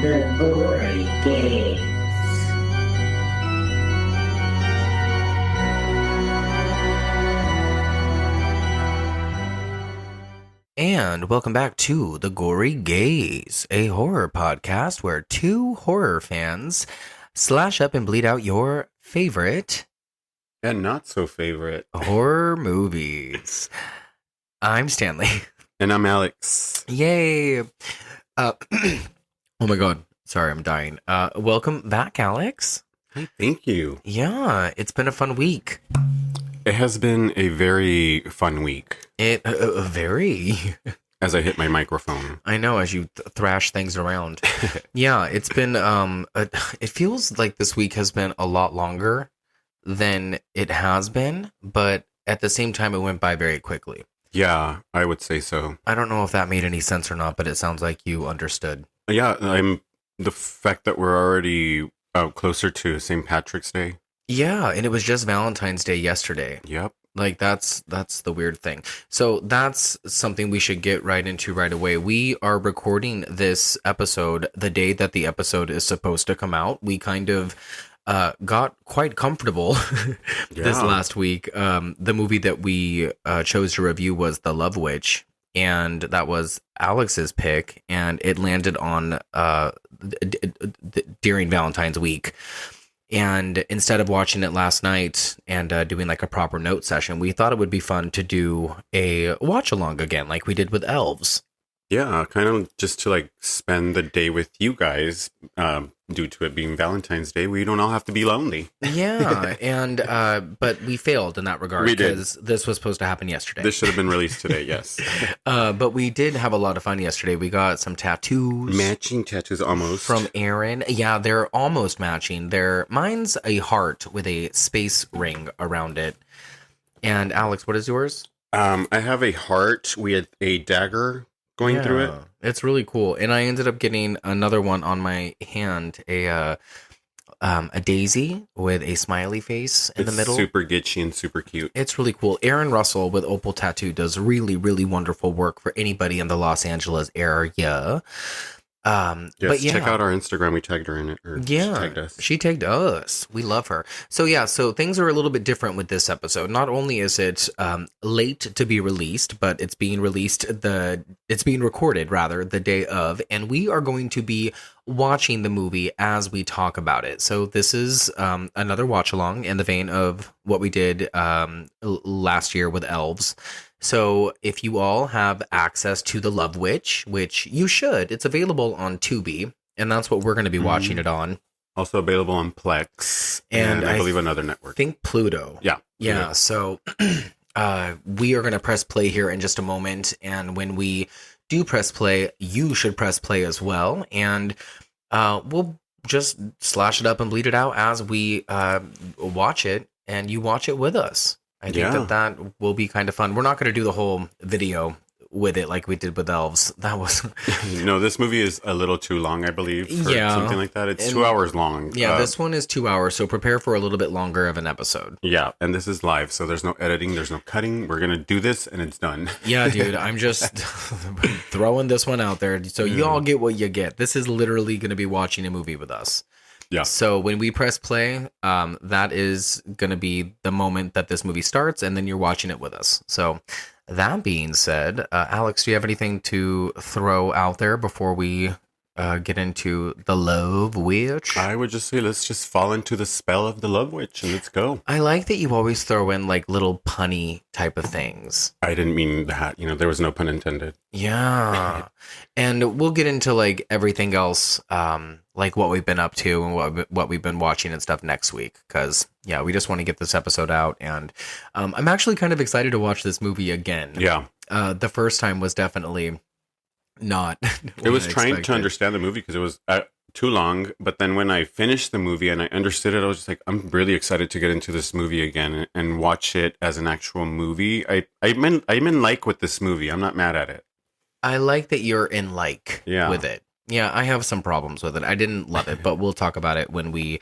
The Gory Games. And welcome back to The Gory Gaze, a horror podcast where two horror fans slash up and bleed out your favorite And not so favorite. horror movies. I'm Stanley. And I'm Alex. Yay. Oh my god. Sorry, I'm dying. Welcome back, Alex. Hi, thank you. Yeah, it's been a fun week. It has been a very fun week. Very. As I hit my microphone. I know, as you thrash things around. Yeah, it's been, it feels like this week has been a lot longer than it has been, but at the same time, it went by very quickly. Yeah, I would say so. I don't know if that made any sense or not, but it sounds like you understood. Yeah, the fact that we're already closer to St. Patrick's Day. Yeah, and it was just Valentine's Day yesterday. Yep. Like, that's the weird thing. So that's something we should get right into right away. We are recording this episode the day that the episode is supposed to come out. We kind of got quite comfortable this last week. The movie that we chose to review was The Love Witch, and that was Alex's pick, and it landed on during Valentine's week. And instead of watching it last night and doing like a proper note session, we thought it would be fun to do a watch along again, like we did with Elves. Yeah, kind of just to like spend the day with you guys, due to it being Valentine's Day. We don't all have to be lonely. Yeah, and but we failed in that regard We did. because this was supposed to happen yesterday. This should have been released today, yes. But we did have a lot of fun yesterday. We got some tattoos. Matching tattoos almost. From Aaron. Yeah, they're almost matching. Mine's a heart with a space ring around it. And Alex, what is yours? I have a heart with a dagger going through it. It's really cool. And I ended up getting another one on my hand, a daisy with a smiley face in the middle. Super gitchy and super cute. It's really cool. Aaron Russell with Opal Tattoo does really, really wonderful work for anybody in the Los Angeles area. Yes, but yeah. check out our Instagram. We tagged her in it. Or Yeah, she tagged us. she tagged us. We love her. So yeah, so things are a little bit different with this episode. Not only is it late to be released, but it's being recorded rather the day of, and we are going to be watching the movie as we talk about it. So this is another watch along in the vein of what we did last year with Elves. So if you all have access to The Love Witch, which you should, it's available on Tubi, and that's what we're going to be watching it on. Also available on Plex and I believe another network. I think Pluto. Yeah. Yeah, so we are going to press play here in just a moment, and when we do press play, you should press play as well, and we'll just slash it up and bleed it out as we watch it, and you watch it with us. I think that will be kind of fun. We're not going to do the whole video with it like we did with Elves. That was... No, this movie is a little too long, I believe. For something like that. It's 2 hours long. Yeah, this one is 2 hours, so prepare for a little bit longer of an episode. Yeah, and this is live, so there's no editing, there's no cutting. We're going to do this, and it's done. Yeah, dude, I'm just throwing this one out there, so you all get what you get. This is literally going to be watching a movie with us. Yeah. So when we press play, that is going to be the moment that this movie starts, and then you're watching it with us. So that being said, Alex, do you have anything to throw out there before we get into The Love Witch? I would just say let's just fall into the spell of The Love Witch, and let's go. I like that you always throw in like little punny type of things. I didn't mean that. There was no pun intended. Yeah. And we'll get into like everything else, like what we've been up to and what we've been watching and stuff next week. Because, yeah, we just want to get this episode out. And I'm actually kind of excited to watch this movie again. Yeah. The first time was definitely not. It was trying to understand the movie because it was too long. But then when I finished the movie and I understood it, I was just like, I'm really excited to get into this movie again and watch it as an actual movie. I'm in like with this movie. I'm not mad at it. I like that you're in like with it. Yeah, I have some problems with it. I didn't love it, but we'll talk about it when we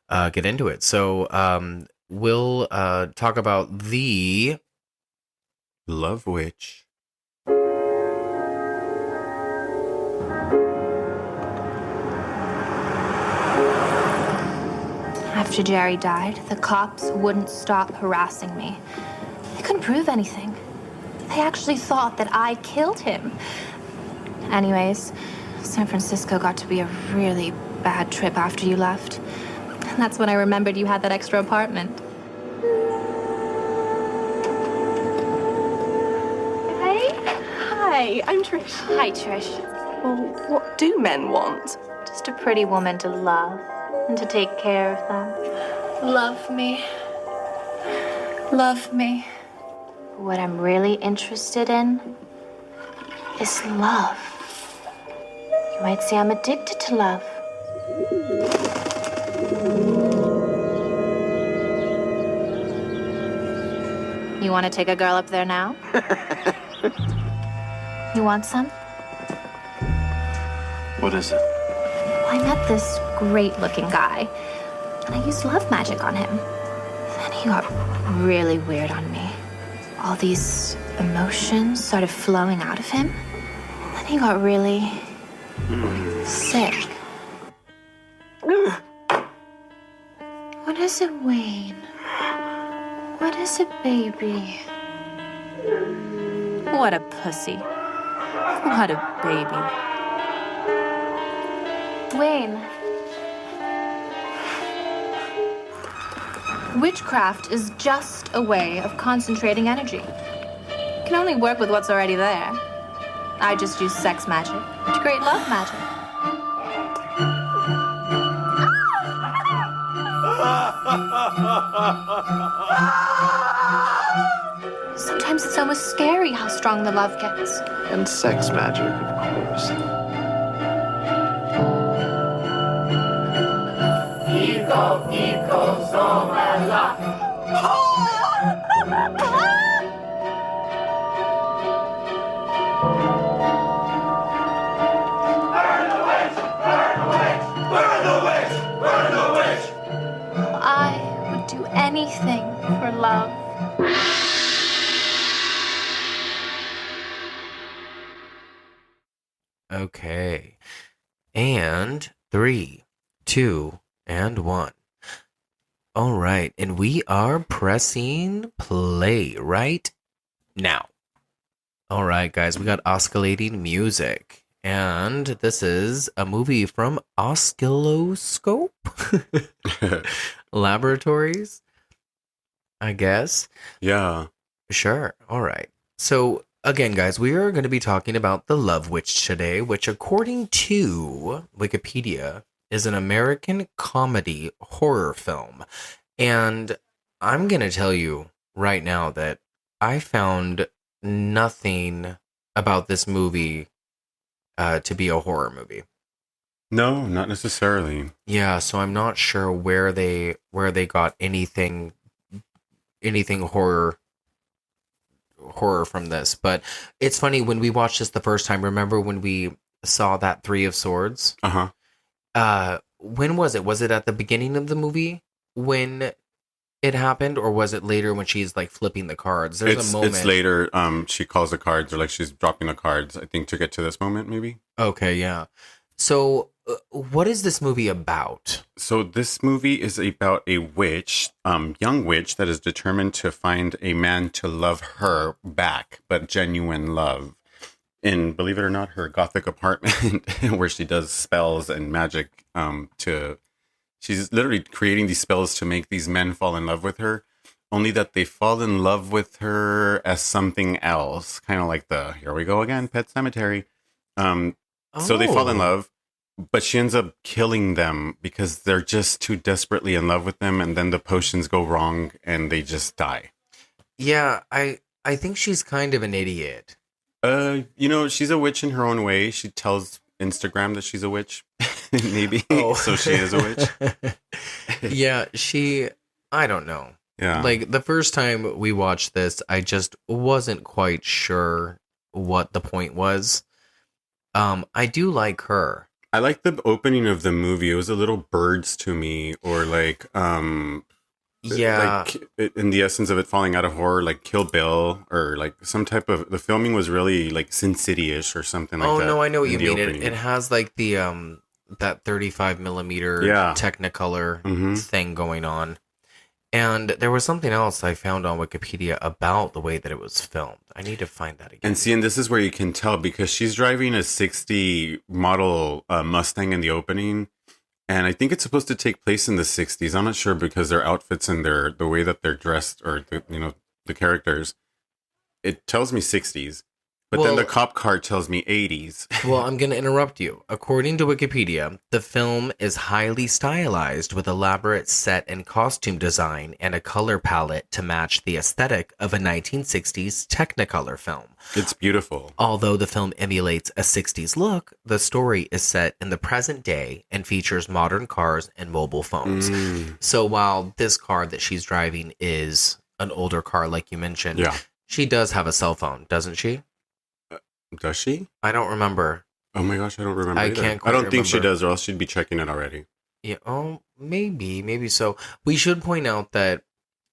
get into it. So we'll talk about The Love Witch. After Jerry died, the cops wouldn't stop harassing me. They couldn't prove anything. They actually thought that I killed him. Anyways, San Francisco got to be a really bad trip after you left. And that's when I remembered you had that extra apartment. Hey. Hi, I'm Trish. Hi, Trish. Well, what do men want? Just a pretty woman to love and to take care of them. Love me. Love me. What I'm really interested in is love. You might say I'm addicted to love. You want to take a girl up there now? You want some? What is it? Well, I met this great-looking guy, and I used love magic on him. Then he got really weird on me. All these emotions started flowing out of him. Then he got really sick. What is it, Wayne? What is it, baby? What a pussy. What a baby. Wayne. Witchcraft is just a way of concentrating energy. You can only work with what's already there. I just use sex magic to create love magic. Sometimes it's almost scary how strong the love gets. And sex magic, of course. I would do anything for love. Okay. And 3, 2, and 1. All right. And we are pressing play right now. All right, guys. We got oscillating music. And this is a movie from Oscilloscope Laboratories, I guess. Yeah. Sure. All right. So, again, guys, we are going to be talking about The Love Witch today, which, according to Wikipedia, is an American comedy horror film. And I'm going to tell you right now that I found nothing about this movie to be a horror movie. No, not necessarily. Yeah, so I'm not sure where they got anything horror from this. But it's funny, when we watched this the first time, remember when we saw that Three of Swords? When was it? Was it at the beginning of the movie when it happened, or was it later when she's like flipping the cards? There's a moment. It's later. She calls the cards, or like she's dropping the cards, I think, to get to this moment, maybe. Okay, yeah. So what is this movie about? So this movie is about a witch, young witch, that is determined to find a man to love her back, but genuine love. In, believe it or not, her gothic apartment where she does spells and magic she's literally creating these spells to make these men fall in love with her, only that they fall in love with her as something else, kind of like here we go again, Pet Cemetery. So they fall in love, but she ends up killing them because they're just too desperately in love with them, and then the potions go wrong and they just die. Yeah, I think she's kind of an idiot. She's a witch in her own way. She tells Instagram that she's a witch, maybe. Oh. So she is a witch. Yeah, I don't know. Yeah. Like, the first time we watched this, I just wasn't quite sure what the point was. I do like her. I like the opening of the movie. It was a little birds to me, or like, yeah, like in the essence of it falling out of horror, like Kill Bill, or like some type of, the filming was really like Sin City-ish or something like that. Oh no, I know what you mean. It has like the that 35 millimeter Yeah. Technicolor thing going on. And there was something else I found on Wikipedia about the way that it was filmed. I need to find that again. And see, and this is where you can tell because she's driving a 60 model Mustang in the opening. And I think it's supposed to take place in the 60s. I'm not sure because their outfits and the way that they're dressed or, the characters, it tells me 60s. But then the cop car tells me 80s. Well, I'm going to interrupt you. According to Wikipedia, the film is highly stylized with elaborate set and costume design and a color palette to match the aesthetic of a 1960s Technicolor film. It's beautiful. Although the film emulates a 60s look, the story is set in the present day and features modern cars and mobile phones. So while this car that she's driving is an older car, like you mentioned, she does have a cell phone, doesn't she? Does she? I don't remember. Oh my gosh, I don't remember. I either. can't I don't think she remember. does, or else she'd be checking it already. Yeah. Oh, maybe so. We should point out that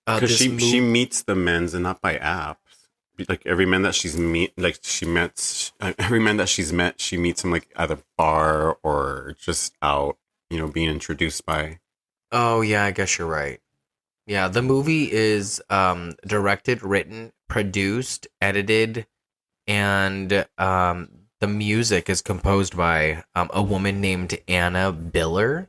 because she meets the men's and not by apps. Like every man that she's every man that she's met, she meets him like at a bar or just out, being introduced by. Oh yeah, I guess you're right. Yeah, the movie is directed, written, produced, edited, and the music is composed by a woman named Anna Biller.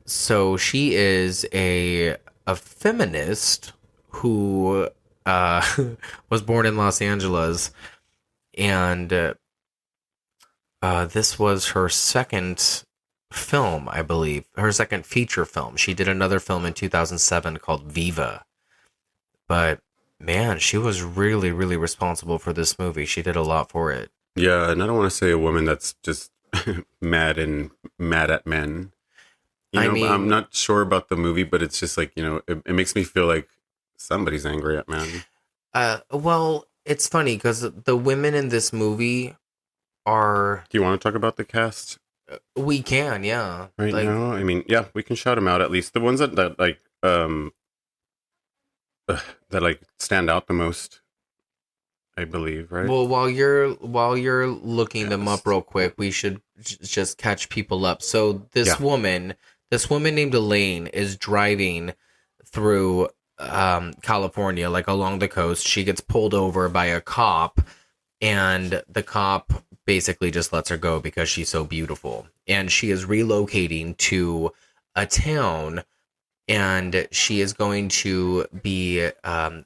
So she is a feminist who was born in Los Angeles, and this was her second film, I believe, her second feature film. She did another film in 2007 called Viva, but man, she was really, really responsible for this movie. She did a lot for it. Yeah, and I don't want to say a woman that's just mad at men. I'm not sure about the movie, but it's just like, it makes me feel like somebody's angry at men. Well, it's funny because the women in this movie are... Do you want to talk about the cast? We can, yeah. Right now? I mean, yeah, we can shout them out at least. The ones that stand out the most, I believe, right? Well, while you're looking them up real quick, we should just catch people up. So this woman named Elaine is driving through California, like along the coast. She gets pulled over by a cop, and the cop basically just lets her go because she's so beautiful. And she is relocating to a town, and she is going to be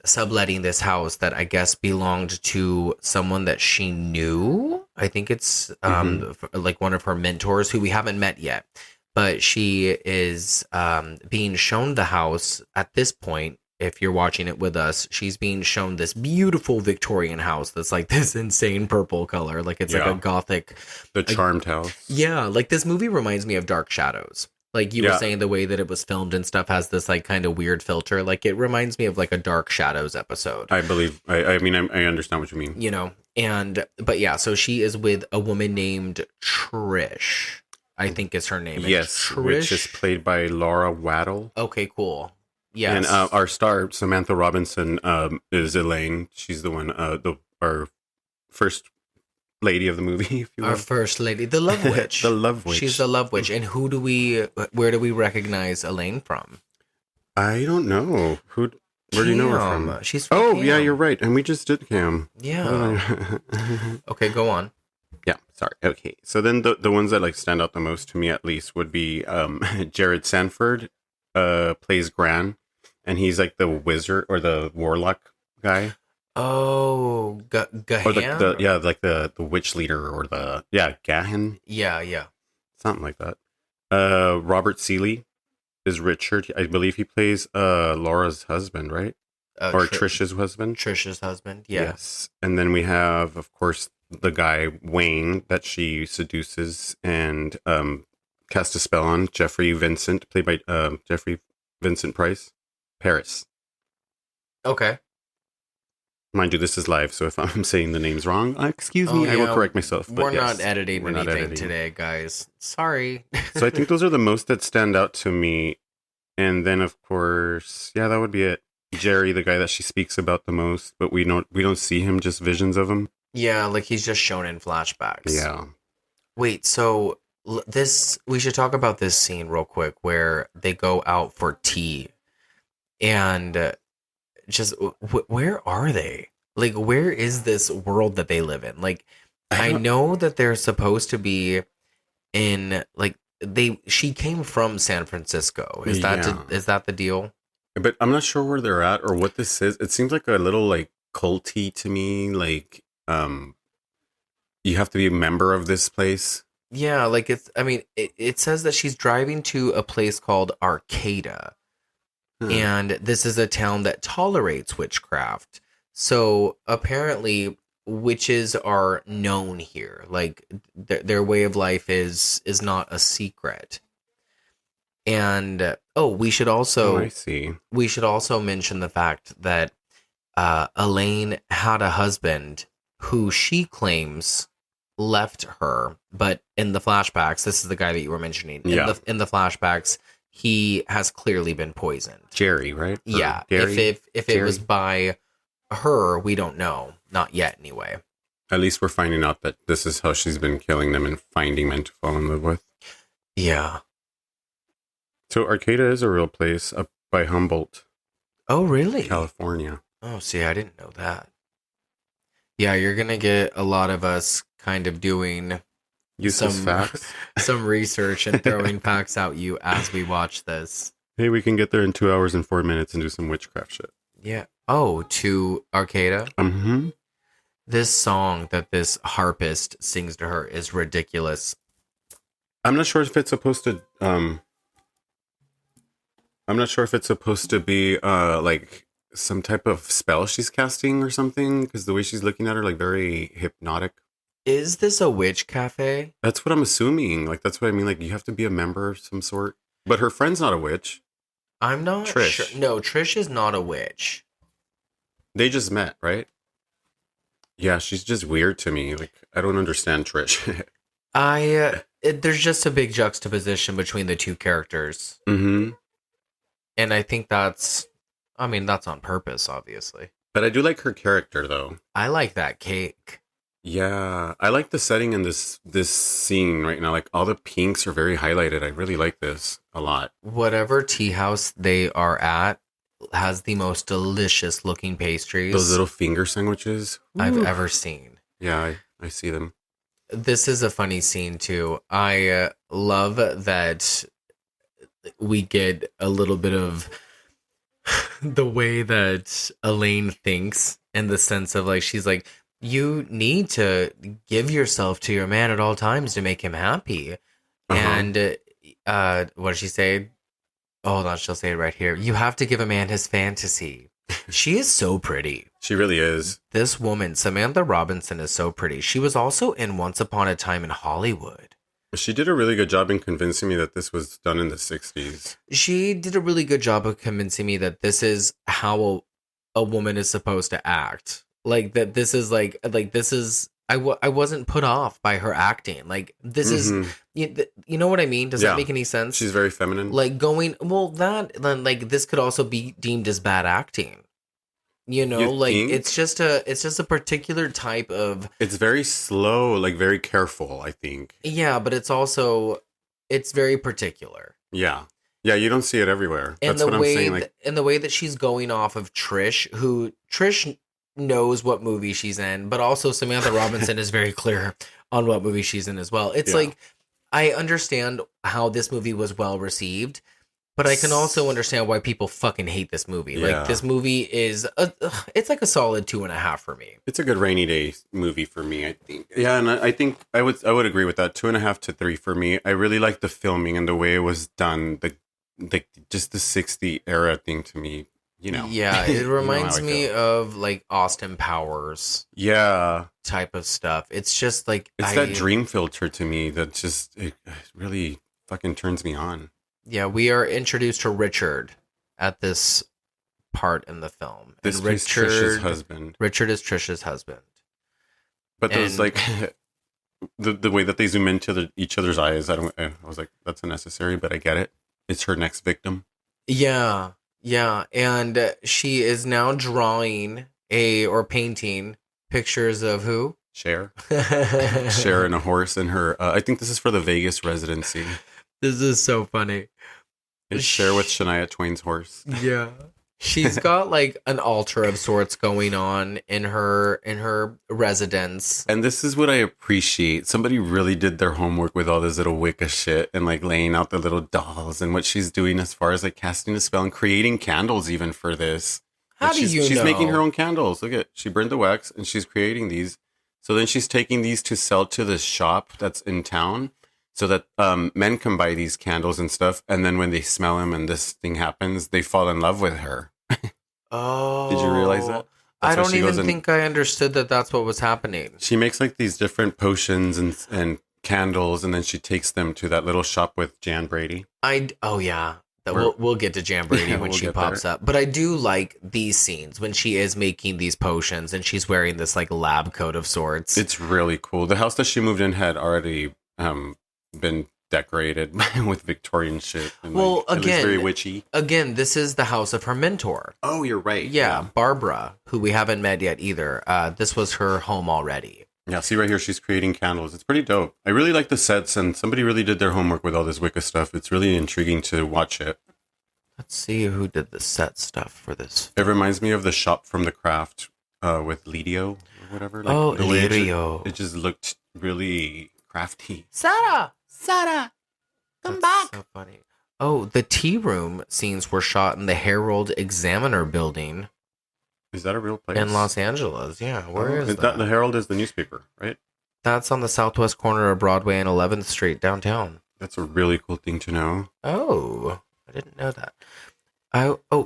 subletting this house that I guess belonged to someone that she knew. I think it's like one of her mentors who we haven't met yet. But she is being shown the house at this point. If you're watching it with us, she's being shown this beautiful Victorian house that's like this insane purple color. Like it's like a gothic. The charmed house. Yeah, like this movie reminds me of Dark Shadows. Like you were saying, the way that it was filmed and stuff has this like kind of weird filter. Like it reminds me of like a Dark Shadows episode. I believe. I mean, I understand what you mean. But yeah, so she is with a woman named Trish. I think is her name. Yes, which is played by Laura Waddle. Okay, cool. Yes. And our star, Samantha Robinson, is Elaine. She's the one, our first lady of the movie, if you will. Our first lady, the Love Witch. The Love Witch. She's the Love Witch. And where do we recognize Elaine from? I don't know. Where do you know her from? She's from Cam. Yeah, you're right. And we just did Cam. Yeah. Okay, go on. Yeah, sorry. Okay. So then the ones that like stand out the most to me at least would be Jared Sanford plays Gran, and he's like the wizard or the warlock guy. Oh, Gahan? Or the witch leader or Gahan. Yeah. Something like that. Robert Seeley is Richard. I believe he plays Laura's husband, right? Or Trish's husband. Trish's husband, yes. And then we have, of course, the guy Wayne that she seduces and casts a spell on, Jeffrey Vincent, played by Jeffrey Vincent Price, Paris. Okay. Mind you, this is live, so if I'm saying the names wrong, excuse me, I will correct myself. We're not editing anything today, guys. Sorry. So I think those are the most that stand out to me. And then, of course, that would be it. Jerry, the guy that she speaks about the most, but we don't see him, just visions of him. Yeah, like he's just shown in flashbacks. Yeah. Wait, so we should talk about this scene real quick where they go out for tea and just where are they? Like, where is this world that they live in? Like, I know that they're supposed to be in like she came from San Francisco. Is that the deal? But I'm not sure where they're at or what this is. It seems like a little like culty to me. Like, you have to be a member of this place. Yeah, like it says that she's driving to a place called Arcata. And this is a town that tolerates witchcraft. So apparently witches are known here. Like their way of life is not a secret. And we should also I see. We should also mention the fact that Elaine had a husband who she claims left her, but in the flashbacks, this is the guy that you were mentioning. In the flashbacks, he has clearly been poisoned. Jerry, right? Yeah. If it was by her, we don't know. Not yet, anyway. At least we're finding out that this is how she's been killing them and finding men to fall in love with. Yeah. So Arcata is a real place up by Humboldt. Oh, really? California. Oh, see, I didn't know that. Yeah, you're going to get a lot of us kind of doing useless facts, some research and throwing facts at you as we watch this. Hey, we can get there in 2 hours and 4 minutes and do some witchcraft shit. Yeah. Oh, to Arcata? Mm-hmm. This song that this harpist sings to her is ridiculous. I'm not sure if it's supposed to be like some type of spell she's casting or something, because the way she's looking at her, like, very hypnotic. Is this a witch cafe? That's what I'm assuming. Like, that's what I mean. Like, you have to be a member of some sort. But her friend's not a witch. I'm not Trish. sure. No, Trish is not a witch. They just met, right? Yeah, she's just weird to me. Like, I don't understand Trish. There's just a big juxtaposition between the two characters. Mm-hmm. And I think that's on purpose, obviously. But I do like her character, though. I like that cake. Yeah, I like the setting in this scene right now. Like, all the pinks are very highlighted. I really like this a lot. Whatever tea house they are at has the most delicious looking pastries. Those little finger sandwiches I've ever seen. Yeah, I see them. This is a funny scene too. I love that we get a little bit of the way that Elaine thinks, in the sense of, like, she's like, you need to give yourself to your man at all times to make him happy. Uh-huh. And what does she say? Oh, hold on, she'll say it right here. You have to give a man his fantasy. She is so pretty. She really is. This woman, Samantha Robinson, is so pretty. She was also in Once Upon a Time in Hollywood. She did a really good job in convincing me that this was done in the 60s. She did a really good job of convincing me that this is how a woman is supposed to act. Like, that this is like this is, I wasn't put off by her acting. Like, this is, you know what I mean? Does that make any sense? She's very feminine. Like, this could also be deemed as bad acting. You know, it's just a particular type of. It's very slow, like very careful, I think. Yeah, but it's very particular. Yeah. Yeah, you don't see it everywhere. And that's what I'm saying. And the way that she's going off of Trish, who Trish knows what movie she's in, but also Samantha Robinson is very clear on what movie she's in as well. It's like, I understand how this movie was well received, but I can also understand why people fucking hate this movie. Yeah. Like, this movie is it's like a solid 2.5 for me. It's a good rainy day movie for me, I think. Yeah, and I think I would agree with that. 2.5 to 3 for me. I really like the filming and the way it was done. Just the 60s era thing to me. You know. Yeah, it reminds me of, like, Austin Powers. Yeah. Type of stuff. It's just like, it's that dream filter to me that just it really fucking turns me on. Yeah, we are introduced to Richard at this part in the film. This is Trish's husband. Richard is Trish's husband. But there's like the way that they zoom into each other's eyes. I was like, that's unnecessary, but I get it. It's her next victim. Yeah. Yeah, and she is now drawing or painting pictures of who? Cher. Cher and a horse and her. I think this is for the Vegas residency. This is so funny. It's Cher with Shania Twain's horse. Yeah. She's got like an altar of sorts going on in her residence. And this is what I appreciate. Somebody really did their homework with all this little Wicca shit and like laying out the little dolls and what she's doing as far as like casting a spell and creating candles even for this. How like do you know? She's making her own candles. Look at, she burned the wax and she's creating these. So then she's taking these to sell to this shop that's in town so that men can buy these candles and stuff. And then when they smell them and this thing happens, they fall in love with her. Oh. Did you realize that? I don't even think I understood that that's what was happening. She makes like these different potions and candles, and then she takes them to that little shop with Jan Brady. Oh yeah. We'll get to Jan Brady when we'll she pops there. up. But I do like these scenes when she is making these potions and she's wearing this like lab coat of sorts. It's really cool. The house that she moved in had already been decorated with Victorian shit. And well, like, again, very witchy. Again, this is the house of her mentor. Oh, you're right. Yeah, Barbara, who we haven't met yet either. This was her home already. Yeah, see right here, she's creating candles. It's pretty dope. I really like the sets, and somebody really did their homework with all this Wicca stuff. It's really intriguing to watch it. Let's see who did the set stuff for this. It reminds me of the shop from the craft with Lidio or whatever. Like, oh, the way Lidio. It just looked really crafty. Sarah, come That's back. so So funny. Oh, the tea room scenes were shot in the Herald Examiner building Is that a real place? in Los Angeles. Yeah, where is that? that? The Herald is the newspaper, right? That's on the southwest corner of Broadway and 11th Street downtown. That's a really cool thing to know. Oh, I didn't know that.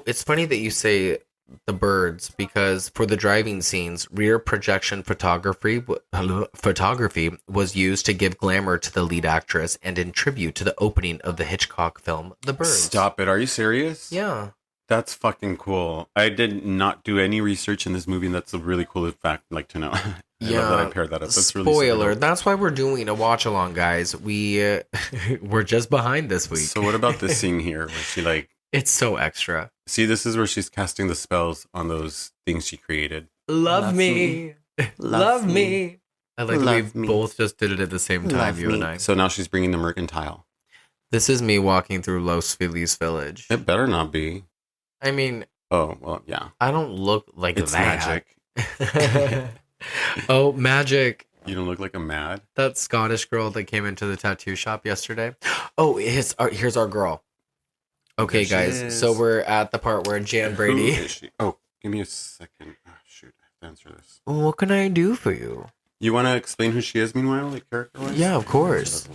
It's funny that you say the birds because for the driving scenes, rear projection photography was used to give glamour to the lead actress and in tribute to the opening of the Hitchcock film The Birds. Stop it. Are you serious? Yeah. That's fucking cool. I did not do any research in this movie, and that's a really cool fact like to know. I love that I paired that up. That's really Spoiler. super That's why we're doing a watch along, guys. We're just behind this week. So what about this scene here where she like It's so extra. see, this is where she's casting the spells on those things she created. Love me. Love me. I like that Love we me. both just did it at the same time, Love you and me. I. So now she's bringing the mercantile. This is me walking through Los Feliz Village. It better not be. I mean, Oh, well, yeah. I don't look like It's that. magic. Oh, magic. You don't look like a mad. That Scottish girl that came into the tattoo shop yesterday. Oh, here's our girl. Okay, There she guys. is. So we're at the part where Jan Who Brady. is she? Oh, give me a second. Oh, shoot, I have to answer this. What can I do for you? You want to explain who she is, meanwhile, like character-wise? Yeah, of course.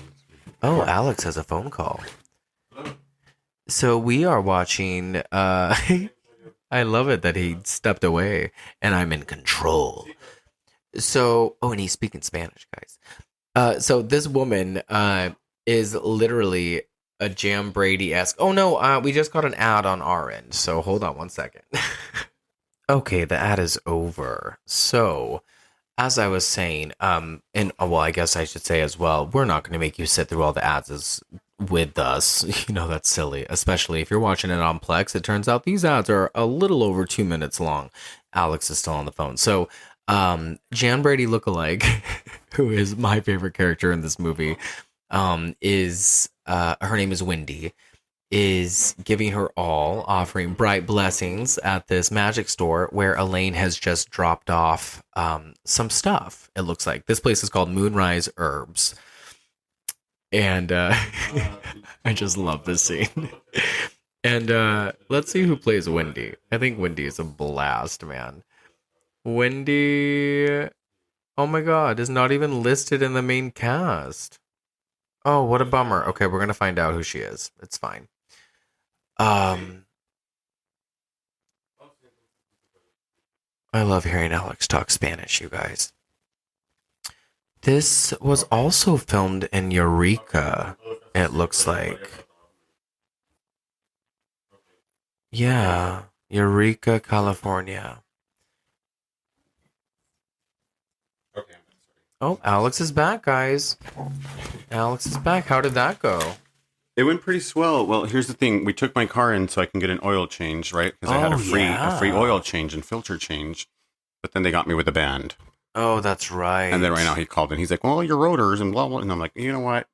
Oh, Alex has a phone call. So we are watching. I love it that he stepped away and I'm in control. So, and he's speaking Spanish, guys. So this woman is literally a Jam Brady-esque. Oh no, we just got an ad on our end. So hold on one second. Okay, the ad is over. So, as I was saying, I guess I should say as well, we're not going to make you sit through all the ads with us. You know, that's silly, especially if you're watching it on Plex. It turns out these ads are a little over 2 minutes long. Alex is still on the phone. So, Jan Brady lookalike, who is my favorite character in this movie, is her name is Wendy, is giving her all, offering bright blessings at this magic store where Elaine has just dropped off some stuff. It looks like this place is called Moonrise Herbs. And I just love this scene. And let's see who plays Wendy. I think Wendy is a blast, man. Wendy, oh my God, is not even listed in the main cast. Oh, what a bummer. Okay, we're going to find out who she is. It's fine. I love hearing Alex talk Spanish, you guys. This was also filmed in Eureka, it looks like. Yeah, Eureka, California. Oh, Alex is back, guys. Alex is back. How did that go? It went pretty swell. Well, here's the thing. We took my car in so I can get an oil change, right? Because I had Oh, a free yeah. oil change and filter change. But then they got me with a band. Oh, that's right. And then right now he called and he's like, well, your rotors and blah, blah. And I'm like, you know what?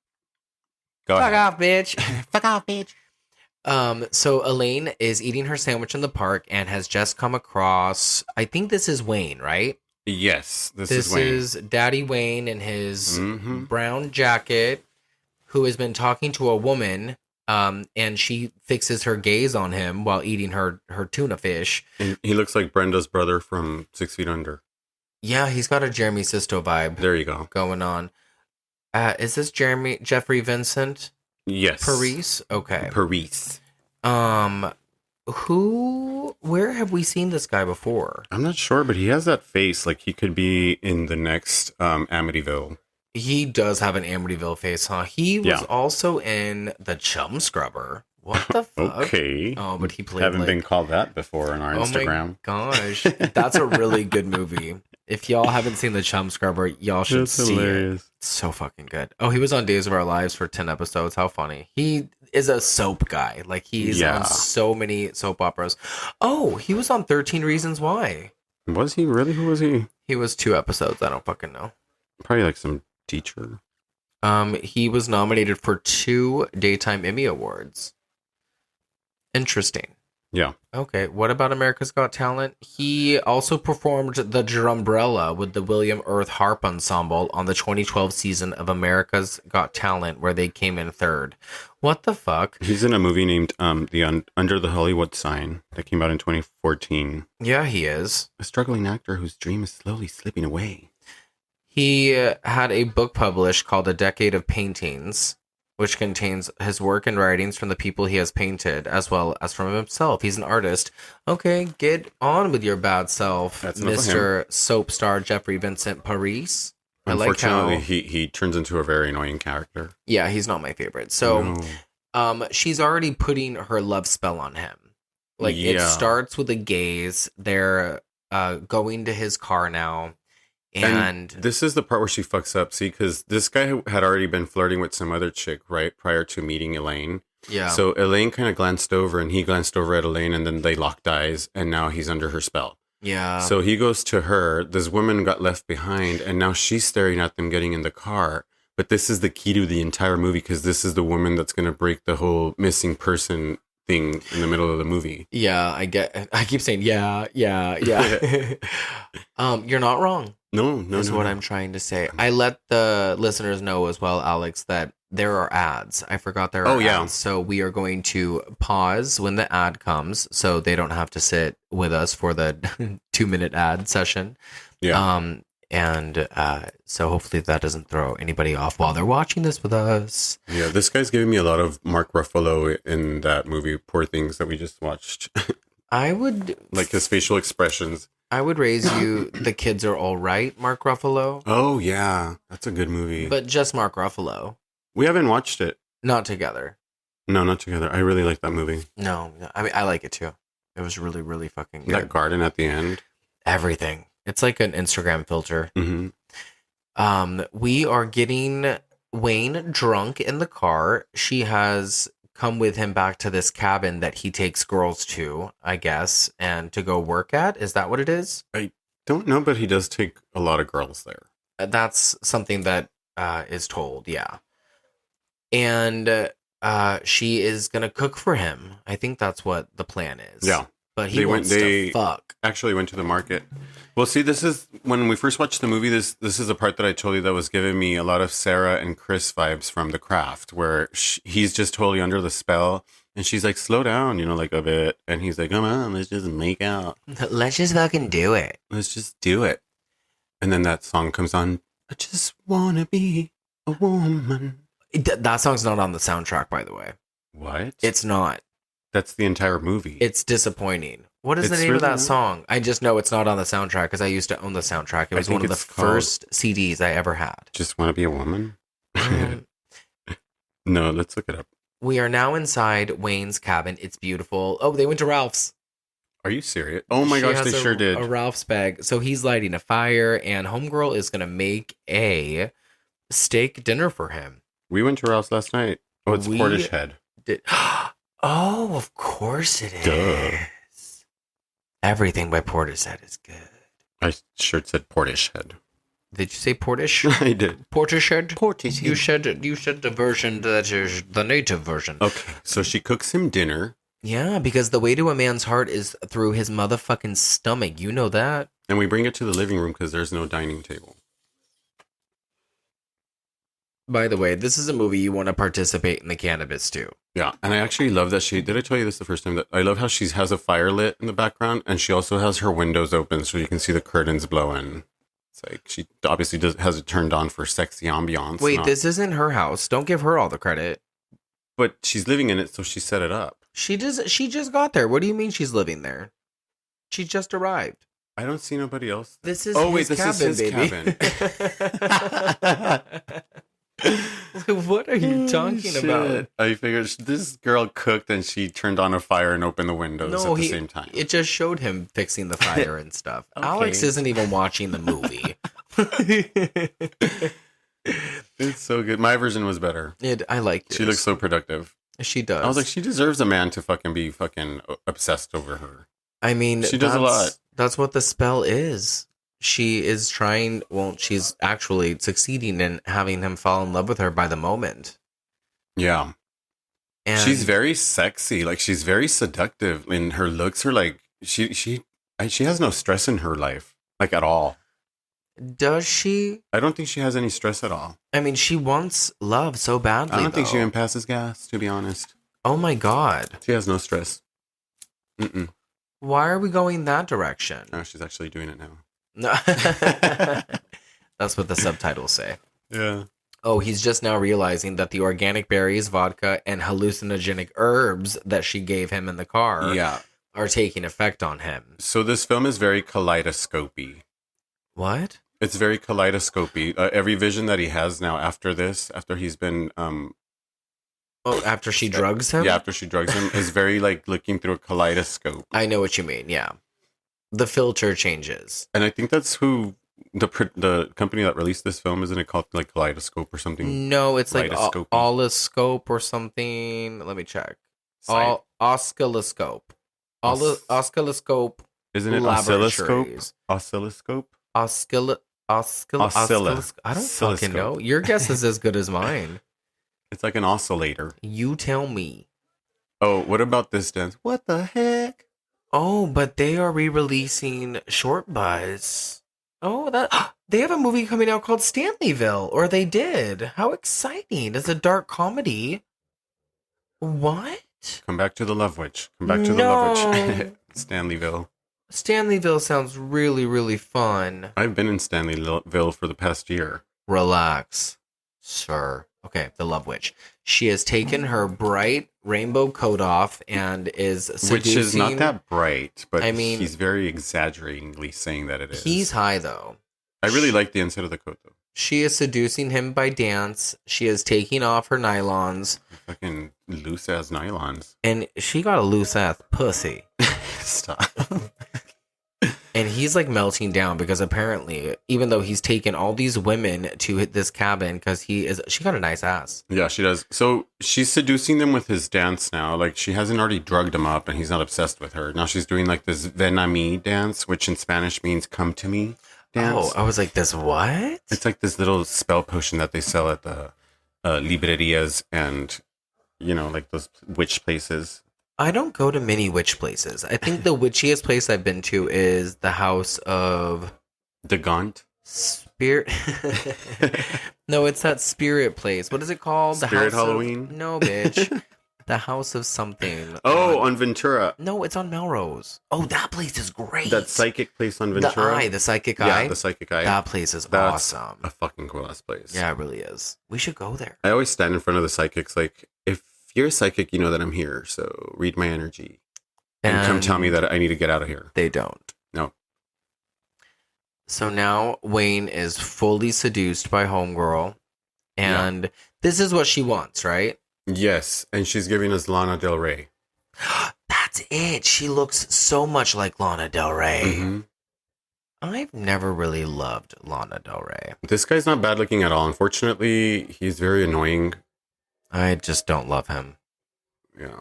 Go Fuck ahead. off, bitch. Fuck off, bitch. So Elaine is eating her sandwich in the park and has just come across, I think this is Wayne, right? Yes, this This is Wayne. is Daddy Wayne in his Mhm. brown jacket, who has been talking to a woman, and she fixes her gaze on him while eating her tuna fish. And he looks like Brenda's brother from 6 Feet Under. Yeah, he's got a Jeremy Sisto vibe There you go. going on. Is this Jeffrey Vincent Yes. Paris? Okay. Paris. Where have we seen this guy before? I'm not sure, but he has that face like he could be in the next Amityville. He does have an Amityville face, huh? He was Yeah. also in The Chum Scrubber. What the fuck? Okay. Oh, but he played Haven't like... been called that before on our Instagram. Oh my gosh. That's a really good movie. If y'all haven't seen The Chum Scrubber, y'all should see it. It's so fucking good. Oh, he was on Days of Our Lives for 10 episodes. How funny. He is a soap guy. Like, he's on so many soap operas. Oh, he was on 13 Reasons Why. Was he really? Who was he? He was 2 episodes. I don't fucking know. Probably like some teacher. He was nominated for 2 Daytime Emmy Awards. Interesting. Yeah. Okay, what about America's Got Talent? He also performed the Drumbrella with the William Earth Harp Ensemble on the 2012 season of America's Got Talent, where they came in 3rd. What the fuck? He's in a movie named Under the Hollywood Sign that came out in 2014. Yeah, he is. A struggling actor whose dream is slowly slipping away. He had a book published called A Decade of Paintings, which contains his work and writings from the people he has painted, as well as from himself. He's an artist. Okay, get on with your bad self, That's enough of Mr. Soap Star Jeffrey Vincent Paris. I like how... Unfortunately, he turns into a very annoying character. Yeah, he's not my favorite. So, No. she's already putting her love spell on him. Like, it Yeah. starts with a gaze. They're going to his car now. And this is the part where she fucks up. See, because this guy had already been flirting with some other chick, right, prior to meeting Elaine. yeah. So Elaine kind of glanced over, and he glanced over at Elaine, and then they locked eyes, and now he's under her spell. Yeah. So he goes to her. This woman got left behind, and now she's staring at them getting in the car. But this is the key to the entire movie, because this is the woman that's going to break the whole missing person thing in the middle of the movie. Yeah, I keep saying, yeah. You're not wrong. No. Is what I'm trying to say. I let the listeners know as well, Alex, that there are ads. I forgot there are ads. So we are going to pause when the ad comes so they don't have to sit with us for the 2-minute ad session. Yeah. So hopefully that doesn't throw anybody off while they're watching this with us. Yeah, this guy's giving me a lot of Mark Ruffalo in that movie, Poor Things, that we just watched. I would... Like his facial expressions. I would raise you The Kids Are All Right, Mark Ruffalo. Oh, yeah. That's a good movie. But just Mark Ruffalo. We haven't watched it. Not together. No, not together. I really like that movie. No, I mean, I like it too. It was really, really fucking good. That garden at the end. Everything. It's like an Instagram filter. Mm-hmm. We are getting Wayne drunk in the car. She has come with him back to this cabin that he takes girls to, I guess, and to go work at. Is that what it is? I don't know, but he does take a lot of girls there. That's something that is told, yeah. And she is going to cook for him. I think that's what the plan is. Yeah. But he wants to fuck. Actually went to the market. Well, see, this is when we first watched the movie. This is a part that I told you that was giving me a lot of Sarah and Chris vibes from The Craft, where he's just totally under the spell, and she's like, "Slow down, like a bit," and he's like, "Come on, let's just make out. Let's just fucking do it. Let's just do it." And then that song comes on. I just wanna be a woman. That song's not on the soundtrack, by the way. What? It's not. That's the entire movie. It's disappointing. What is the name of that song? I just know it's not on the soundtrack because I used to own the soundtrack. It was one of the first CDs I ever had. Just Want to Be a Woman? No, let's look it up. We are now inside Wayne's cabin. It's beautiful. Oh, they went to Ralph's. Are you serious? Oh my gosh, they sure did. A Ralph's bag. So he's lighting a fire, and Homegirl is going to make a steak dinner for him. We went to Ralph's last night. Oh, it's Portishead. Oh, of course it is. Duh. Everything by Portishead is good. I sure said Portishead. Did you say Portish? I did. Portished? Portished. You said the version that is the native version. Okay, so she cooks him dinner. Yeah, because the way to a man's heart is through his motherfucking stomach. You know that. And we bring it to the living room because there's no dining table. By the way, this is a movie you want to participate in the cannabis too. Yeah, and I actually love that did I tell you this the first time? That I love how she has a fire lit in the background, and she also has her windows open so you can see the curtains blowing. It's like she obviously has it turned on for sexy ambiance. Wait, this isn't her house. Don't give her all the credit. But she's living in it, so she set it up. She just got there. What do you mean she's living there? She just arrived. I don't see nobody else. This is his cabin, baby. What are you talking about? I figured this girl cooked and she turned on a fire and opened the windows at the same time. It just showed him fixing the fire and stuff. Okay. Alex isn't even watching the movie. It's so good. My version was better. I like it. She looks so productive. She does. I was like, she deserves a man to be obsessed over her. I mean, she does a lot. That's what the spell is. She is trying, she's actually succeeding in having him fall in love with her by the moment. Yeah. And she's very sexy. Like, she's very seductive. And her looks are like, she has no stress in her life. Like, at all. Does she? I don't think she has any stress at all. I mean, she wants love so badly. I don't think she even passes gas, to be honest. Oh my God. She has no stress. Mm-mm. Why are we going that direction? Oh, she's actually doing it now. No. That's what the subtitles say. Yeah. Oh, he's just now realizing that the organic berries, vodka, and hallucinogenic herbs that she gave him in the car are taking effect on him. So this film is very kaleidoscopy. What? It's very kaleidoscopy. Every vision that he has now after he's been... after she drugs him? Yeah, after she drugs him, is very like looking through a kaleidoscope. I know what you mean, yeah. The filter changes. And I think that's who the company that released this film, isn't it called like Kaleidoscope or something? No, it's like Oscilloscope or something. Let me check. Oscilloscope. Oscilloscope. Isn't it oscilloscope? Oscilloscope? Oscilloscope. I don't fucking know. Your guess is as good as mine. It's like an oscillator. You tell me. Oh, what about this dance? What the heck? Oh, but they are re-releasing Short Buzz. Oh, they have a movie coming out called Stanleyville, or they did. How exciting. It's a dark comedy. What? Come back to the Love Witch. Come back to the Love Witch. Stanleyville. Stanleyville sounds really, really fun. I've been in Stanleyville for the past year. Relax, sir. Okay, the Love Witch. She has taken her bright rainbow coat off and is seducing... Which is not that bright, but I mean, he's very exaggeratingly saying that it is. He's high, though. I really like the inside of the coat, though. She is seducing him by dance. She is taking off her nylons. Fucking loose-ass nylons. And she got a loose-ass pussy. Stop. And he's like melting down because apparently, even though he's taken all these women to hit this cabin because she got a nice ass. Yeah, she does. So she's seducing them with his dance now. Like, she hasn't already drugged him up and he's not obsessed with her. Now she's doing like this ven a mí dance, which in Spanish means come to me dance. Oh, I was like, this what? It's like this little spell potion that they sell at the librerias and, like those witch places. I don't go to many witch places. I think the witchiest place I've been to is the house of... The Gaunt? Spirit... No, it's that spirit place. What is it called? Spirit the house Halloween? No, bitch. The house of something. Oh, on Ventura. No, it's on Melrose. Oh, that place is great. That psychic place on Ventura? The psychic eye? Yeah, the psychic eye. That place is That's awesome. A fucking cool ass place. Yeah, it really is. We should go there. I always stand in front of the psychics like, if you're a psychic, you know that I'm here, so read my energy. And come tell me that I need to get out of here. They don't. No. So now Wayne is fully seduced by Homegirl. And this is what she wants, right? Yes. And she's giving us Lana Del Rey. That's it. She looks so much like Lana Del Rey. Mm-hmm. I've never really loved Lana Del Rey. This guy's not bad looking at all. Unfortunately, he's very annoying. I just don't love him. Yeah.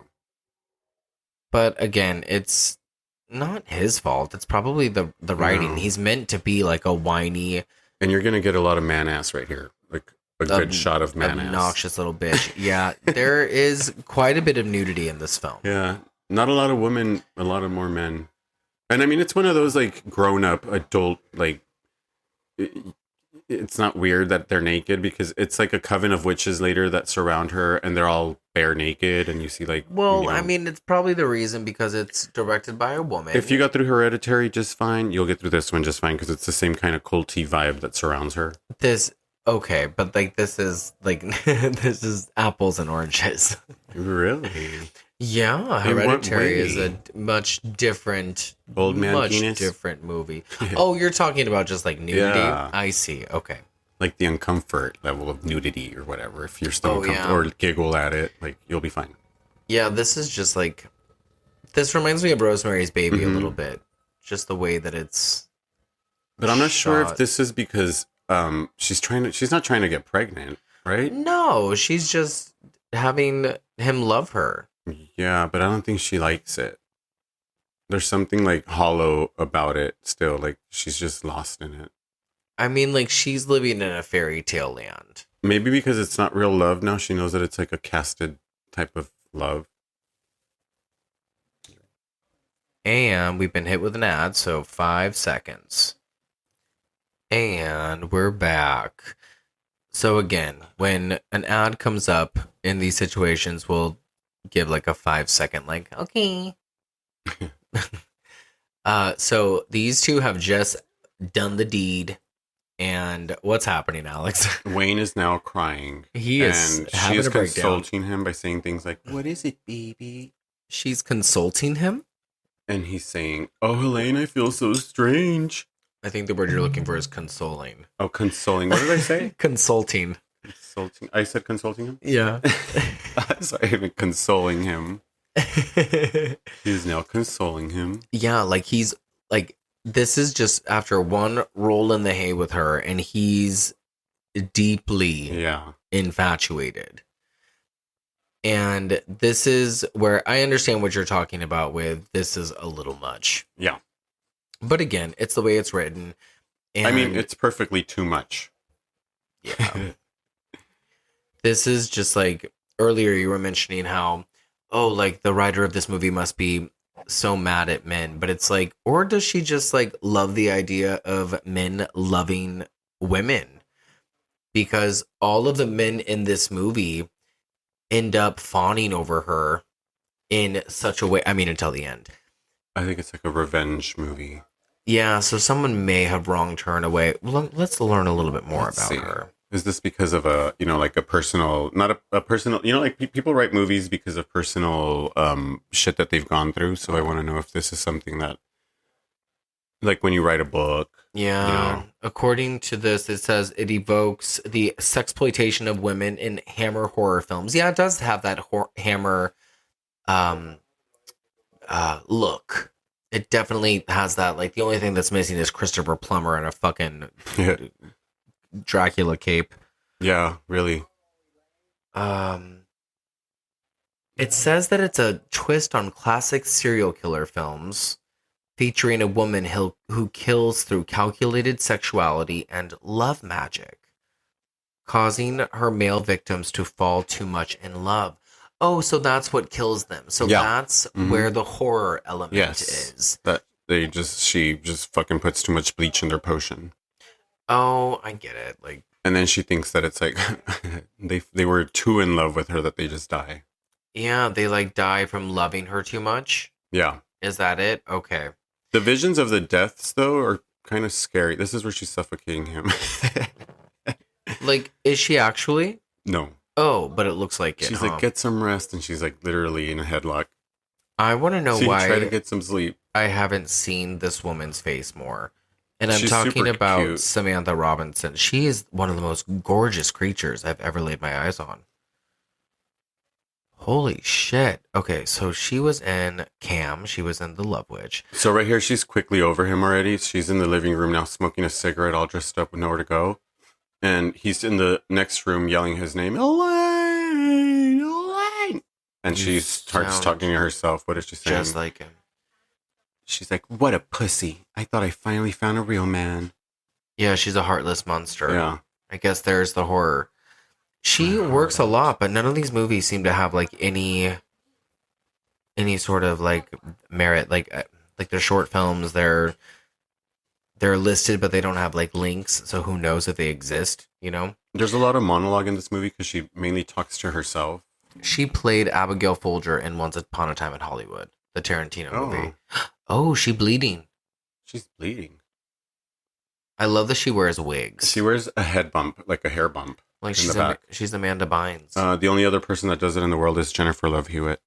But again, it's not his fault. It's probably the writing. No. He's meant to be like a whiny, And you're gonna get a lot of man ass right here, like a good shot of man ass. Obnoxious little bitch. Yeah, there is quite a bit of nudity in this film. Yeah, not a lot of women, a lot of more men. And I mean, it's one of those like grown up adult like. It's not weird that they're naked because it's like a coven of witches later that surround her and they're all bare naked and you see like. Well, you know, I mean, it's probably the reason because it's directed by a woman. if you got through Hereditary just fine, you'll get through this one just fine because it's the same kind of culty vibe that surrounds her. This okay, but like this is like this is apples and oranges. Really? Yeah, In what Hereditary is way? a much different, Old man much penis? different movie. Oh, you're talking about just like nudity? Yeah. I see. Okay. Like the uncomfort level of nudity or whatever. If you're still uncomfortable yeah. or giggle at it, like you'll be fine. Yeah, this is just like this reminds me of Rosemary's Baby Mm-hmm. a little bit. Just the way that it's But I'm not sure if shot. this is because she's not trying to get pregnant, right? No, she's just having him love her. Yeah, but I don't think she likes it. There's something like hollow about it still. Like she's just lost in it. I mean, like she's living in a fairy tale land. Maybe because it's not real love now. She knows that it's like a casted type of love. And we've been hit with an ad, so 5 seconds. And we're back. So again, when an ad comes up in these situations, we'll give like a 5-second like, okay. So these two have just done the deed. And what's happening, Alex? Wayne is now crying. He is And she having is a breakdown. consulting him by saying things like, "What is it, baby?" She's consulting him? And he's saying, "Oh, Helene, I feel so strange." I think the word you're looking for is consoling. Oh, consoling. What did I say? Consulting. Consulting. I said consulting him? Yeah. Sorry, I meant consoling him. He's now consoling him. Yeah, like he's like this is just after one roll in the hay with her and he's deeply Yeah. infatuated. And this is where I understand what you're talking about with this is a little much. Yeah. But again, it's the way it's written. And I mean, it's perfectly too much. yeah. This is just like earlier you were mentioning how, oh, like the writer of this movie must be so mad at men. But it's like, or does she just like love the idea of men loving women? Because all of the men in this movie end up fawning over her in such a way. I mean, until the end. I think it's like a revenge movie. Yeah, so someone may have wronged her in a way. Well, let's learn a little bit more Let's about see. her. Is this because of a, like a personal, not a personal, like people write movies because of personal shit that they've gone through. So I want to know if this is something that, like when you write a book. Yeah. You know. According to this, it says it evokes the sexploitation of women in Hammer horror films. Yeah, it does have that Hammer look. It definitely has that. Like the only thing that's missing is Christopher Plummer in a fucking Yeah. Dracula cape. Yeah, really. It says that it's a twist on classic serial killer films featuring a woman who kills through calculated sexuality and love magic, causing her male victims to fall too much in love. Oh, so that's what kills them. So Yeah. that's Mhm. where the horror element Yes. is. That she just fucking puts too much bleach in their potion. Oh, I get it. Like, And then she thinks that it's like they were too in love with her that they just die. yeah, they like die from loving her too much. Yeah. Is that it? Okay. The visions of the deaths though are kind of scary. This is where she's suffocating him. Like, is she actually? No. Oh, but it looks like it. She's huh? like, get some rest, and she's like literally in a headlock. I want to know So you why try to get some sleep. I haven't seen this woman's face more. And I'm She's talking super about cute. Samantha Robinson. She is one of the most gorgeous creatures I've ever laid my eyes on. Holy shit. Okay, so she was in Cam. She was in The Love Witch. So right here, she's quickly over him already. She's in the living room now, smoking a cigarette, all dressed up with nowhere to go. And he's in the next room yelling his name, Elaine, Elaine. And she You starts sound talking to herself. What is she saying? Just like him. She's like, what a pussy. I thought I finally found a real man. Yeah, she's a heartless monster. Yeah. I guess there's the horror. She works a lot, but none of these movies seem to have like any sort of like merit. Like they're short films. They're listed, but they don't have like links. So who knows if they exist? You know. There's a lot of monologue in this movie because she mainly talks to herself. She played Abigail Folger in Once Upon a Time in Hollywood, the Tarantino movie. Oh, she bleeding. She's bleeding. I love that she wears wigs. She wears a head bump, like a hair bump. Like she's Amanda Bynes. The only other person that does it in the world is Jennifer Love Hewitt.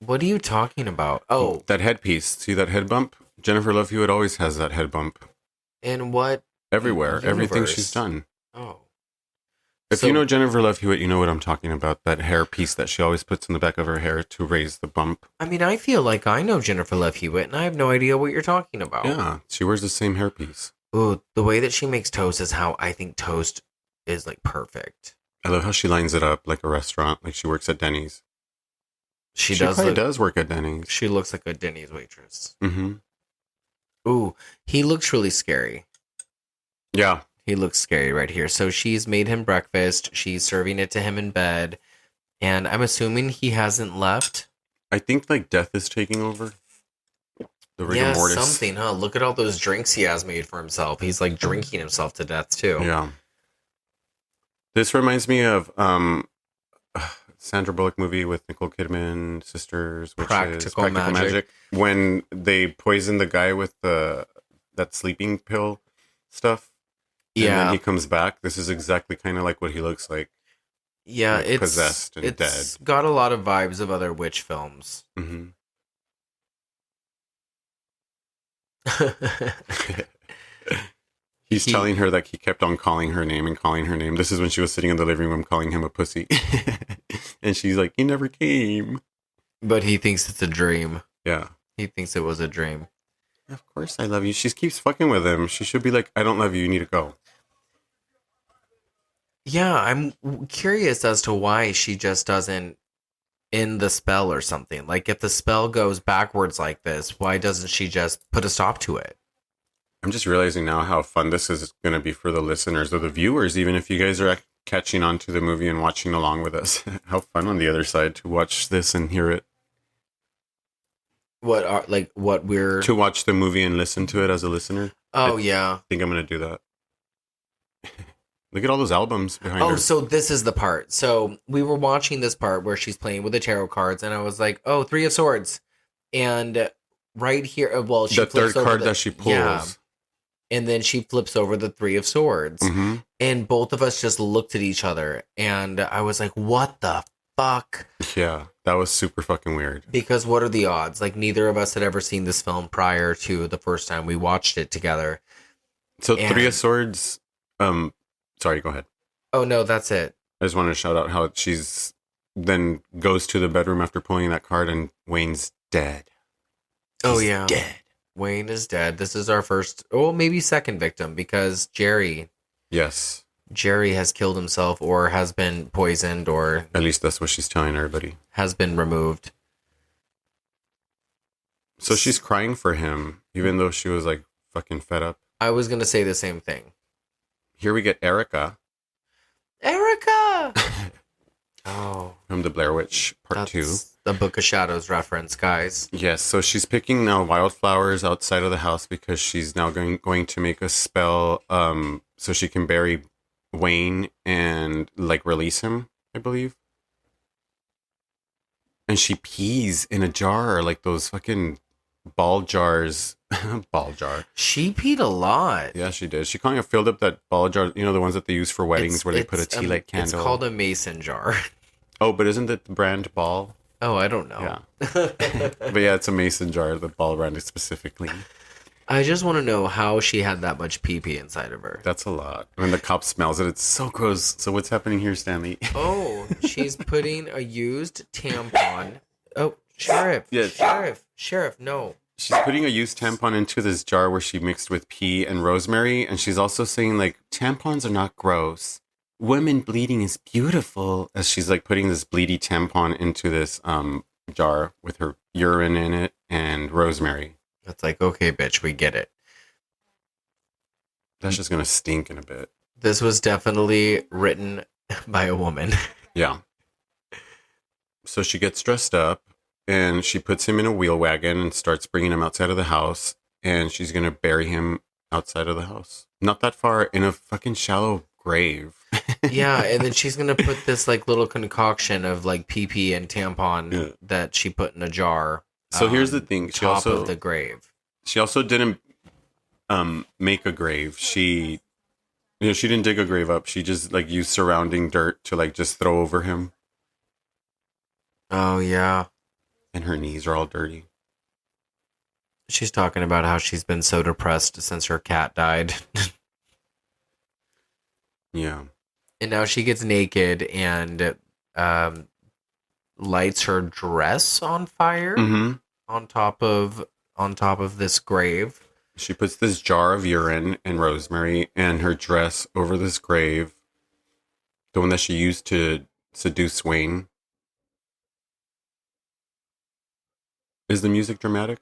What are you talking about? Oh, that headpiece. See that head bump? Jennifer Love Hewitt always has that head bump. in what? Everywhere. Universe? Everything she's done. Oh. If you know Jennifer Love Hewitt, you know what I'm talking about. That hair piece that she always puts in the back of her hair to raise the bump. I mean, I feel like I know Jennifer Love Hewitt, and I have no idea what you're talking about. Yeah, she wears the same hair piece. Ooh, the way that she makes toast is how I think toast is like perfect. I love how she lines it up like a restaurant, like she works at Denny's. She does work at Denny's. She looks like a Denny's waitress. Mm-hmm. Ooh, he looks really scary. Yeah. He looks scary right here. So she's made him breakfast. She's serving it to him in bed. And I'm assuming he hasn't left. I think like death is taking over. The rigor mortis. Something, huh? Look at all those drinks he has made for himself. He's like drinking himself to death too. Yeah. This reminds me of Sandra Bullock movie with Nicole Kidman, sisters, which is Practical Magic. When they poison the guy with that sleeping pill stuff. And then he comes back. This is exactly kind of like what he looks like. Yeah, like it's possessed and dead. It's got a lot of vibes of other witch films. Mm-hmm. He's telling her that he kept on calling her name and calling her name. This is when she was sitting in the living room calling him a pussy. And she's like, "He never came." But he thinks it's a dream. Yeah. He thinks it was a dream. Of course I love you. She keeps fucking with him. She should be like, "I don't love you. You need to go." Yeah, I'm curious as to why she just doesn't end the spell or something. Like, if the spell goes backwards like this, why doesn't she just put a stop to it? I'm just realizing now how fun this is going to be for the listeners or the viewers, even if you guys are catching on to the movie and watching along with us. How fun on the other side to watch this and hear it. To watch the movie and listen to it as a listener. Oh, yeah. I think I'm going to do that. Look at all those albums behind her. Oh, so this is the part. So we were watching this part where she's playing with the tarot cards, and I was like, oh, Three of Swords. And right here, well, she the third card that she pulls. Yeah. And then she flips over the Three of Swords. Mm-hmm. And both of us just looked at each other. And I was like, what the fuck? Yeah, that was super fucking weird. Because what are the odds? Like, neither of us had ever seen this film prior to the first time we watched it together. So Three of Swords... Sorry, go ahead. Oh, no, that's it. I just wanted to shout out how she's then goes to the bedroom after pulling that card and Wayne's dead. He's dead. Wayne is dead. This is our first, maybe second victim because Jerry. Yes. Jerry has killed himself or has been poisoned or. At least that's what she's telling everybody. Has been removed. So she's crying for him, even though she was like fucking fed up. I was going to say the same thing. Here we get Erica. Erica! Oh. From the Blair Witch Part 2. The Book of Shadows reference, guys. Yes, so she's picking now wildflowers outside of the house because she's now going to make a spell so she can bury Wayne and like release him, I believe. And she pees in a jar, like those fucking ball jars. Ball jar. She peed a lot. Yeah, she did. She kind of filled up that ball jar, you know, the ones that they use for weddings where they put a tea light candle. It's called a mason jar. Oh, but isn't it the brand Ball? Oh, I don't know. Yeah. But yeah, it's a mason jar, the Ball brand specifically. I just want to know how she had that much pee-pee inside of her. That's a lot. When the cop smells it, it's so gross. So what's happening here, Stanley? Oh, she's putting a used tampon. Oh, Sheriff. Yes. Sheriff, no. She's putting a used tampon into this jar where she mixed with pee and rosemary. And she's also saying, like, tampons are not gross. Women bleeding is beautiful. As she's, like, putting this bleedy tampon into this jar with her urine in it and rosemary. It's like, okay, bitch, we get it. That's just gonna stink in a bit. This was definitely written by a woman. Yeah. So she gets dressed up and she puts him in a wheel wagon and starts bringing him outside of the house. And she's going to bury him outside of the house. Not that far, in a fucking shallow grave. Yeah, and then she's going to put this like little concoction of like pee-pee and tampon that she put in a jar. So here's the thing. She top also of the grave. She also didn't make a grave. She didn't dig a grave up. She just like used surrounding dirt to like just throw over him. Oh, yeah. And her knees are all dirty. She's talking about how she's been so depressed since her cat died. Yeah. And now she gets naked and lights her dress on fire on top of this grave. She puts this jar of urine and rosemary and her dress over this grave. The one that she used to seduce Wayne. Is the music dramatic?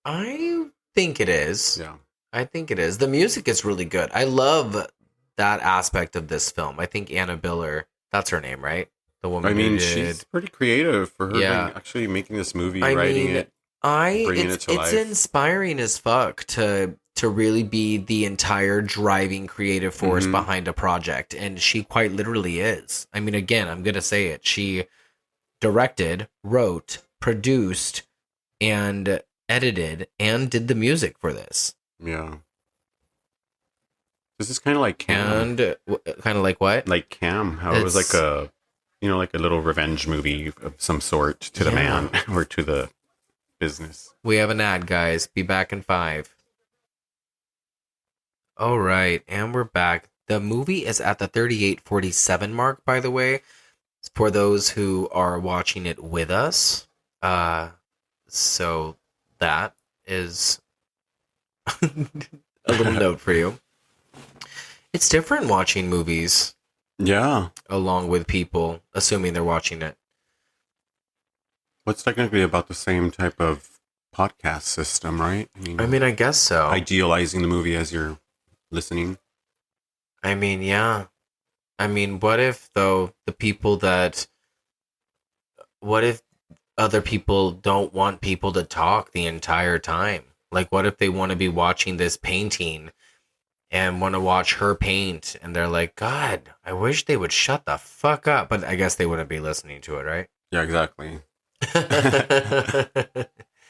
I think it is. Yeah. I think it is. The music is really good. I love that aspect of this film. I think Anna Biller, that's her name, right? The woman who did... she's pretty creative for her actually making this movie, writing it, bringing it to life. It's inspiring as fuck to really be the entire driving creative force behind a project. And she quite literally is. I mean, again, I'm going to say it. She directed, wrote, produced, and edited and did the music for this. Yeah. This is kind of like Cam. And kind of like what? Like Cam, how it was like a, like a little revenge movie of some sort to the man or to the business. We have an ad, guys. Be back in 5. All right, and we're back. The movie is at the 38:47 mark, by the way, for those who are watching it with us. So that is a little note for you. It's different watching movies. Yeah. Along with people, assuming they're watching it. What's technically about the same type of podcast system, right? I mean, I guess so. Idealizing the movie as you're listening. I mean, yeah. I mean, what if, though, what if other people don't want people to talk the entire time? Like, what if they want to be watching this painting and want to watch her paint and they're like, God, I wish they would shut the fuck up. But I guess they wouldn't be listening to it, right? Yeah, exactly.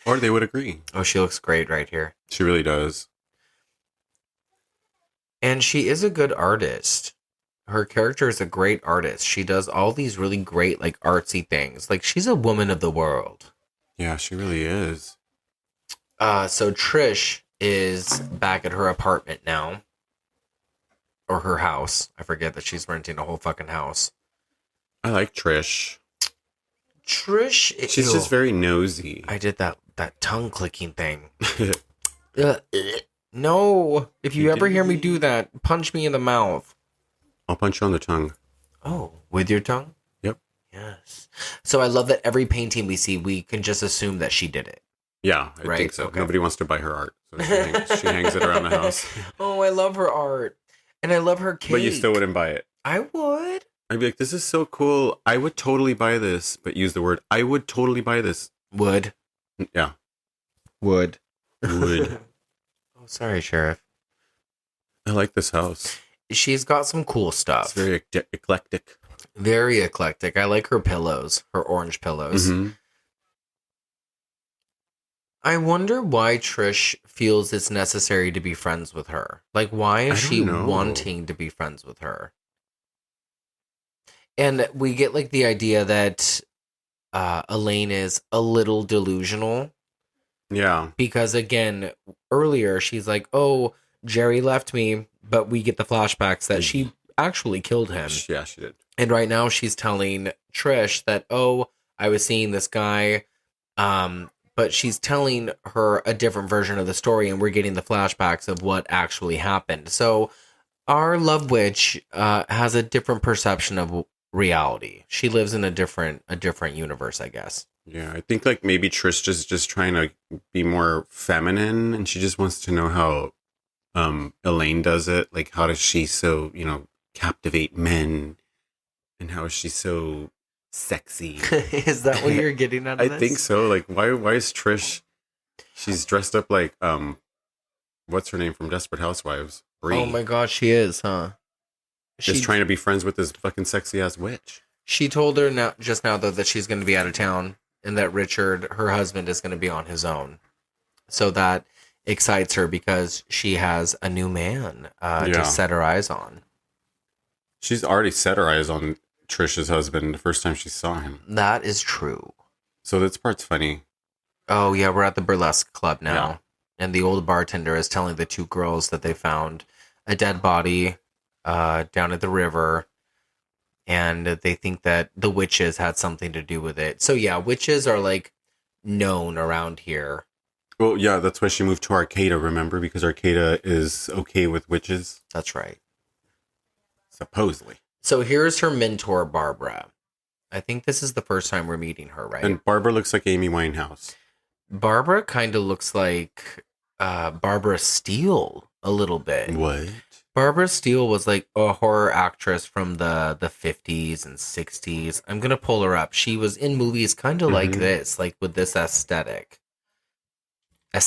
Or they would agree. Oh, she looks great right here. She really does. And she is a good artist. Her character is a great artist. She does all these really great, like, artsy things. Like, she's a woman of the world. Yeah, she really is. So Trish is back at her apartment now. Or her house. I forget that she's renting a whole fucking house. I like Trish. She's just very nosy. I did that tongue clicking thing. No. If you ever hear me do that, punch me in the mouth. I'll punch you on the tongue. Oh, with your tongue? Yep. Yes. So I love that every painting we see, we can just assume that she did it. Yeah, I think so. Okay. Nobody wants to buy her art. So she hangs it around the house. Oh, I love her art. And I love her cake. But you still wouldn't buy it. I would. I'd be like, this is so cool. I would totally buy this. But use the word, I would totally buy this. Would. Yeah. Would. Would. Oh, sorry, Sheriff. I like this house. She's got some cool stuff. It's very eclectic. Very eclectic. I like her pillows. Her orange pillows. Mm-hmm. I wonder why Trish feels it's necessary to be friends with her. Like, why is she wanting to be friends with her? And we get, like, the idea that Elaine is a little delusional. Yeah. Because, again, earlier, she's like, oh, Jerry left me, but we get the flashbacks that she actually killed him. Yeah, she did. And right now, she's telling Trish that, oh, I was seeing this guy, but she's telling her a different version of the story, and we're getting the flashbacks of what actually happened. So our love witch has a different perception of reality. She lives in a different universe, I guess. Yeah, I think like maybe Trish is just trying to be more feminine, and she just wants to know how Elaine does it. Like, how does she so, captivate men? And how is she so sexy? Is that what you're getting out of I this? think so. Like, why is Trish, she's dressed up like, what's her name from Desperate Housewives? Bree. Oh my god, she is, huh? She's trying to be friends with this fucking sexy ass witch. She told her just now, though, that she's going to be out of town and that Richard, her husband, is going to be on his own. So that excites her because she has a new man to set her eyes on. She's already set her eyes on Trish's husband the first time she saw him. That is true. So this part's funny. Oh, yeah, we're at the burlesque club now. Yeah. And the old bartender is telling the two girls that they found a dead body down at the river. And they think that the witches had something to do with it. So, yeah, witches are, like, known around here. Well, yeah, that's why she moved to Arcata, remember? Because Arcata is okay with witches. That's right. Supposedly. So here's her mentor, Barbara. I think this is the first time we're meeting her, right? And Barbara looks like Amy Winehouse. Barbara kind of looks like Barbara Steele a little bit. What? Barbara Steele was like a horror actress from the 50s and 60s. I'm going to pull her up. She was in movies kind of like this, like with this aesthetic. I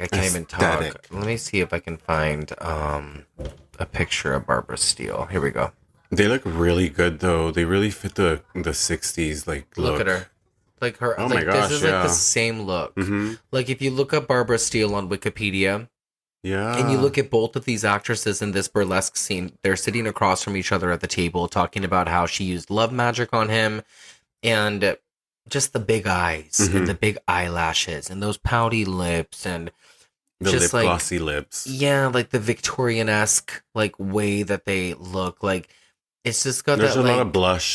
can't even talk. Let me see if I can find a picture of Barbara Steele. Here we go. They look really good, though. They really fit the 60s like look. Look at her. Like her. Oh like, my gosh, this is like the same look. Mm-hmm. Like if you look up Barbara Steele on Wikipedia, and you look at both of these actresses in this burlesque scene, they're sitting across from each other at the table talking about how she used love magic on him and just the big eyes and the big eyelashes and those pouty lips and the just lip glossy lips. Yeah, like the Victorian-esque like way that they look. Like it's just got There's that, a like,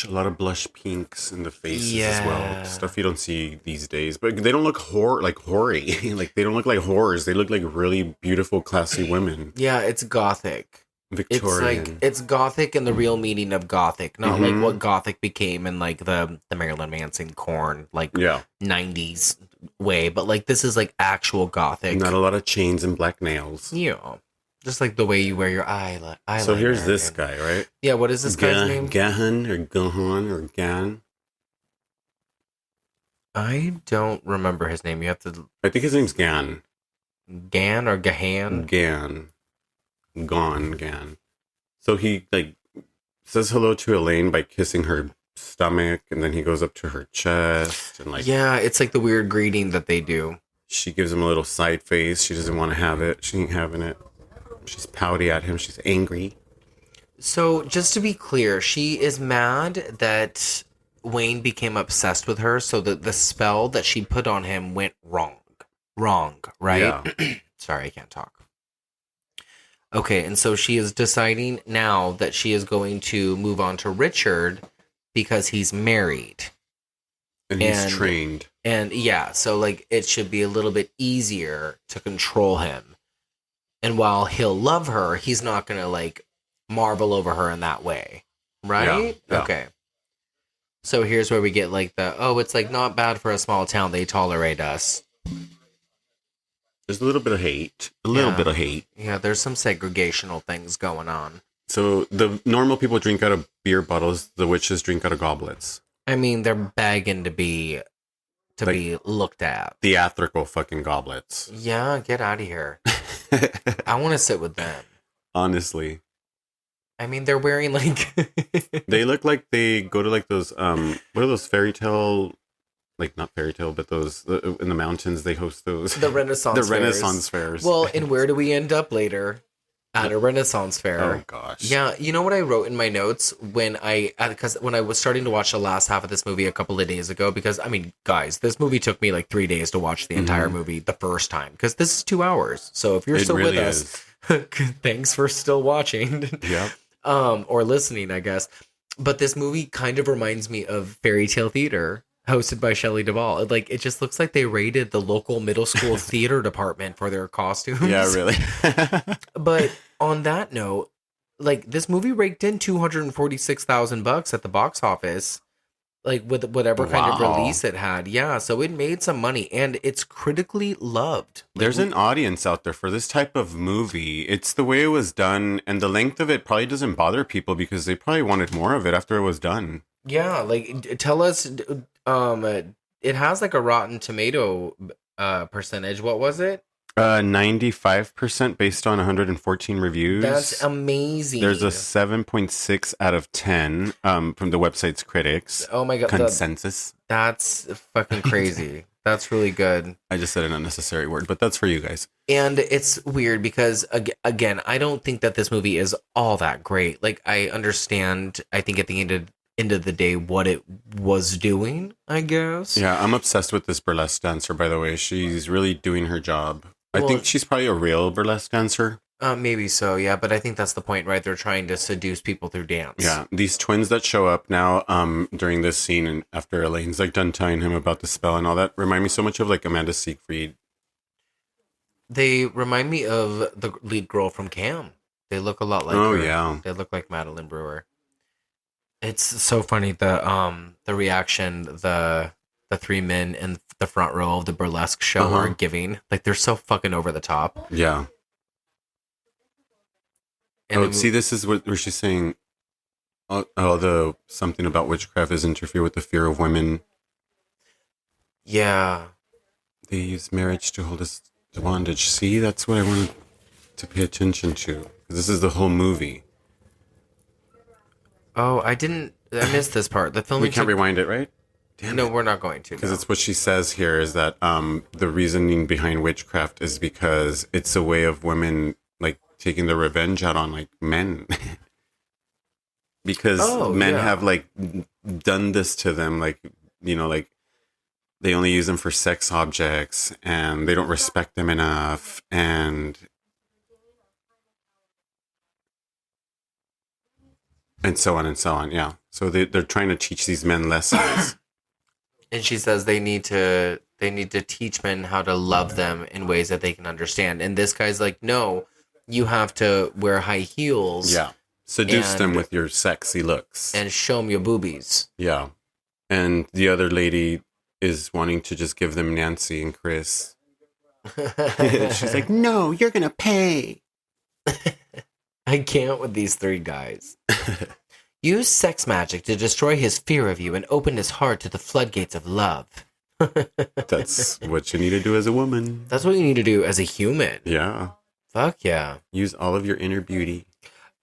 lot of blush pinks in the faces as well. Stuff you don't see these days. But they don't look hoary. Like they don't look like whores. They look like really beautiful, classy women. Yeah, it's gothic. Victorian. It's gothic in the real meaning of gothic, not like what gothic became in like the Marilyn Manson Korn like 90s way, but like this is like actual gothic. Not a lot of chains and black nails. Yeah. Just like the way you wear your eyeliner. So here's this guy, right? Yeah, what is this guy's name? Gahan. I don't remember his name. You have to... I think his name's Gan. Gan or Gahan? Gan. So he like says hello to Elaine by kissing her stomach, and then he goes up to her chest and like... Yeah, it's like the weird greeting that they do. She gives him a little side face. She doesn't want to have it. She ain't having it. She's pouty at him. She's angry. So, just to be clear, she is mad that Wayne became obsessed with her, so that the spell that she put on him went wrong. Wrong, right? Yeah. Sorry, I can't talk. Okay, and so she is deciding now that she is going to move on to Richard because he's married. And he's trained. And yeah, so like it should be a little bit easier to control him. And while he'll love her, he's not going to, like, marvel over her in that way. Right? Yeah. Okay. So here's where we get, like, it's, like, not bad for a small town. They tolerate us. There's a little bit of hate. Bit of hate. Yeah, there's some segregational things going on. So the normal people drink out of beer bottles. The witches drink out of goblets. I mean, they're begging to be looked at. Theatrical fucking goblets. Yeah, get out of here. I want to sit with them. Honestly. I mean, they're wearing like... They look like they go to like those, what are those fairy tale, like not fairy tale, but those, in the mountains, they host those. The Renaissance fairs. Well, and where do we end up later? At a Renaissance fair. Oh, gosh. Yeah, you know what I wrote in my notes when I was starting to watch the last half of this movie a couple of days ago, because, I mean, guys, this movie took me like 3 days to watch the entire movie the first time, because this is 2 hours. So if you're still really with us, thanks for still watching. Yeah. Or listening, I guess. But this movie kind of reminds me of Fairy Tale Theater, hosted by Shelley Duvall. Like, it just looks like they raided the local middle school theater department for their costumes. Yeah, really. But on that note, like, this movie raked in $246,000 at the box office. like with whatever kind of Wow. release it had. Yeah, so it made some money and it's critically loved. Like, There's an audience out there for this type of movie. It's the way it was done, and the length of it probably doesn't bother people because they probably wanted more of it after it was done. yeah, like tell us it has like a Rotten Tomato percentage. What was it? 95% based on 114 reviews. That's amazing. There's a 7.6 out of 10 from the website's critics. Oh my god, Consensus. that's fucking crazy. That's really good. I just said an unnecessary word, but that's for you guys. And it's weird because again, I don't think that this movie is all that great. Like I understand, I think at the end of the day what it was doing, I guess. Yeah, I'm obsessed with this burlesque dancer, by the way. She's really doing her job. I Well, think she's probably a real burlesque dancer. Maybe so, yeah, but I think that's the point, right? They're trying to seduce people through dance. Yeah, these twins that show up now during this scene and after Elaine's like done telling him about the spell and all that remind me so much of like Amanda Seyfried. They remind me of the lead girl from Cam. They look a lot like Oh, her. yeah. They look like Madeline Brewer. It's so funny the reaction the three men in the front row of the burlesque show are giving. Like they're so fucking over the top. Yeah. And See, this is where she's saying, the something about witchcraft is interfere with the fear of women. yeah. They use marriage to hold us to bondage. See, that's what I wanted to pay attention to. This is the whole movie. Oh, I missed this part. The filming We can't rewind it, right? No, we're not going to. Because it's what she says here is that the reasoning behind witchcraft is because it's a way of women like taking their revenge out on like men. Because men have like done this to them, like, you know, like they only use them for sex objects and they don't respect them enough and so on and so on. Yeah. So they're trying to teach these men lessons. And she says they need to teach men how to love them in ways that they can understand. And this guy's like, no, you have to wear high heels. Yeah. Seduce them with your sexy looks. And show them your boobies. Yeah. And the other lady is wanting to just give them Nancy and Chris. She's like, no, you're going to pay. I can't with these three guys. Use sex magic to destroy his fear of you and open his heart to the floodgates of love. That's what you need to do as a woman. That's what you need to do as a human. Yeah. Fuck yeah. Use all of your inner beauty.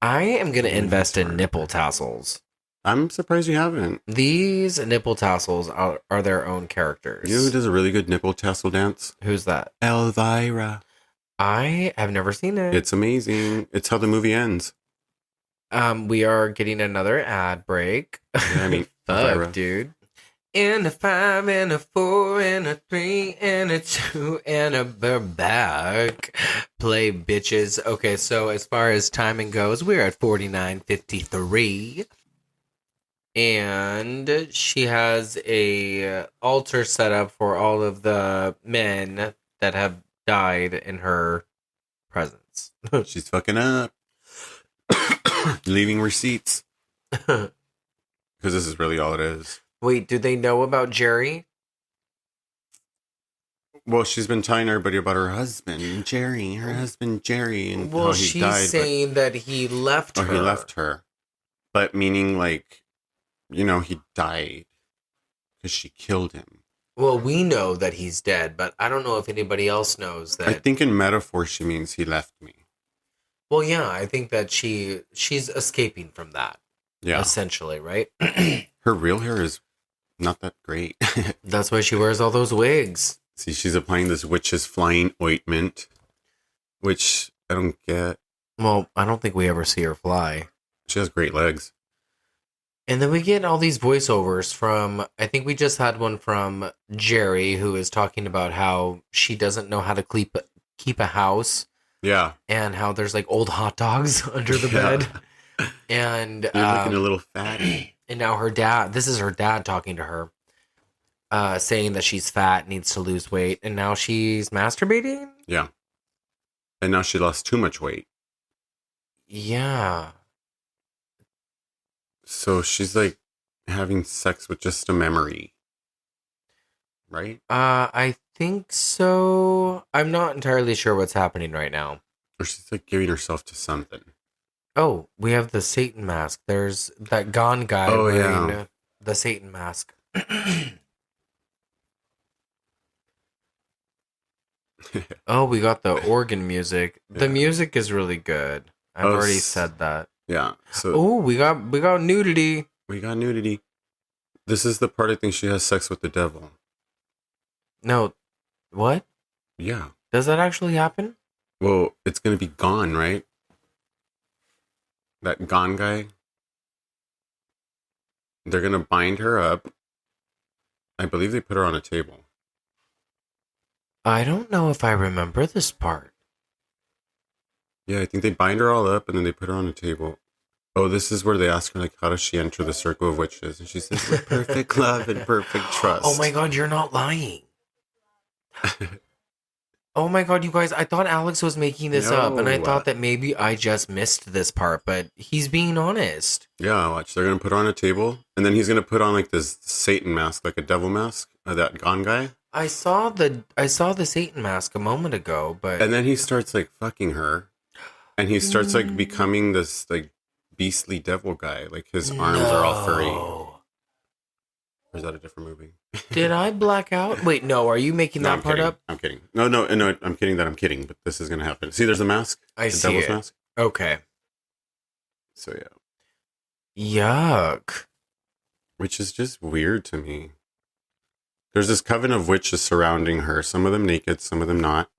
I am going to invest in nipple tassels. I'm surprised you haven't. These nipple tassels are their own characters. You know who does a really good nipple tassel dance? Who's that? Elvira. I have never seen it. It's amazing. It's how the movie ends. We are getting another ad break. Yeah, I mean, fuck, Elvira. dude. And a 5 and a 4 and a 3 and a 2 and a back. Play, bitches. Okay, so as far as timing goes, we're at 49:53. And she has a altar set up for all of the men that have died in her presence. She's fucking up. Leaving receipts. Because this is really all it is. Wait, do they know about Jerry? Well, she's been telling everybody about her husband, Jerry. Her husband, Jerry. And Well, how he she's died. saying that he left her. He left her. But meaning like, you know, he died because she killed him. Well, we know that he's dead, but I don't know if anybody else knows that. I think in metaphor she means he left me. Well, yeah, I think that she's escaping from that. Yeah. Essentially, right? Her real hair is not that great. That's why she wears all those wigs. See, she's applying this witch's flying ointment, which I don't get. Well, I don't think we ever see her fly. She has great legs. And then we get all these voiceovers from, I think we just had one from Jerry, who is talking about how she doesn't know how to keep a house. Yeah. And how there's like old hot dogs under the bed. And you're looking a little fatty. And now this is her dad talking to her, saying that she's fat, needs to lose weight. And now she's masturbating? Yeah. And now she lost too much weight. Yeah. So she's like having sex with just a memory, right? I think so. I'm not entirely sure what's happening right now. Or she's like giving herself to something. Oh, we have the Satan mask. There's that gone guy Oh, wearing yeah. the Satan mask. Oh, we got the organ music. The Yeah. music is really good. I've Oh, already said that. Yeah. So Oh, we got nudity. we got nudity. This is the part I think she has sex with the devil. No, what? Yeah. Does that actually happen? Well, it's gonna be gone, right? That gone guy. They're gonna bind her up. I believe they put her on a table. I don't know if I remember this part. Yeah, I think they bind her all up and then they put her on a table. Oh, this is where they ask her, like, how does she enter the circle of witches? And she says, with perfect love and perfect trust. Oh my god, you're not lying. Oh my god, you guys, I thought Alex was making this up, and I No. thought that maybe I just missed this part, but he's being honest. Yeah, watch. They're going to put her on a table, and then he's going to put on, like, this Satan mask, like a devil mask, that gone guy. I saw the Satan mask a moment ago, but And then he starts, like, fucking her, and he starts, like, becoming this, like, beastly devil guy. Like, his arms are all furry. No. Or is that a different movie? Did I black out? Wait, no, are you making No, that I'm part kidding. up? I'm kidding. No, I'm kidding that I'm kidding, but this is going to happen. See, there's a mask. I the see devil's it. mask. Okay. So, yeah. Yuck. Which is just weird to me. There's this coven of witches surrounding her. Some of them naked, some of them not.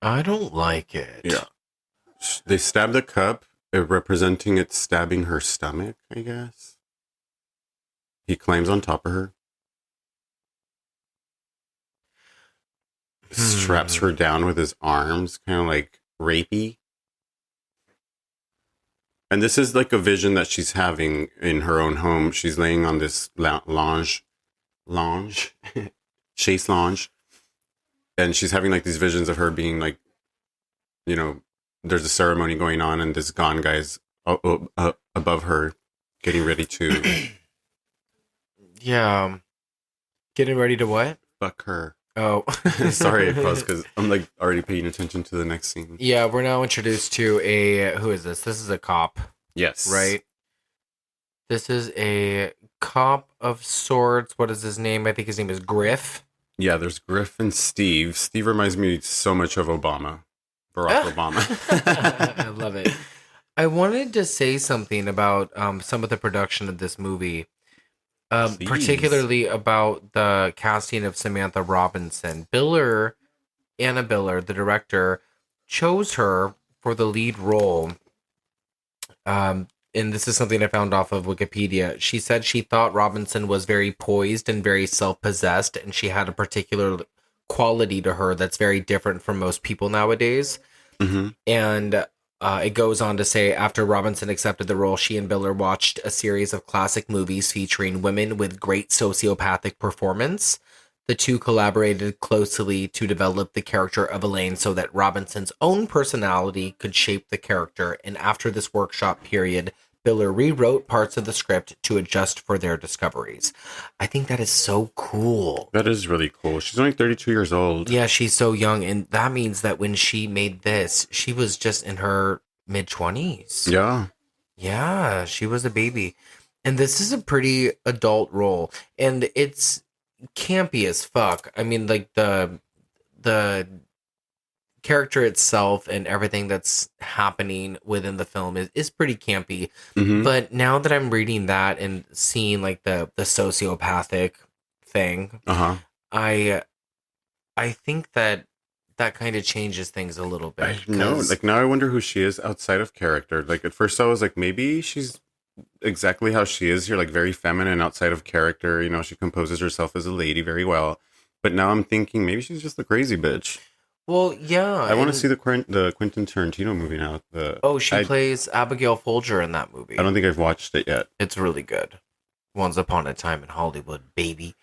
I don't like it. Yeah. They stab the cup, representing it stabbing her stomach, I guess. He climbs on top of her. Straps her down with his arms, kind of like rapey. And this is like a vision that she's having in her own home. She's laying on this lounge, chaise lounge. And she's having like these visions of her being like, you know, there's a ceremony going on and this gone guy's above her getting ready to Yeah. Getting ready to what? fuck her. Oh. Sorry, I paused because I'm like already paying attention to the next scene. Yeah, we're now introduced to who is this? This is a cop, Yes. right? This is a cop of sorts. What is his name? I think his name is Griff. Yeah, there's Griff and Steve. Steve reminds me so much of Obama. Barack Obama. I love it. I wanted to say something about some of the production of this movie. Please. Particularly about the casting of Samantha Robinson. Anna Biller, the director, chose her for the lead role. And this is something I found off of Wikipedia. She said she thought Robinson was very poised and very self-possessed, and she had a particular quality to her that's very different from most people nowadays. Mm-hmm. And it goes on to say, after Robinson accepted the role, she and Biller watched a series of classic movies featuring women with great sociopathic performance. The two collaborated closely to develop the character of Elaine so that Robinson's own personality could shape the character. And after this workshop period, Biller rewrote parts of the script to adjust for their discoveries. I think that is so cool. That is really cool. She's only 32 years old. Yeah, she's so young, and that means that when she made this, she was just in her mid-20s. Yeah. Yeah, she was a baby. And this is a pretty adult role, and it's campy as fuck. I mean, like the character itself and everything that's happening within the film is pretty campy. Mm-hmm. But now that I'm reading that and seeing like the sociopathic thing, Uh-huh. I think that kind of changes things a little bit. I know. 'cause- Like, now I wonder who she is outside of character. Like, at first I was like, maybe she's exactly how she is here, like very feminine outside of character. You know, she composes herself as a lady very well. But now I'm thinking maybe she's just a crazy bitch. well, yeah. I want to and- see the Quentin Tarantino movie now. She plays Abigail Folger in that movie. I don't think I've watched it yet. It's really good. Once Upon a Time in Hollywood, baby.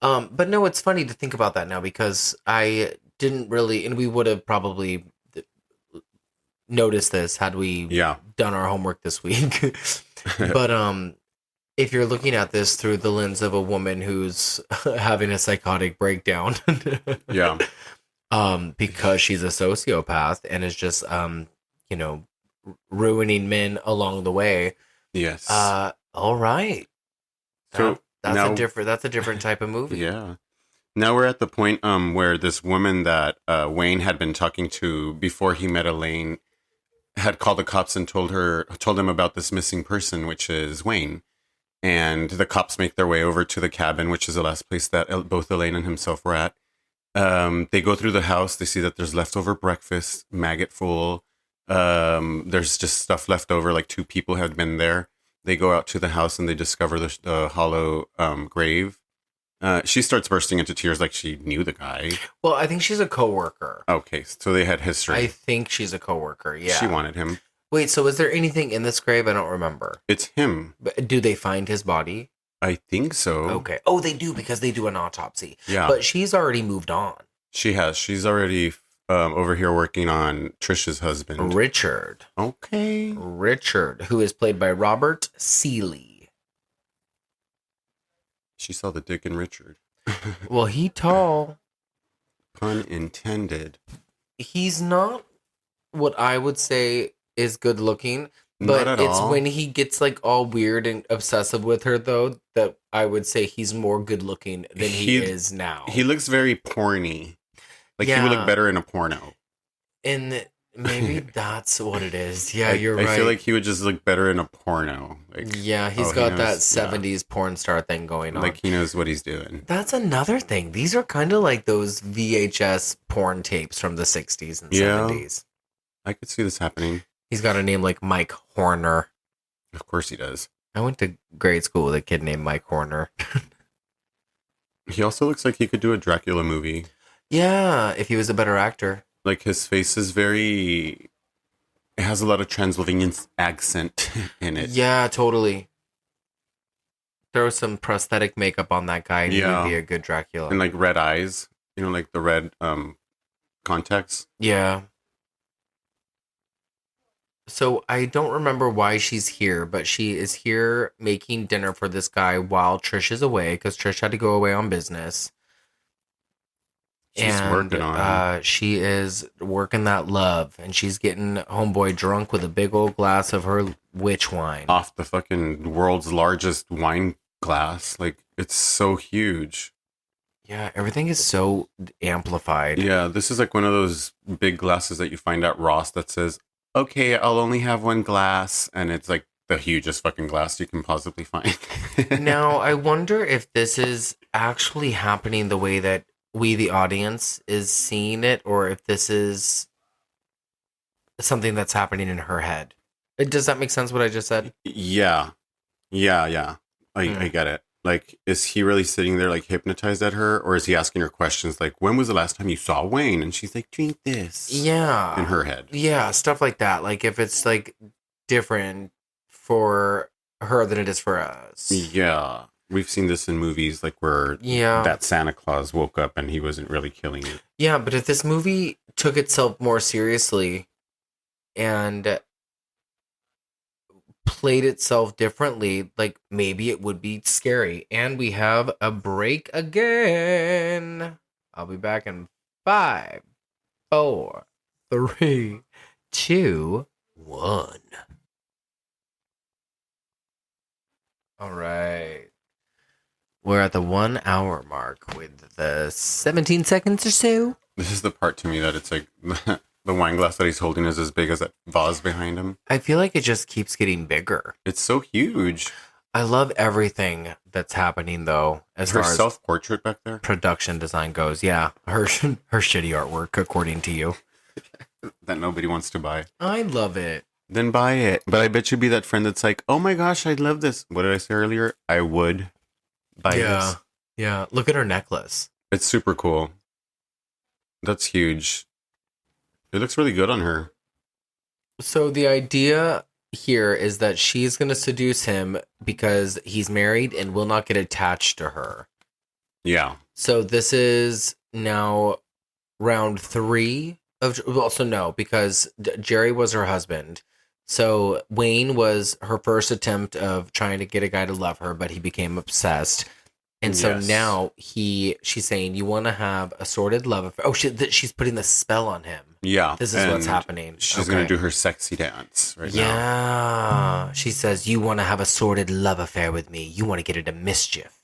But no, it's funny to think about that now because I didn't really, and we would have probably noticed this had we Yeah. done our homework this week. But if you're looking at this through the lens of a woman who's having a psychotic breakdown, Yeah. because she's a sociopath and is just, you know, ruining men along the way. Yes. All right. So That's now- that's a different type of movie. Yeah. Now we're at the point where this woman that Wayne had been talking to before he met Elaine had called the cops and told them about this missing person, which is Wayne. And the cops make their way over to the cabin, which is the last place that both Elaine and himself were at. They go through the house. They see that there's leftover breakfast, maggot full. There's just stuff left over, like 2 people had been there. They go out to the house and they discover the hollow grave. She starts bursting into tears like she knew the guy. Well, I think she's a coworker. Okay, so they had history. I think she's a coworker. Yeah. She wanted him. Wait, so is there anything in this grave? I don't remember. It's him. But do they find his body? I think so. Okay. Oh, they do because they do an autopsy. Yeah. But she's already moved on. She has. She's already over here working on Trisha's husband. Richard. Okay. Richard, who is played by Robert Seeley. She saw the dick in Richard. Well, he tall. Pun intended. He's not what I would say is good looking, Not but at it's all. when he gets like all weird and obsessive with her though that I would say he's more good looking than he is now. He looks very porny. Like he would Yeah. look better in a porno. And maybe that's what it is. Yeah, I, you're I right. feel like he would just look better in a porno. Like, yeah, he's he got that knows- yeah. 70s porn star thing going on. Like he knows what he's doing. That's another thing. These are kind of like those VHS porn tapes from the 60s and Yeah. 70s. I could see this happening. He's got a name like Mike Horner. Of course he does. I went to grade school with a kid named Mike Horner. He also looks like he could do a Dracula movie. Yeah, if he was a better actor. Like his face is very... It has a lot of Transylvanian accent in it. Yeah, totally. Throw some prosthetic makeup on that guy and he Yeah. would be a good Dracula. And like red eyes. You know, like the red contacts. Yeah. So I don't remember why she's here, but she is here making dinner for this guy while Trish is away because Trish had to go away on business. She's working on it. She is working that love, and she's getting homeboy drunk with a big old glass of her witch wine. Off the fucking world's largest wine glass. Like, it's so huge. Yeah, everything is so amplified. Yeah, this is like one of those big glasses that you find at Ross that says, okay, I'll only have one glass. And it's like the hugest fucking glass you can possibly find. Now, I wonder if this is actually happening the way that we, the audience, is seeing it, or if this is something that's happening in her head. Does that make sense what I just said? Yeah. I get it. Like, is he really sitting there like hypnotized at her, or is he asking her questions like, when was the last time you saw Wayne? And she's like, drink this. Yeah. In her head. Yeah, stuff like that. Like if it's like different for her than it is for us. Yeah. We've seen this in movies like where that Santa Claus woke up and he wasn't really killing you. Yeah, but if this movie took itself more seriously and played itself differently, like maybe it would be scary. And we have a break again. I'll be back in 5, 4, 3, 2, 1. All right. We're at the 1 hour mark with the 17 seconds or so. This is the part to me that it's like the wine glass that he's holding is as big as that vase behind him. I feel like it just keeps getting bigger. It's so huge. I love everything that's happening though, as Her far as self-portrait back there production design goes. Yeah, her shitty artwork, according to you. that nobody wants to buy. I love it. Then buy it. But I bet you'd be that friend that's like, oh my gosh, I love this. What did I say earlier? I would buy this. Yeah. Look at her necklace. It's super cool. That's huge. It looks really good on her. So the idea here is that she's going to seduce him because he's married and will not get attached to her. Yeah. So this is now round 3 of, well, so no, because Jerry was her husband. So Wayne was her first attempt of trying to get a guy to love her, but he became obsessed. And so Yes. now she's saying, you want to have a sordid love affair. Oh, she's putting the spell on him. Yeah. This is what's and happening. She's going to do her sexy dance right now. Yeah. She says, you want to have a sordid love affair with me. You want to get into mischief.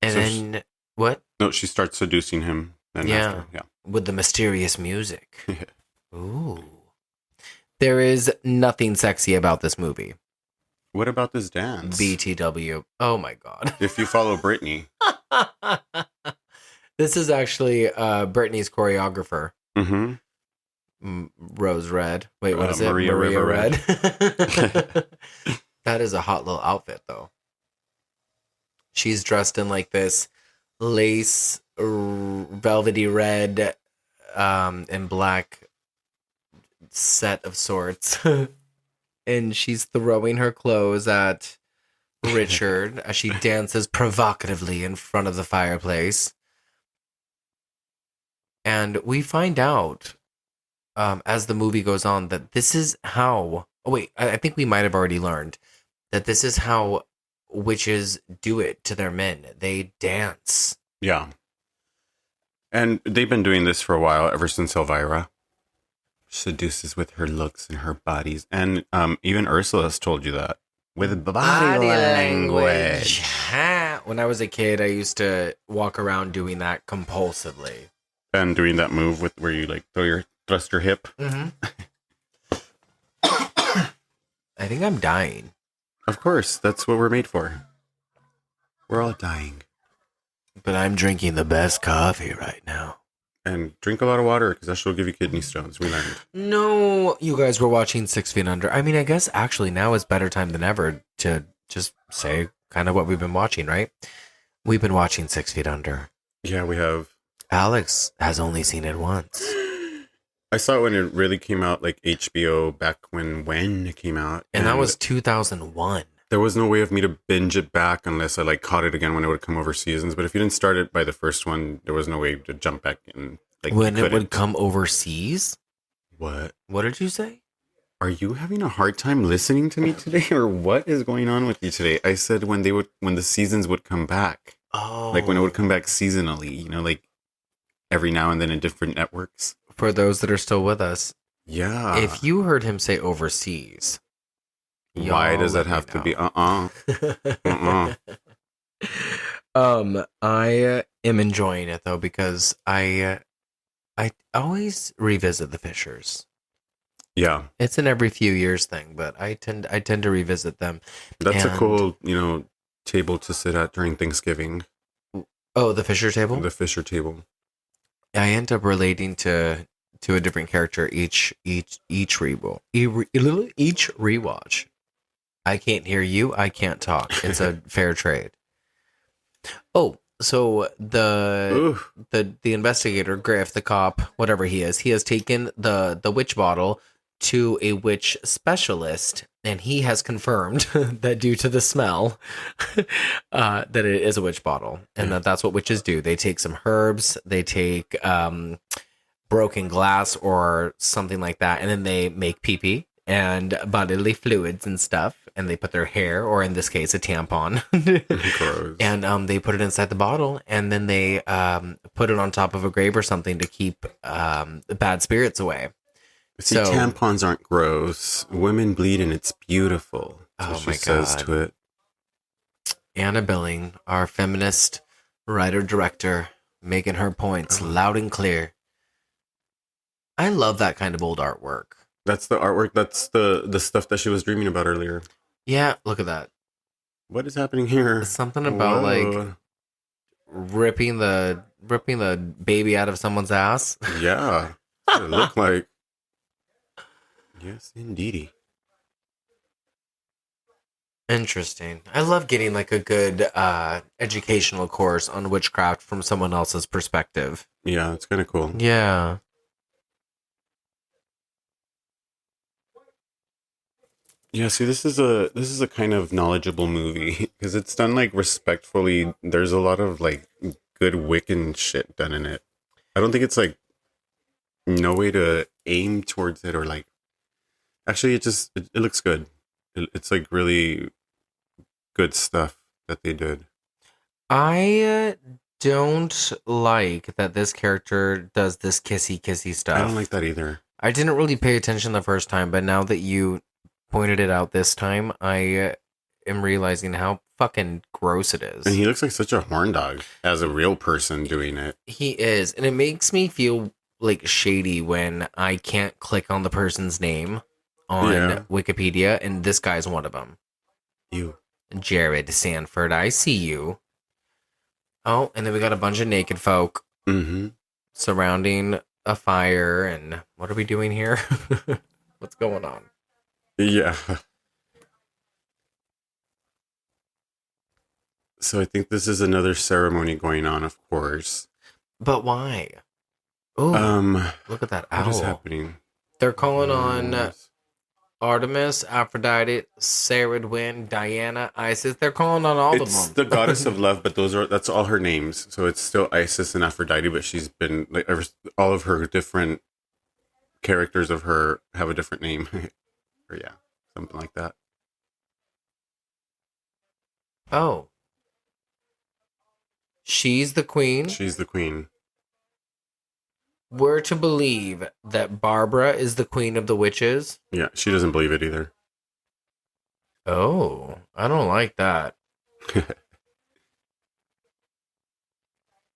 And So then, what? No, she starts seducing him. Then Yeah. after, yeah. With the mysterious music. Ooh. There is nothing sexy about this movie. What about this dance? BTW. Oh my God. If you follow Britney. This is actually Britney's choreographer. Mm-hmm. Rose Red. Wait, what is it? Maria River Red. That is a hot little outfit, though. She's dressed in like this lace, velvety red, and black set of sorts. And she's throwing her clothes at Richard as she dances provocatively in front of the fireplace. And we find out as the movie goes on that this is how. Oh, wait, I think we might have already learned that this is how witches do it to their men. They dance. Yeah. And they've been doing this for a while, ever since Elvira seduces with her looks and her bodies. And even Ursula's told you that. With body language. Ha! When I was a kid, I used to walk around doing that compulsively. And doing that move with where you like thrust your hip. Mm-hmm. I think I'm dying. Of course, that's what we're made for. We're all dying. But I'm drinking the best coffee right now. And drink a lot of water, because that will give you kidney stones. We learned. No, you guys were watching 6 Feet Under. I mean, I guess actually now is better time than ever to just say kind of what we've been watching, right? We've been watching 6 Feet Under. Yeah, we have. Alex has only seen it once. I saw it when it really came out, like HBO, back when it came out. And that was 2001. There was no way of me to binge it back unless I like caught it again when it would come over seasons. But if you didn't start it by the first one, there was no way to jump back in. Like When it would come overseas? What? What did you say? Are you having a hard time listening to me today, or what is going on with you today? I said when the seasons would come back. Oh. Like when it would come back seasonally, you know, like every now and then in different networks. For those that are still with us, Yeah. if you heard him say overseas, why does that have to be? I am enjoying it though because I always revisit the Fishers. Yeah, It's an every few years thing, but I tend to revisit them. that's a And- cool, table to sit at during Thanksgiving. Oh, the Fisher table. The Fisher table. I end up relating to a different character each rewatch. Each rewatch. I can't hear you. I can't talk. It's a fair trade. Oh, so the investigator, Griff, the cop, whatever he has taken the witch bottle to a witch specialist, and he has confirmed that due to the smell, that it is a witch bottle, and that's what witches do. They take some herbs, they take broken glass or something like that, and then they make pee-pee and bodily fluids and stuff, and they put their hair, or in this case, a tampon, Gross. and they put it inside the bottle, and then they put it on top of a grave or something to keep the bad spirits away. See, So- tampons aren't gross. Women bleed and it's beautiful. That's what Oh she my says God. to it. Anna Billing, our feminist writer-director, making her points loud and clear. I love that kind of old artwork. That's the artwork. That's the stuff that she was dreaming about earlier. Yeah, look at that. What is happening here? There's something about like Whoa. ripping the baby out of someone's ass. Yeah. That's what it looked like. Yes, indeedy. Interesting. I love getting like a good educational course on witchcraft from someone else's perspective. Yeah, it's kind of cool. Yeah. Yeah, see, this is a kind of knowledgeable movie because it's done like respectfully. There's a lot of like good Wiccan shit done in it. I don't think it's like no way to aim towards it or like Actually, it looks good. It's like really good stuff that they did. I don't like that this character does this kissy stuff. I don't like that either. I didn't really pay attention the first time, but now that you pointed it out this time, I am realizing how fucking gross it is. And he looks like such a horn dog as a real person doing it. He is, and it makes me feel like shady when I can't click on the person's name on Wikipedia, and this guy's one of them. You. Jared Sanford, I see you. Oh, and then we got a bunch of naked folk surrounding a fire, and what are we doing here? What's going on? Yeah. So I think this is another ceremony going on, of course. But why? Oh, look at that owl. What is happening? They're calling on Artemis, Aphrodite, Saradwin, Diana, Isis. They're calling on all of them. It's the goddess of love, but that's all her names. So it's still Isis and Aphrodite, but she's been like all of her different characters of her have a different name. Or yeah, something like that. Oh. She's the queen. She's the queen. We're to believe that Barbara is the queen of the witches. Yeah, she doesn't believe it either. Oh, I don't like that.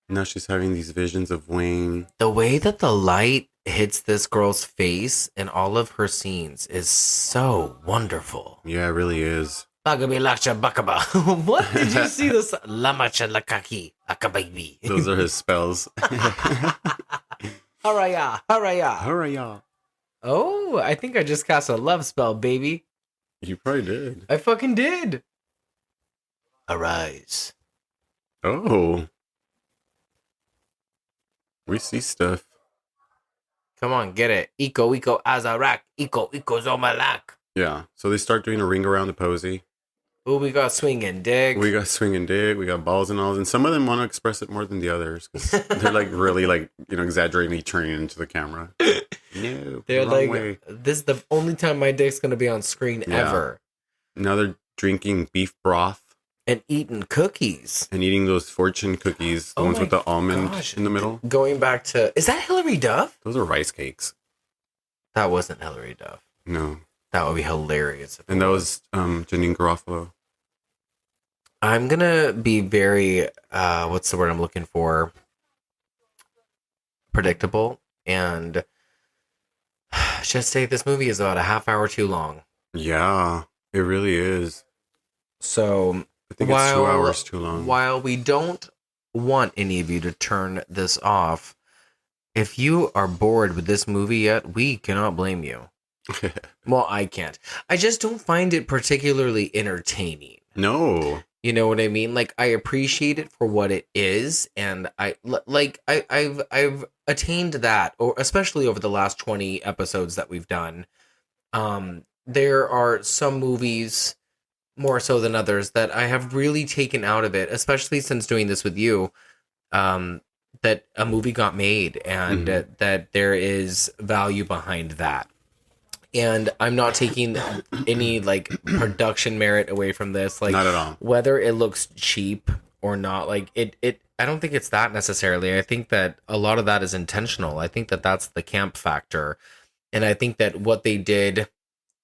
Now she's having these visions of Wayne. The way that the light hits this girl's face in all of her scenes is so wonderful. Yeah, it really is. What did you see this? Lamacha lakaki akababy. Those are his spells. Haraya. Haraya. Oh, I think I just cast a love spell, baby. You probably did. I fucking did. Arise. Oh. We see stuff. Come on, get it. Iko azarak. Iko zomalak. Yeah. So they start doing a ring around the posy. Oh, we got swing and dig. We got swing and dig. We got balls and all. And some of them want to express it more than the others. Because they're like really like, exaggerating turning into the camera. No. They're wrong like, way. this is the only time my dick's going to be on screen ever. Now they're drinking beef broth. And eating cookies. And eating those fortune cookies. The ones with the almond in the middle. Going back to, is that Hillary Duff? Those are rice cakes. That wasn't Hillary Duff. No. That would be hilarious. And that was Janine Garofalo. I'm going to be very, what's the word I'm looking for? Predictable. And just say this movie is about a half hour too long. Yeah, it really is. So I think it's 2 hours too long. While we don't want any of you to turn this off, if you are bored with this movie yet, we cannot blame you. Well, I can't. I just don't find it particularly entertaining. No. You know what I mean? Like, I appreciate it for what it is, and I've attained that, or especially over the last 20 episodes that we've done. There are some movies more so than others that I have really taken out of it, especially since doing this with you. That a movie got made, and that there is value behind that. And I'm not taking any like production merit away from this. Like, not at all. Whether it looks cheap or not, like it I don't think it's that necessarily. I think that a lot of that is intentional. I think that that's the camp factor. And I think that what they did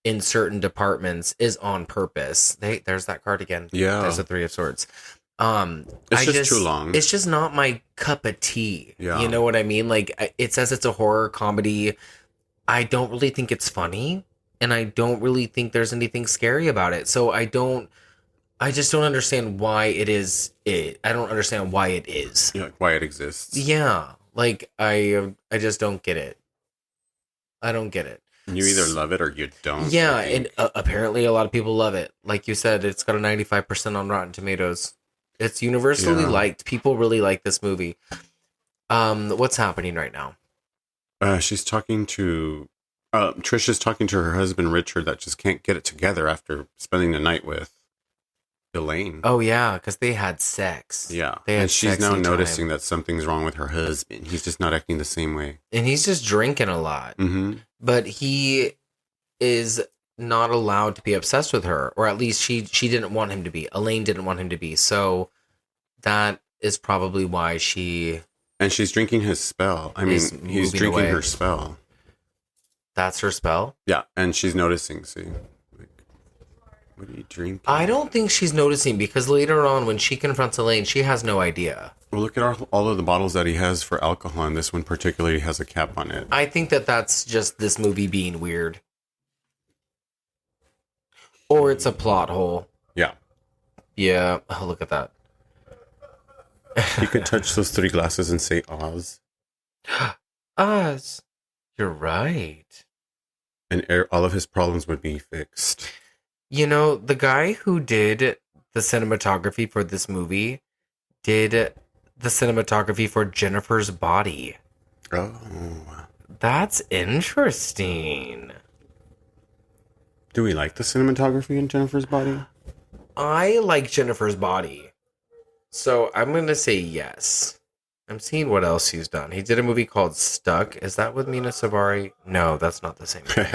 in certain departments is on purpose. There's that card again. Yeah. There's the Three of Swords. It's just too long. It's just not my cup of tea. Yeah. You know what I mean? Like, it says it's a horror comedy. I don't really think it's funny, and I don't really think there's anything scary about it. So I just don't understand why it is it. I don't understand why it is. Yeah, why it exists. Yeah. Like, I just don't get it. I don't get it. You either love it or you don't. Yeah, and apparently a lot of people love it. Like you said, it's got a 95% on Rotten Tomatoes. It's universally liked. People really like this movie. What's happening right now? She's talking to... Trish is talking to her husband, Richard, that just can't get it together after spending the night with Elaine. Oh, yeah, because they had sex. Yeah. They had and she's now sexy noticing time. that something's wrong with her husband. He's just not acting the same way. And he's just drinking a lot. Mm-hmm. But he is not allowed to be obsessed with her, or at least she didn't want him to be. Elaine didn't want him to be. So that is probably why she. And she's drinking his spell. I mean, he's drinking away. her spell. That's her spell? Yeah, and she's noticing, see? Like, what are you drinking? I don't think she's noticing, because later on when she confronts Elaine, she has no idea. Well, look at all of the bottles that he has for alcohol, and this one particularly has a cap on it. I think that's just this movie being weird. Or it's a plot hole. Yeah. Yeah. Oh, look at that. You could touch those 3 glasses and say Oz. Oz. You're right. And all of his problems would be fixed. You know, the guy who did the cinematography for this movie did the cinematography for Jennifer's Body. Oh. That's interesting. Do we like the cinematography in Jennifer's Body? I like Jennifer's Body. So I'm going to say yes. I'm seeing what else he's done. He did a movie called Stuck. Is that with Mina Sabari? No, that's not the same movie.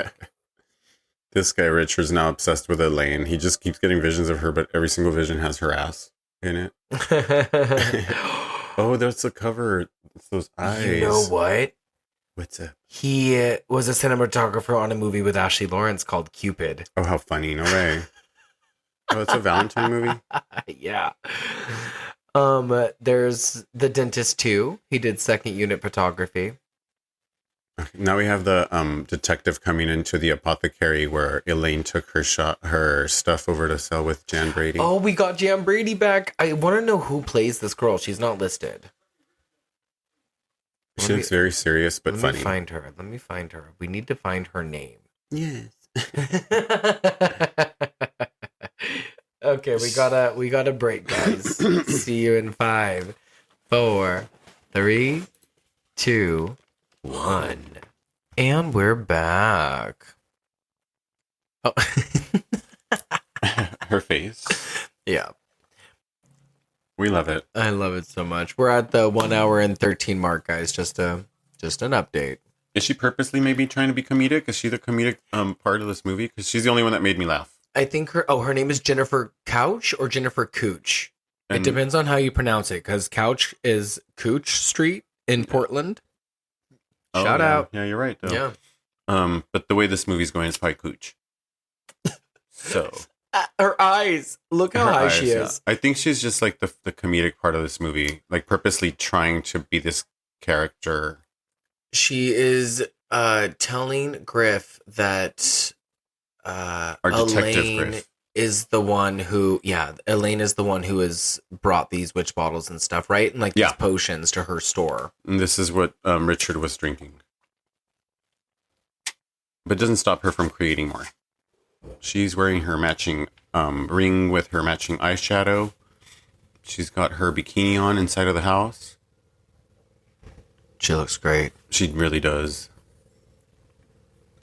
This guy, Richard's now obsessed with Elaine. He just keeps getting visions of her, but every single vision has her ass in it. Oh, that's the cover. It's those eyes. You know what? What's up? He was a cinematographer on a movie with Ashley Lawrence called Cupid. Oh, how funny. No way. Oh, it's a Valentine movie? Yeah. There's The Dentist 2. He did second unit photography. Now we have the detective coming into the apothecary where Elaine took her stuff over to sell with Jan Brady. Oh, we got Jan Brady back. I want to know who plays this girl. She's not listed. She looks very serious but funny. Let me find her. We need to find her name. Yes. Okay, we gotta break, guys. See you in 5, 4, 3, 2, 1. And we're back. Oh. Her face. Yeah. We love it. I love it so much. We're at the 1 hour and 13 mark, guys. Just an update. Is she purposely maybe trying to be comedic? Is she the comedic part of this movie? Because she's the only one that made me laugh. I think her name is Jennifer Couch or Jennifer Cooch. It depends on how you pronounce it, because Couch is Cooch Street in Portland. Shout out. Yeah, you're right, though. Yeah. But the way this movie's going is probably Cooch. So. Her eyes. Look how high she is. Yeah. I think she's just like the comedic part of this movie, like purposely trying to be this character. She is telling Griff that Our detective Elaine Griff is the one who, Elaine is the one who has brought these witch bottles and stuff, right? And like these potions to her store. And this is what Richard was drinking. But it doesn't stop her from creating more. She's wearing her matching ring with her matching eyeshadow. She's got her bikini on inside of the house. She looks great. She really does.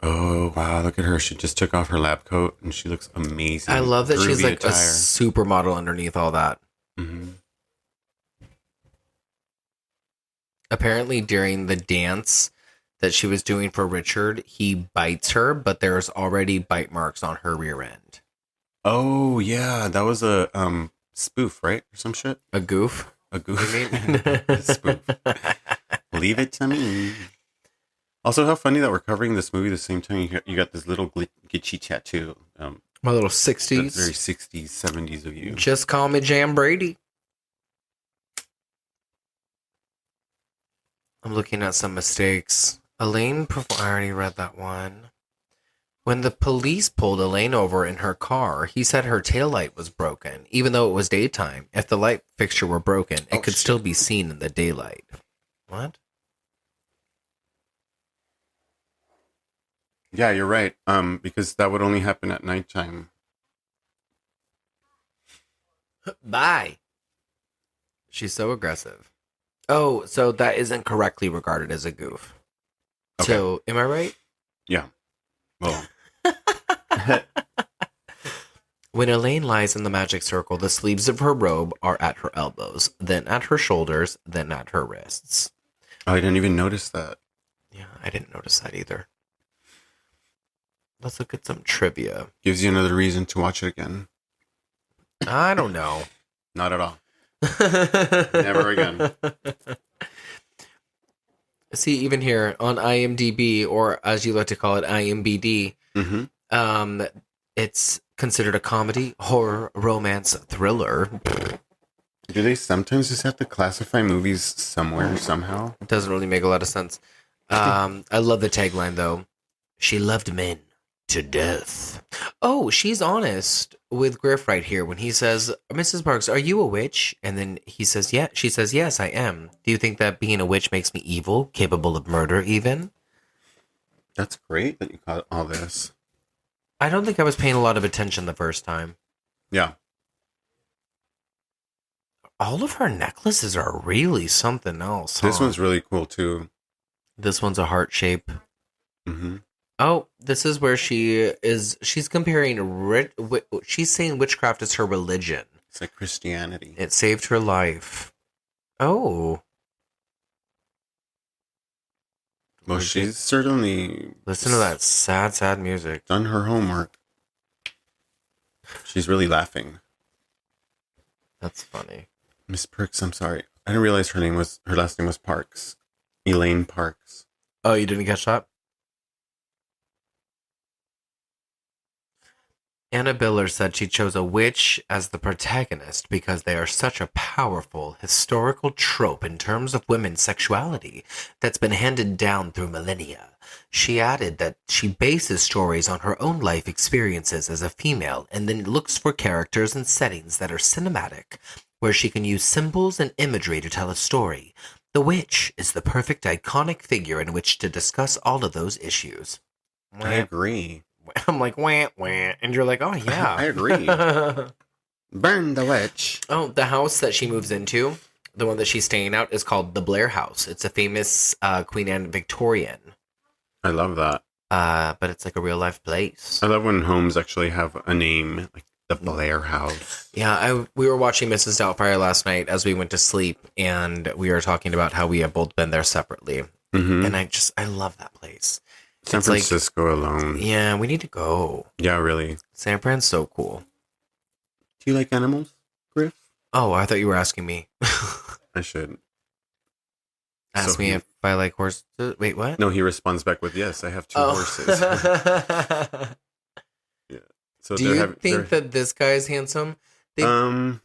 Oh, wow. Look at her. She just took off her lab coat and she looks amazing. I love that she's Groovy like attire. a supermodel underneath all that. Mm-hmm. Apparently during the dance that she was doing for Richard, he bites her, but there's already bite marks on her rear end. Oh, yeah. That was a spoof, right? Or some shit? A goof? A goof. A spoof. Leave it to me. Also, how funny that we're covering this movie the same time you got this little glitchy tattoo. My little 60s. That's very 60s, 70s of you. Just call me Jan Brady. I'm looking at some mistakes. Elaine, I already read that one. When the police pulled Elaine over in her car, he said her taillight was broken. Even though it was daytime, if the light fixture were broken, it could still be seen in the daylight. What? Yeah, you're right. Because that would only happen at nighttime. Bye. She's so aggressive. Oh, so that isn't correctly regarded as a goof. Okay. So, am I right? Yeah. Well. When Elaine lies in the magic circle, the sleeves of her robe are at her elbows, then at her shoulders, then at her wrists. Oh, I didn't even notice that. Yeah, I didn't notice that either. Let's look at some trivia. Gives you another reason to watch it again. I don't know. Not at all. Never again. See, even here on IMDb, or as you like to call it, IMBD, it's considered a comedy, horror, romance, thriller. Do they sometimes just have to classify movies somewhere, somehow? It doesn't really make a lot of sense. I love the tagline, though. She loved men to death. Oh, she's honest with Griff right here when he says, Mrs. Parks, are you a witch? And then he says, yeah. She says, yes, I am. Do you think that being a witch makes me evil, capable of murder even? That's great that you caught all this. I don't think I was paying a lot of attention the first time. Yeah. All of her necklaces are really something else. This one's really cool, too. This one's a heart shape. Mm-hmm. Oh, this is where she's comparing, she's saying witchcraft is her religion. It's like Christianity. It saved her life. Oh. Well, she's certainly... Listen to that sad, sad music. Done her homework. She's really laughing. That's funny. Miss Perks, I'm sorry. I didn't realize her last name was Parks. Elaine Parks. Oh, you didn't catch that? Anna Biller said she chose a witch as the protagonist because they are such a powerful historical trope in terms of women's sexuality that's been handed down through millennia. She added that she bases stories on her own life experiences as a female and then looks for characters and settings that are cinematic, where she can use symbols and imagery to tell a story. The witch is the perfect iconic figure in which to discuss all of those issues. I agree. I'm like, wah, wah. And you're like, oh, yeah. I agree. Burn the witch. Oh, the house that she moves into, the one that she's staying at, is called the Blair House. It's a famous Queen Anne Victorian. I love that. But it's like a real life place. I love when homes actually have a name, like the Blair House. Yeah, we were watching Mrs. Doubtfire last night as we went to sleep, and we were talking about how we have both been there separately. Mm-hmm. And I love that place. San Francisco alone. Yeah, we need to go. Yeah, really. San Fran's so cool. Do you like animals, Griff? Oh, I thought you were asking me. I should. Ask me if I like horses. Wait, what? No, he responds back with, yes, I have two horses. Yeah. So do you think that this guy is handsome? In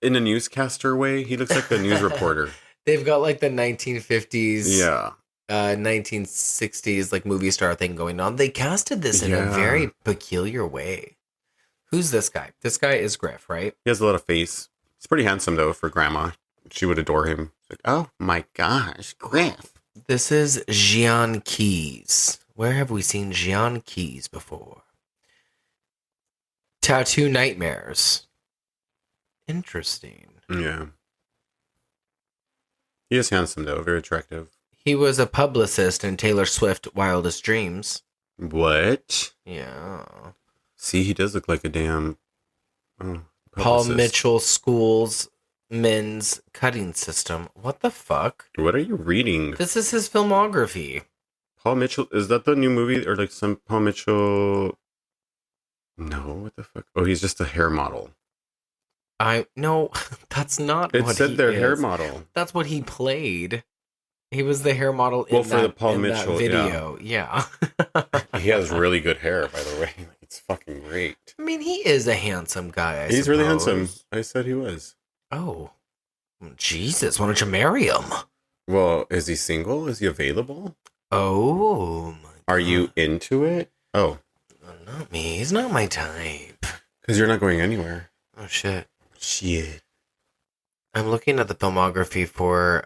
a newscaster way, he looks like a news reporter. They've got like the 1950s. Yeah. 1960s like movie star thing going on. They casted this in a very peculiar way. Who's this guy? This guy is Griff, right? He has a lot of face. He's pretty handsome though for grandma. She would adore him. Like, oh my gosh, Griff. This is Gian Keys. Where have we seen Gian Keys before? Tattoo Nightmares. Interesting. Yeah. He is handsome though, very attractive. He was a publicist in Taylor Swift Wildest Dreams. What? Yeah. See, he does look like a damn Paul Mitchell School's Men's Cutting System. What the fuck? What are you reading? This is his filmography. Paul Mitchell, is that the new movie or like some Paul Mitchell? No, what the fuck? Oh, he's just a hair model. No, that's not it what said he their is. hair model. That's what he played. He was the hair model in for the Paul Mitchell video. Yeah. He has really good hair, by the way. It's fucking great. I mean, he is a handsome guy, He's really handsome. I said he was. Oh. Jesus, why don't you marry him? Well, is he single? Is he available? Oh. My God. Are you into it? Oh. Not me. He's not my type. Because you're not going anywhere. Oh, shit. Shit. I'm looking at the filmography for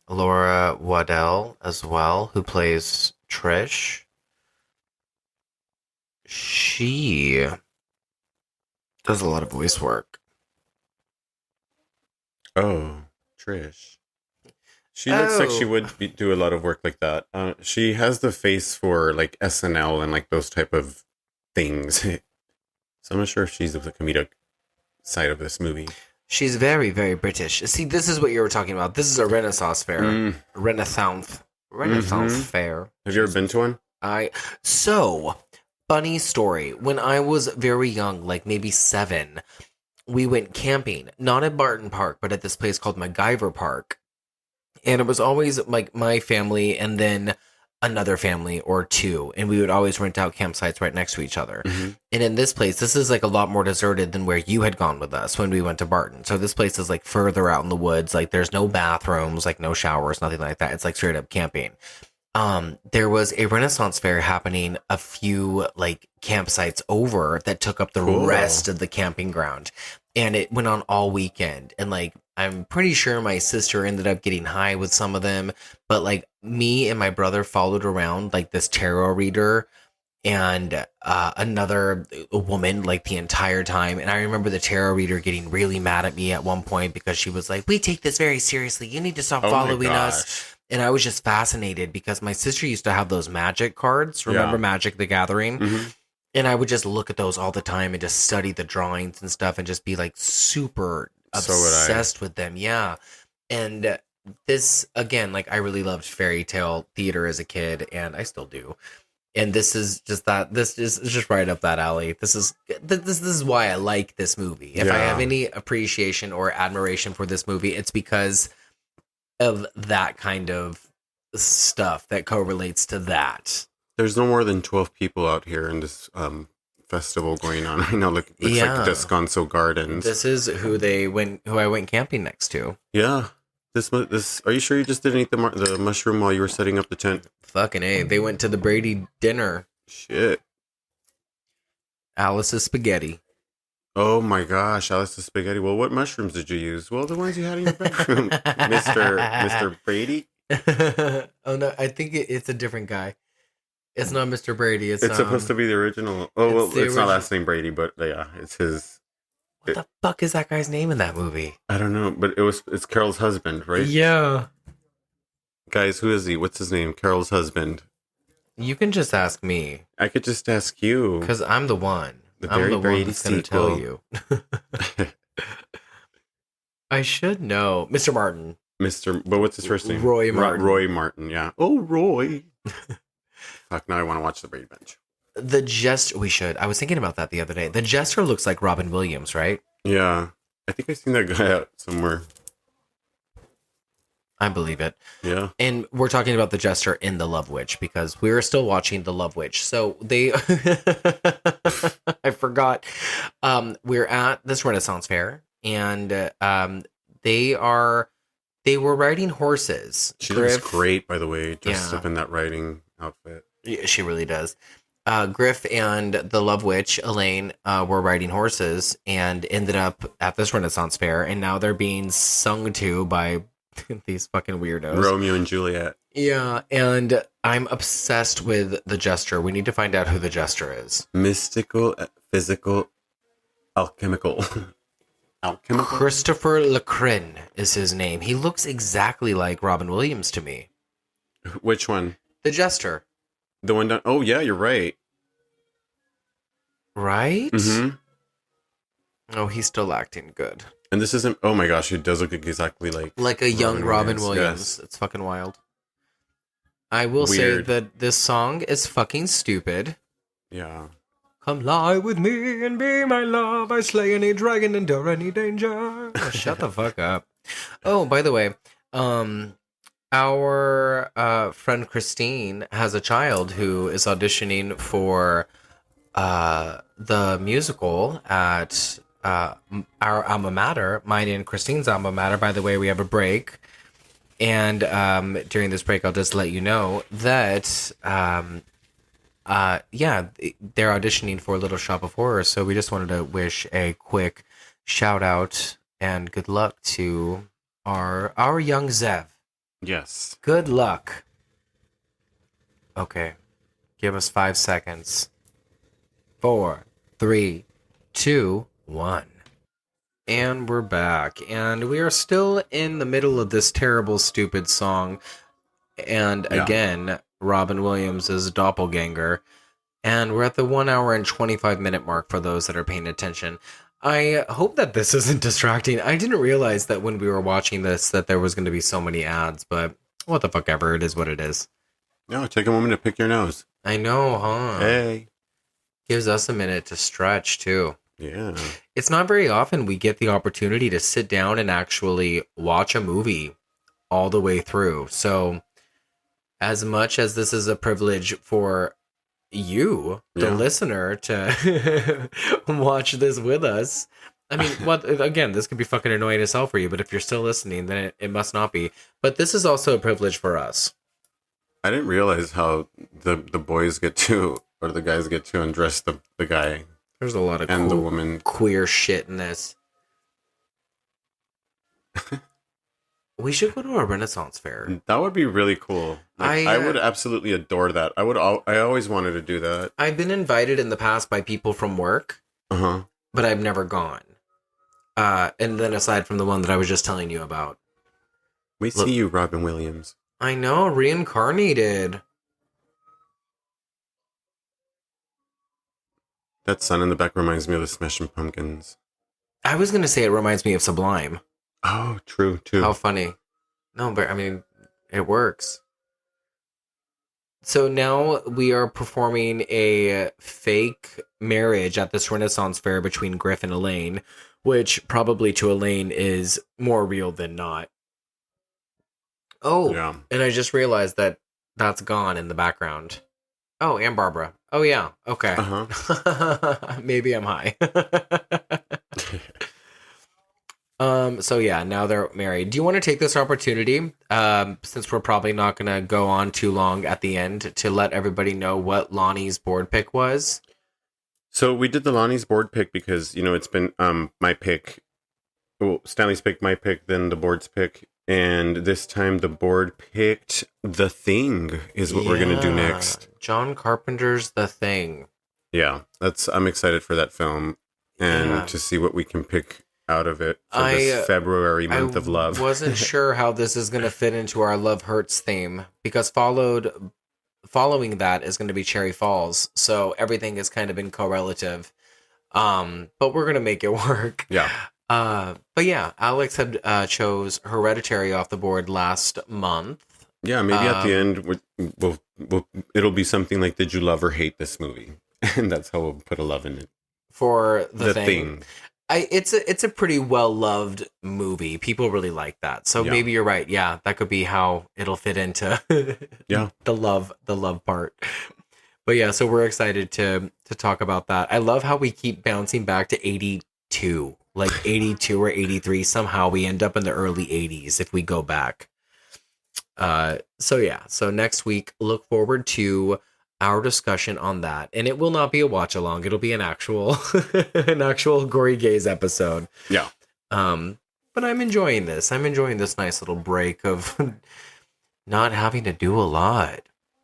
Laura Waddell as well, who plays Trish. She does a lot of voice work. Oh, Trish. She looks like she would do a lot of work like that. She has the face for like SNL and like those type of things. So I'm not sure if she's of the comedic side of this movie. She's very, very British. See, this is what you were talking about. This is a Renaissance fair. Renaissance fair. Have you ever been to one? So, funny story. When I was very young, like maybe 7, we went camping, not at Barton Park, but at this place called MacGyver Park. And it was always like my family and then another family or two. And we would always rent out campsites right next to each other. Mm-hmm. And in this place, this is like a lot more deserted than where you had gone with us when we went to Barton. So this place is like further out in the woods. Like there's no bathrooms, like no showers, nothing like that. It's like straight up camping. There was a Renaissance fair happening a few like campsites over that took up the rest of the camping ground. And it went on all weekend. And like, I'm pretty sure my sister ended up getting high with some of them, but like me and my brother followed around like this tarot reader and another woman like the entire time. And I remember the tarot reader getting really mad at me at one point because she was like, "We take this very seriously. You need to stop following us." And I was just fascinated because my sister used to have those magic cards. Remember Magic the Gathering? Mm-hmm. And I would just look at those all the time and just study the drawings and stuff and just be like super obsessed with them. Yeah. And this, again, like I really loved fairy tale theater as a kid, and I still do. And this is just that. This is just right up that alley. This is why I like this movie. If I have any appreciation or admiration for this movie, it's because of that kind of stuff that correlates to that. There's no more than 12 people out here in this festival going on right now. Looks like Descanso Gardens. This is who I went camping next to. Yeah. This. Are you sure you just didn't eat the mushroom while you were setting up the tent? Fucking A. They went to the Brady dinner. Shit. Alice's spaghetti. Oh my gosh, Alice's spaghetti. Well, what mushrooms did you use? Well, the ones you had in your bedroom, Mr. Brady. Oh no, I think it's a different guy. It's not Mr. Brady. It's supposed to be the original. Oh, well, it's not last name Brady, but yeah, it's his. What the fuck is that guy's name in that movie? I don't know, but it's Carol's husband, right? Yeah. Guys, who is he? What's his name? Carol's husband. You can just ask me. I could just ask you. Because I'm the one. I'm the one that's going to tell you. I should know. Mr. Martin. But what's his first name? Roy Martin. Roy Martin, yeah. Oh, Roy. Fuck, now I want to watch the Brady Bunch. The Jester, we should. I was thinking about that the other day. The Jester looks like Robin Williams, right? Yeah. I think I've seen that guy out somewhere. I believe it. Yeah. And we're talking about the Jester in The Love Witch because we were still watching The Love Witch. So they, I forgot. We're at this Renaissance fair and they were riding horses. She looks great, by the way, dressed up in that riding outfit. Yeah, she really does. Griff and the Love Witch, Elaine, were riding horses and ended up at this Renaissance fair. And now they're being sung to by these fucking weirdos. Romeo and Juliet. Yeah, and I'm obsessed with the Jester. We need to find out who the Jester is. Mystical, physical, alchemical. Alchemical? Christopher Lacrin is his name. He looks exactly like Robin Williams to me. Which one? The Jester. The one down... Oh, yeah, you're right. Right? Mm-hmm. Oh, he's still acting good. And this isn't... Oh my gosh, he does look exactly like a young Robin Williams. Yes. It's fucking wild. I will say that this song is fucking stupid. Yeah. Come lie with me and be my love. I slay any dragon, endure any danger. Oh, shut the fuck up. Oh, by the way, our friend Christine has a child who is auditioning for the musical at our alma mater, mine and Christine's alma mater. By the way, we have a break. And during this break, I'll just let you know that, they're auditioning for Little Shop of Horrors. So we just wanted to wish a quick shout out and good luck to our young Zev. Yes. Good luck. Okay. Give us 5 seconds. 4, 3, 2, 1. And we're back. And we are still in the middle of this terrible, stupid song. And again, Robin Williams' doppelganger. And we're at the 1 hour and 25 minute mark for those that are paying attention. I hope that this isn't distracting. I didn't realize that when we were watching this that there was going to be so many ads, but what the fuck ever. It is what it is. No, take a moment to pick your nose. I know, huh? Hey. Gives us a minute to stretch, too. Yeah. It's not very often we get the opportunity to sit down and actually watch a movie all the way through. So, as much as this is a privilege for you, the listener, to watch this with us, I mean, again, this could be fucking annoying as hell for you, but if you're still listening, then it must not be. But this is also a privilege for us. I didn't realize how the boys get to, or the guys get to undress the guy. There's a lot of and the woman queer shit in this. We should go to a Renaissance fair. That would be really cool. Like, I would absolutely adore that. I always wanted to do that. I've been invited in the past by people from work, but I've never gone. And then aside from the one that I was just telling you about. We see you, Robin Williams. I know, reincarnated. That sun in the back reminds me of the Smashing Pumpkins. I was going to say it reminds me of Sublime. Oh, true, too. How funny. No, but I mean, it works. So now we are performing a fake marriage at this Renaissance fair between Griff and Elaine, which probably to Elaine is more real than not. Oh, yeah. And I just realized that that's gone in the background. Oh, and Barbara. Oh, yeah. Okay. Maybe I'm high. So yeah, now they're married. Do you want to take this opportunity, since we're probably not going to go on too long at the end, to let everybody know what Lonnie's board pick was? So we did the Lonnie's board pick because, it's been my pick. Well, Stanley's pick, my pick, then the board's pick. And this time the board picked The Thing is what we're going to do next. John Carpenter's The Thing. Yeah, I'm excited for that film and to see what we can pick out of it for this February month of love. I wasn't sure how this is going to fit into our Love Hurts theme, because following that is going to be Cherry Falls, so everything is kind of in correlative. But we're going to make it work. Yeah. But yeah, Alex had chose Hereditary off the board last month. Yeah, maybe at the end it'll be something like, did you love or hate this movie? And that's how we'll put a love in it. For the thing. It's a pretty well loved movie. People really like that. So maybe you're right. Yeah, that could be how it'll fit into the love part. But yeah, so we're excited to talk about that. I love how we keep bouncing back to 82. Like 82 or 83. Somehow we end up in the early 80s if we go back. So next week, look forward to our discussion on that, and it will not be a watch along. It'll be an actual Gory Gaze episode. Yeah. But I'm enjoying this. I'm enjoying this nice little break of not having to do a lot.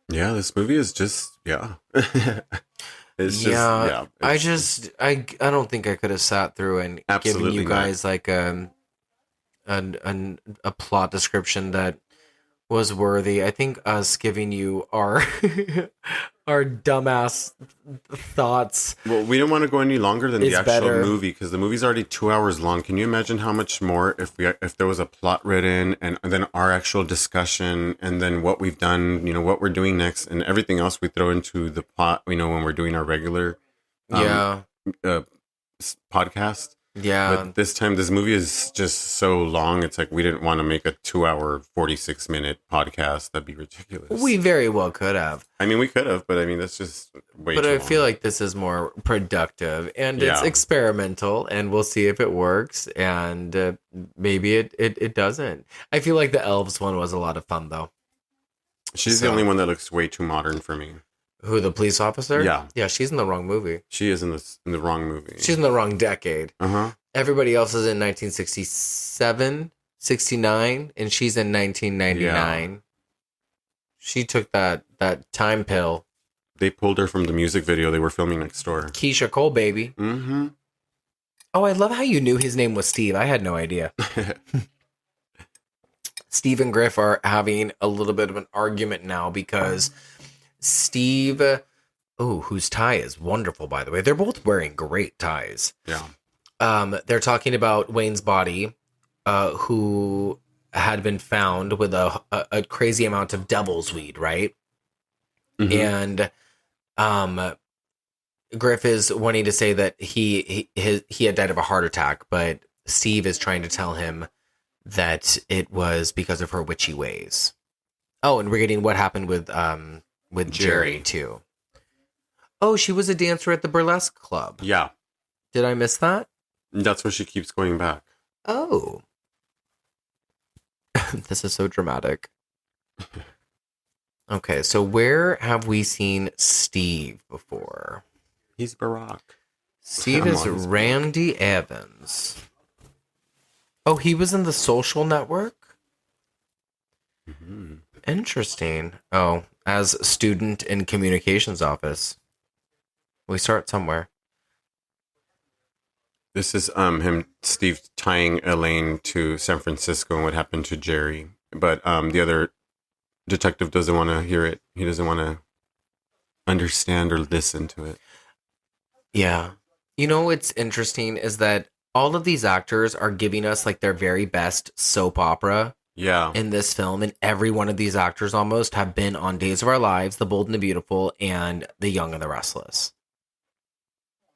Yeah, this movie is just it's just I don't think I could have sat through and given you guys like a plot description that was worthy. I think us giving you our dumbass thoughts. Well, we don't want to go any longer than the actual movie, because the movie's already 2 hours long. Can you imagine how much more if there was a plot written and then our actual discussion and then what we've done, what we're doing next and everything else we throw into the plot, when we're doing our regular podcast. Yeah. But this time, this movie is just so long. It's like we didn't want to make a 2 hour, 46-minute podcast. That'd be ridiculous. We very well could have. I mean, we could have, but I mean, that's just way too long. But I feel like this is more productive and it's experimental, and we'll see if it works. And maybe it doesn't. I feel like the elves one was a lot of fun, though. She's the only one that looks way too modern for me. Who, the police officer? Yeah. Yeah, she's in the wrong movie. She is in the wrong movie. She's in the wrong decade. Uh-huh. Everybody else is in 1967, 69, and she's in 1999. Yeah. She took that time pill. They pulled her from the music video they were filming next door. Keisha Cole, baby. Mm-hmm. Oh, I love how you knew his name was Steve. I had no idea. Steve and Griff are having a little bit of an argument now because Steve, whose tie is wonderful, by the way. They're both wearing great ties. Yeah. They're talking about Wayne's body, who had been found with a crazy amount of devil's weed, right? Mm-hmm. And Griff is wanting to say that he had died of a heart attack, but Steve is trying to tell him that it was because of her witchy ways. Oh, and we're getting what happened with Jerry too. Oh, she was a dancer at the burlesque club. Yeah. Did I miss that? That's where she keeps going back. Oh. This is so dramatic. Okay, so where have we seen Steve before? He's Barack. Steve is Randy Evans. Oh, he was in The Social Network? Mm-hmm. Interesting. Oh, as student in communications office. We start somewhere. This is Steve tying Elaine to San Francisco and what happened to Jerry. But the other detective doesn't want to hear it. He doesn't want to understand or listen to it. Yeah. You know what's interesting is that all of these actors are giving us like their very best soap opera in this film. And every one of these actors almost have been on Days of Our Lives, The Bold and the Beautiful, and The Young and the Restless.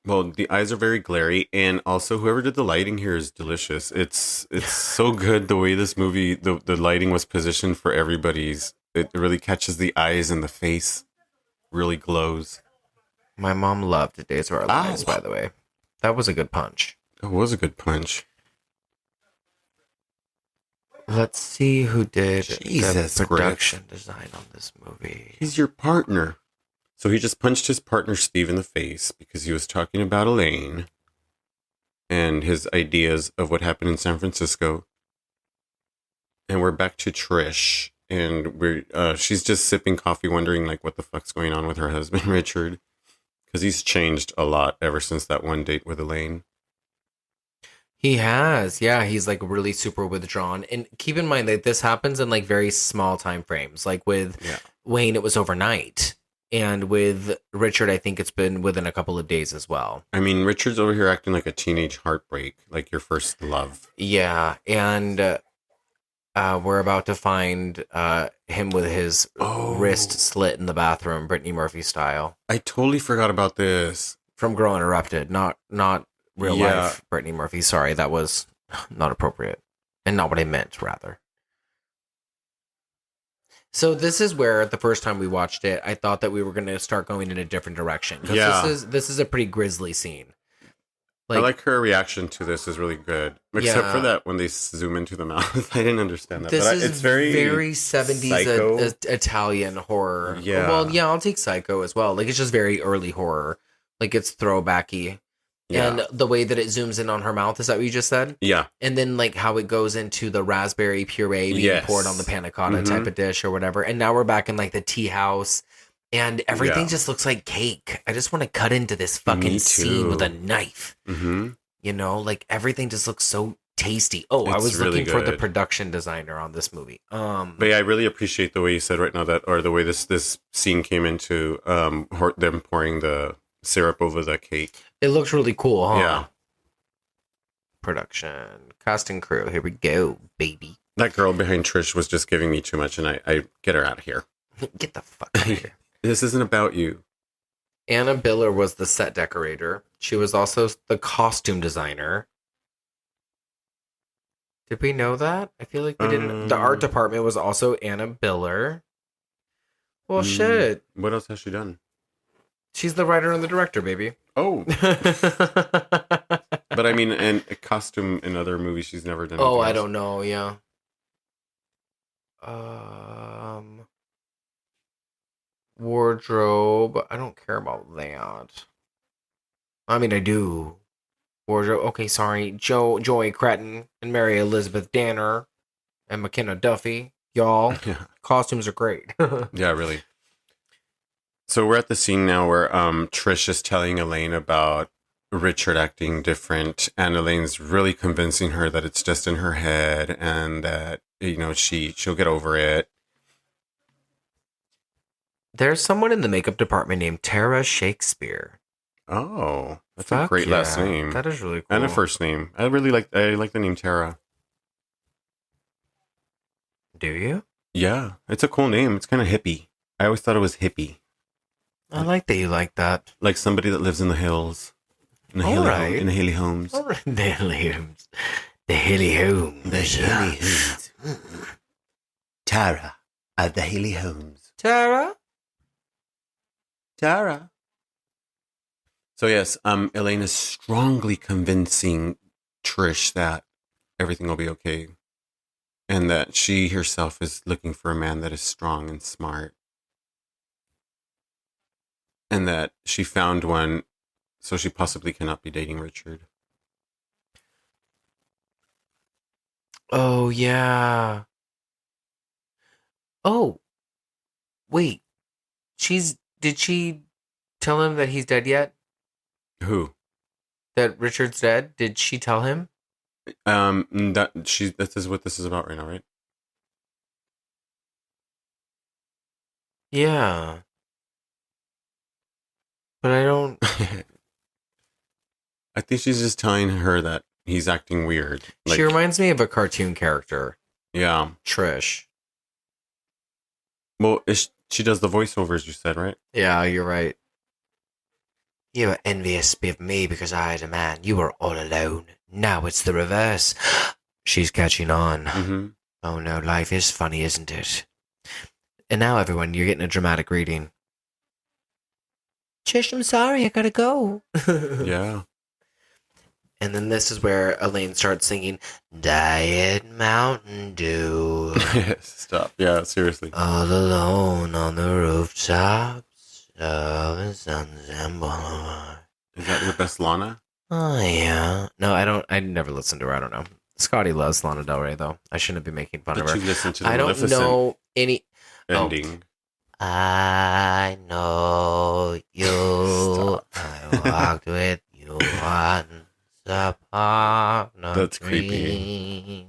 Well, the eyes are very glary, and also whoever did the lighting here is delicious. It's so good the way this movie, the lighting was positioned for everybody's. It really catches the eyes and the face, really glows. My mom loved Days of Our Lives, by the way. That was a good punch. It was a good punch. Let's see who did Jesus, the production design on this movie. He's your partner. So he just punched his partner Steve in the face because he was talking about Elaine and his ideas of what happened in San Francisco. And we're back to Trish, and she's just sipping coffee, wondering like what the fuck's going on with her husband Richard, because he's changed a lot ever since that one date with Elaine. He has, yeah. He's like really super withdrawn, and keep in mind that this happens in like very small time frames. Like with Wayne, it was overnight. And with Richard, I think it's been within a couple of days as well. I mean, Richard's over here acting like a teenage heartbreak, like your first love. Yeah, and we're about to find him with his wrist slit in the bathroom, Brittany Murphy style. I totally forgot about this. From Girl Interrupted, not real life Brittany Murphy. Sorry, that was not appropriate. And not what I meant, rather. So this is where the first time we watched it, I thought that we were going to start going in a different direction. Because this is a pretty grisly scene. I like her reaction to this is really good. Except for that when they zoom into the mouth. I didn't understand that. This but is it's very 70s Italian horror. Yeah. Well, yeah, I'll take Psycho as well. Like, it's just very early horror. Like, it's throwbacky. Yeah. And the way that it zooms in on her mouth, is that what you just said? Yeah. And then, like, how it goes into the raspberry puree being poured on the panna cotta type of dish or whatever. And now we're back in, like, the tea house. And everything just looks like cake. I just want to cut into this fucking scene with a knife. Mm-hmm. You know, like, everything just looks so tasty. Oh, I was really looking for the production designer on this movie. But yeah, I really appreciate the way you said right now that, or the way this scene came into them pouring the syrup over the cake. It looks really cool, huh? Yeah. Production, cast and crew. Here we go, baby. That girl behind Trish was just giving me too much, and I get her out of here. Get the fuck out of here. This isn't about you. Anna Biller was the set decorator. She was also the costume designer. Did we know that? I feel like we didn't. The art department was also Anna Biller. Well, shit. What else has she done? She's the writer and the director, baby. Oh. But I mean, and a costume in other movies she's never done. Oh, I don't know. Yeah. Wardrobe. I don't care about that. I mean, I do. Wardrobe. Okay, sorry. Joey Cretton and Mary Elizabeth Danner and McKenna Duffy. Y'all. Yeah. Costumes are great. Yeah, really. So we're at the scene now where Trish is telling Elaine about Richard acting different, and Elaine's really convincing her that it's just in her head and that, you know, she'll get over it. There's someone in the makeup department named Tara Shakespeare. Oh, that's a great last name. That is really cool. And a first name. I like the name Tara. Do you? Yeah, it's a cool name. It's kind of hippie. I always thought it was hippie. I like that you like that. Like somebody that lives in the hills. In the All hilly right. in the hilly homes. All right. The hilly homes. The hilly homes. The hilly homes. Tara at the hilly homes. Tara? Tara. So yes, Elaine is strongly convincing Trish that everything will be okay. And that she herself is looking for a man that is strong and smart. And that she found one, so she possibly cannot be dating Richard. Oh, yeah. Oh, wait. Did she tell him that he's dead yet? Who? That Richard's dead? Did she tell him? This is what this is about right now, right? Yeah. But I don't... I think she's just telling her that he's acting weird. Like, she reminds me of a cartoon character. yeah. Trish. Well, she does the voiceovers, you said, right? Yeah, you're right. You were envious of me because I had a man. You were all alone. Now it's the reverse. She's catching on. Mm-hmm. Oh no, life is funny, isn't it? And now, everyone, you're getting a dramatic reading. Trish, I'm sorry, I gotta go. Yeah. And then this is where Elaine starts singing, Diet Mountain Dew. Stop. Yeah, seriously. All alone on the rooftops of the Sunset Boulevard. Is that your best Lana? Oh yeah. No, I never listened to her. I don't know. Scotty loves Lana Del Rey, though. I shouldn't be making fun But of her. you listened to the I don't Maleficent know any... ending. I know you. Stop. I walked with you once upon a That's creepy. dream.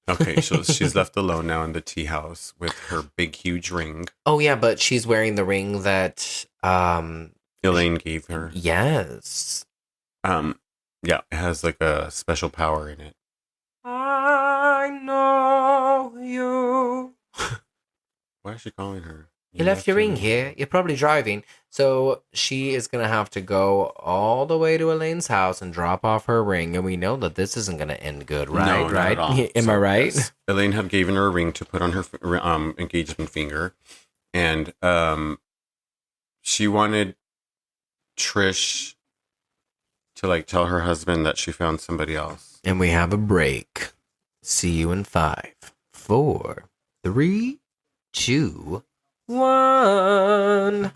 Okay, so she's left alone now in the tea house with her big, huge ring Oh, yeah, but she's wearing the ring that... Elaine gave her. Yes. Yeah, it has like a special power in it. I know you. Why is she calling her? You left your ring here. You're probably driving. So she is going to have to go all the way to Elaine's house and drop off her ring. And we know that this isn't going to end good, right? No, not right? at all. Am I right? yes, Elaine had given her a ring to put on her engagement finger. And she wanted Trish to like tell her husband that she found somebody else. And we have a break. See you in 5, 4, 3, 2, 1.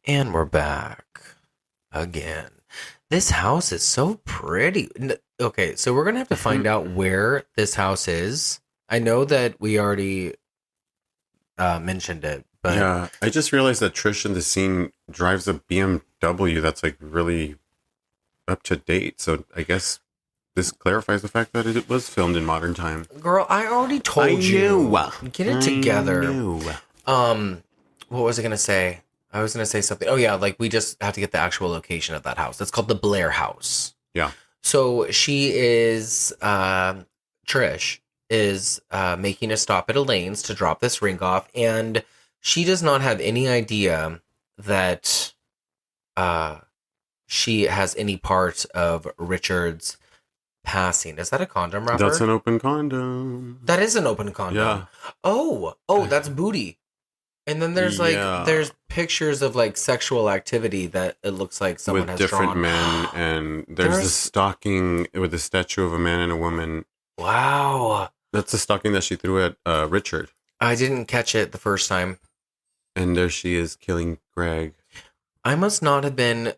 And we're back again. This house is so pretty. Okay, so we're going to have to find out where this house is. I know that we already mentioned it, but Yeah, I just realized that Trish in the scene drives a BMW that's like really up to date. So I guess this clarifies the fact that it was filmed in modern time. girl, I already told you. Get it together. What was I going to say? I was going to say something. Oh, yeah. Like, we just have to get the actual location of that house. It's called the Blair House. Yeah. So she is, Trish is making a stop at Elaine's to drop this ring off. And she does not have any idea that she has any part of Richard's passing. Is that a condom wrapper? That's an open condom. That is an open condom. Yeah. Oh, that's booty. And then there's Yeah. there's pictures of like sexual activity that it looks like someone With has different drawn. men, and there's the There's- stocking with the statue of a man and a woman. Wow. That's the stocking that she threw at Richard. I didn't catch it the first time. And there she is killing Greg. I must not have been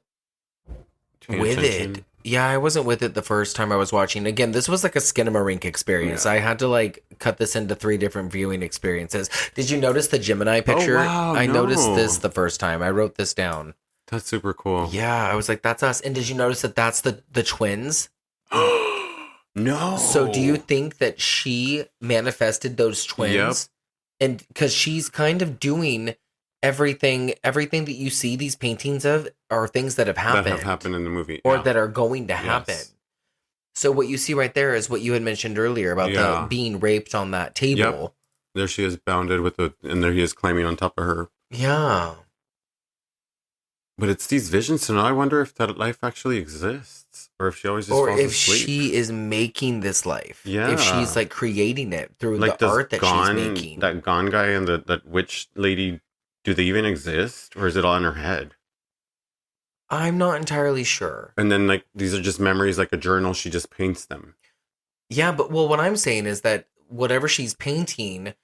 Paying with attention. it. Yeah, I wasn't with it the first time I was watching. Again, this was like a Skinamarink experience. Yeah. I had to like cut this into 3 different viewing experiences. Did you notice the Gemini picture? wow, I noticed no. this the first time. I wrote this down. That's super cool. Yeah, I was like, that's us. And did you notice that that's the twins? No. So do you think that she manifested those twins? Yep. And because she's kind of doing everything that you see these paintings of are things that have happened. that have happened in the movie? Or yeah. that are going to happen. Yes. So what you see right there is what you had mentioned earlier about Yeah. the being raped on that table. There she is bounded with and there he is climbing on top of her. Yeah. But it's these visions, so now I wonder if that life actually exists, or if she always just Or falls if asleep. she is making this life. Yeah. If she's like creating it through Like the art that she's making. that Gone guy and that witch lady, do they even exist, or is it all in her head? I'm not entirely sure. And then like these are just memories, like a journal. She just paints them. Yeah, but well, what I'm saying is that whatever she's painting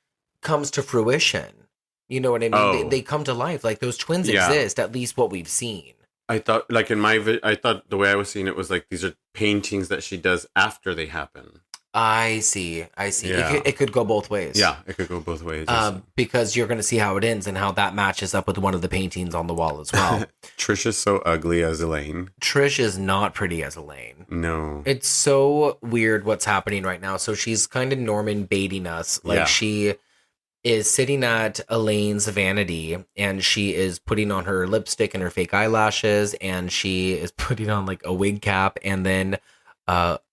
comes to fruition. You know what I mean? Oh. They come to life. Like those twins Yeah. exist, at least what we've seen. I thought, like I thought the way I was seeing it was like these are paintings that she does after they happen. I see. Yeah. It could go both ways. Yeah, it could go both ways. Because you're going to see how it ends and how that matches up with one of the paintings on the wall as well. Trish is so ugly as Elaine. Trish is not pretty as Elaine. No. It's so weird what's happening right now. So she's kind of Norman baiting us. Like Yeah. she is sitting at Elaine's vanity and she is putting on her lipstick and her fake eyelashes and she is putting on like a wig cap and then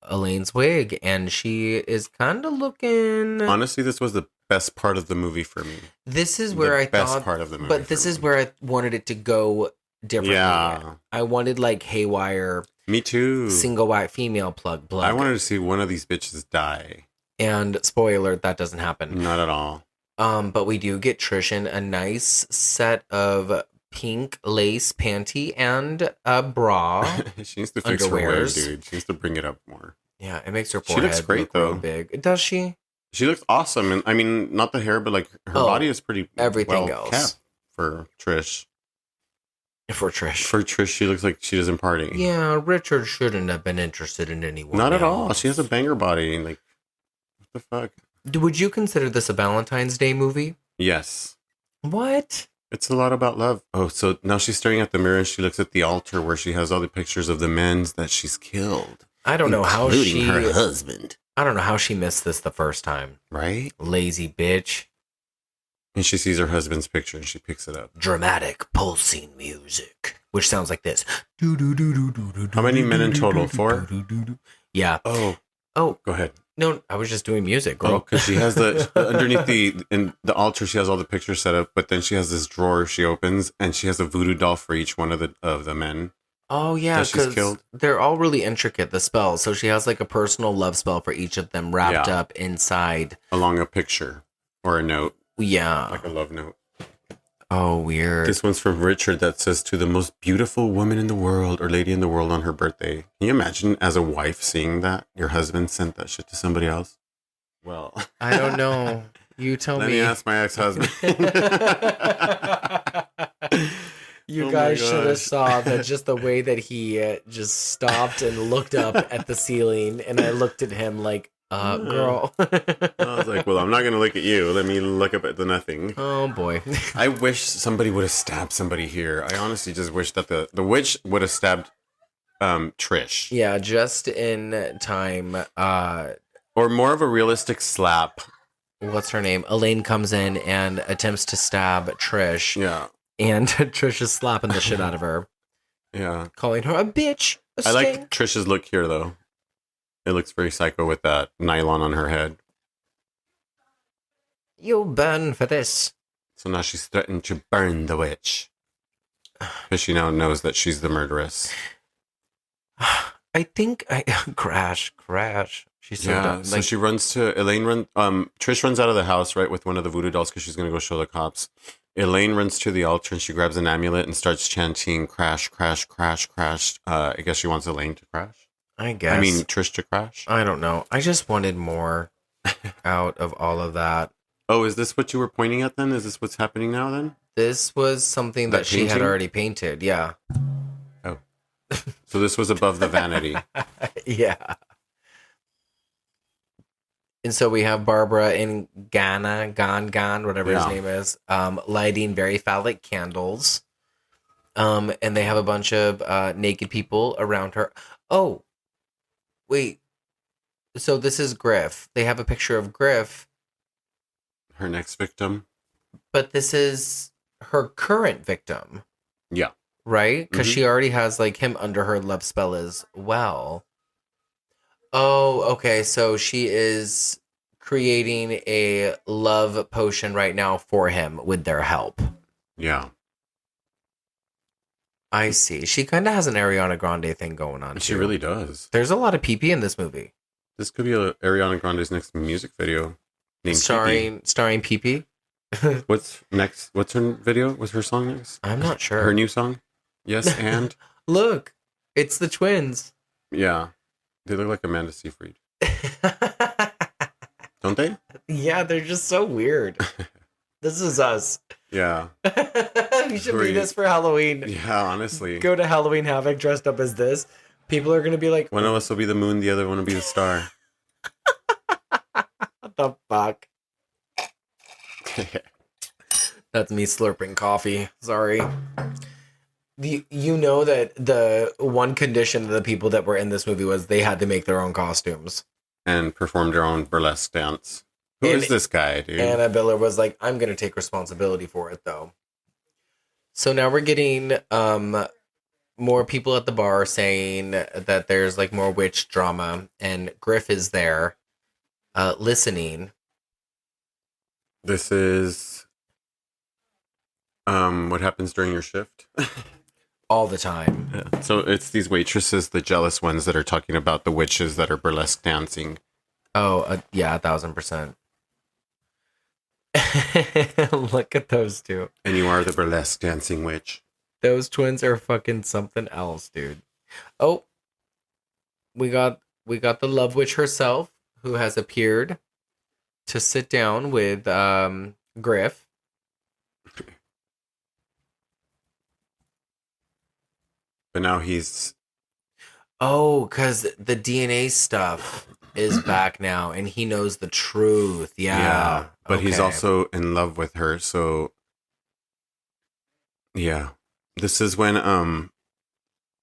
Elaine's wig and she is kind of looking. Honestly, this was the best part of the movie for me. This is where I best thought, part of the movie. but this is where I wanted it to go differently. Yeah. I wanted like haywire, Me too. single white female plug. I wanted to see one of these bitches die. And spoiler alert, that doesn't happen. Not at all. But we do get Trish in a nice set of pink lace panty and a bra. She needs to fix her wig, Underwears. dude. She needs to bring it up more. Yeah, it makes her She forehead looks great, look real though. big. Does she? She looks awesome, and I mean, not the hair, but like her Oh, body is pretty everything well else. kept for Trish. For Trish. For Trish, she looks like she doesn't party. Yeah, Richard shouldn't have been interested in anyone. Not at else. all. She has a banger body. Like, what the fuck? Would you consider this a Valentine's Day movie? Yes. What? It's a lot about love. Oh, so now she's staring at the mirror and she looks at the altar where she has all the pictures of the men that she's killed. I don't know how she. Including her husband. I don't know how she missed this the first time. Right? Lazy bitch. And she sees her husband's picture and she picks it up. Dramatic pulsing music, which sounds like this. How many men in total? 4? Yeah. Oh, Oh, go ahead. no, I was just doing music, girl. Oh, because she has the underneath in the altar, she has all the pictures set up, but then she has this drawer she opens, and she has a voodoo doll for each one of the men. Oh, yeah, that she's because killed. they're all really intricate, the spells. So she has like a personal love spell for each of them wrapped Yeah. up inside. Along a picture or a note, Yeah. like a love note. Oh, weird. This one's from Richard that says, to the most beautiful woman in the world or lady in the world on her birthday. Can you imagine as a wife seeing that? Your husband sent that shit to somebody else? Well, I don't know. You tell let me. me ask my ex-husband. You Oh my guys should have gosh. saw that just the way that he just stopped and looked up at the ceiling, and I looked at him like, girl. I was like, well, I'm not going to look at you. Let me look up at the nothing. Oh boy. I wish somebody would have stabbed somebody here. I honestly just wish that the witch would have stabbed Trish. Yeah, just in time. Or more of a realistic slap. What's her name? Elaine comes in and attempts to stab Trish. Yeah. And Trish is slapping the shit out of her, Yeah. calling her a bitch. A I like sting. Trish's look here, though. It looks very psycho with that nylon on her head. You'll burn for this. So now she's threatened to burn the witch. Because she now knows that she's the murderess. I think I crash. She's so Yeah, dumb. so she runs to Trish runs out of the house, right, with one of the voodoo dolls because she's going to go show the cops. Elaine runs to the altar and she grabs an amulet and starts chanting crash, crash, crash, crash. I guess she wants Elaine to crash. I guess. I mean, Trish to crash. I don't know. I just wanted more out of all of that. Oh, is this what you were pointing at then? Is this what's happening now then? This was something that, That she had painting? already painted. Yeah. Oh. So this was above the vanity. Yeah. And so we have Barbara and Gan, whatever his Yeah. name is, lighting very phallic candles. And they have a bunch of naked people around her. Oh, wait. So this is Griff. They have a picture of Griff, Her next victim. but this is her current victim, Yeah. right? Because Mhm. she already has like him under her love spell as well. Oh, okay. So she is creating a love potion right now for him with their help. Yeah. I see. She kind of has an Ariana Grande thing going on. She too. really does. There's a lot of PP in this movie. This could be Ariana Grande's next music video. Named Starring PP. What's next? What's her video? What's her song next? I'm not sure. Her new song? Yes, and? Look, it's the twins. Yeah. They look like Amanda Seyfried. Don't they? Yeah, they're just so weird. This is us. Yeah. We should be this for Halloween. Yeah, honestly. Go to Halloween Havoc dressed up as this. People are going to be like... One of us will be the moon, the other one will be the star. What the fuck? That's me slurping coffee. Sorry. You know that the one condition of the people that were in this movie was they had to make their own costumes. And performed their own burlesque dance. Who is this guy, dude? Anna Biller was like, I'm going to take responsibility for it, though. So now we're getting more people at the bar saying that there's like more witch drama, and Griff is there listening. This is what happens during your shift? All the time. Yeah. So it's these waitresses, the jealous ones, that are talking about the witches that are burlesque dancing. Oh, yeah, 1,000%. Look at those two. And you are the burlesque dancing witch. Those twins are fucking something else, dude. Oh, we got the Love Witch herself, who has appeared to sit down with Griff. But now he's... Oh, because the DNA stuff is back now, and he knows the truth. Yeah. But he's also in love with her, so... Yeah. This is when,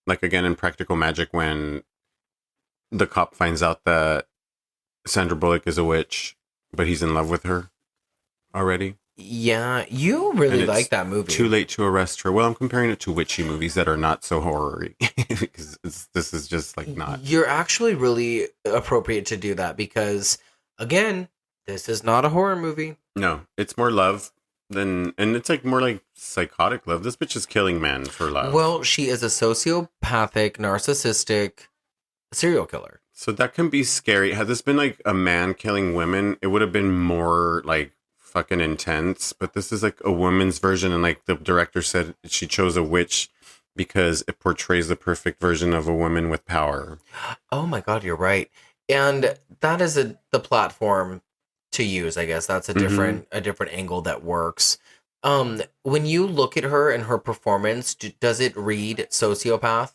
like, again, in Practical Magic, when the cop finds out that Sandra Bullock is a witch, but he's in love with her already. Yeah, you really like that movie. Too late to arrest her. Well, I'm comparing it to witchy movies that are not so horror-y. Because this is just, like, not. You're actually really appropriate to do that because, again, this is not a horror movie. No, it's more love than... And it's, like, more like psychotic love. This bitch is killing men for love. Well, she is a sociopathic, narcissistic serial killer. So that can be scary. Had this been, like, a man killing women, it would have been more, like, fucking intense. But this is, like, a woman's version. And, like, the director said she chose a witch because it portrays the perfect version of a woman with power. Oh, my God, you're right. And that is the platform to use, I guess. That's a different angle that works. When you look at her and her performance, does it read sociopath?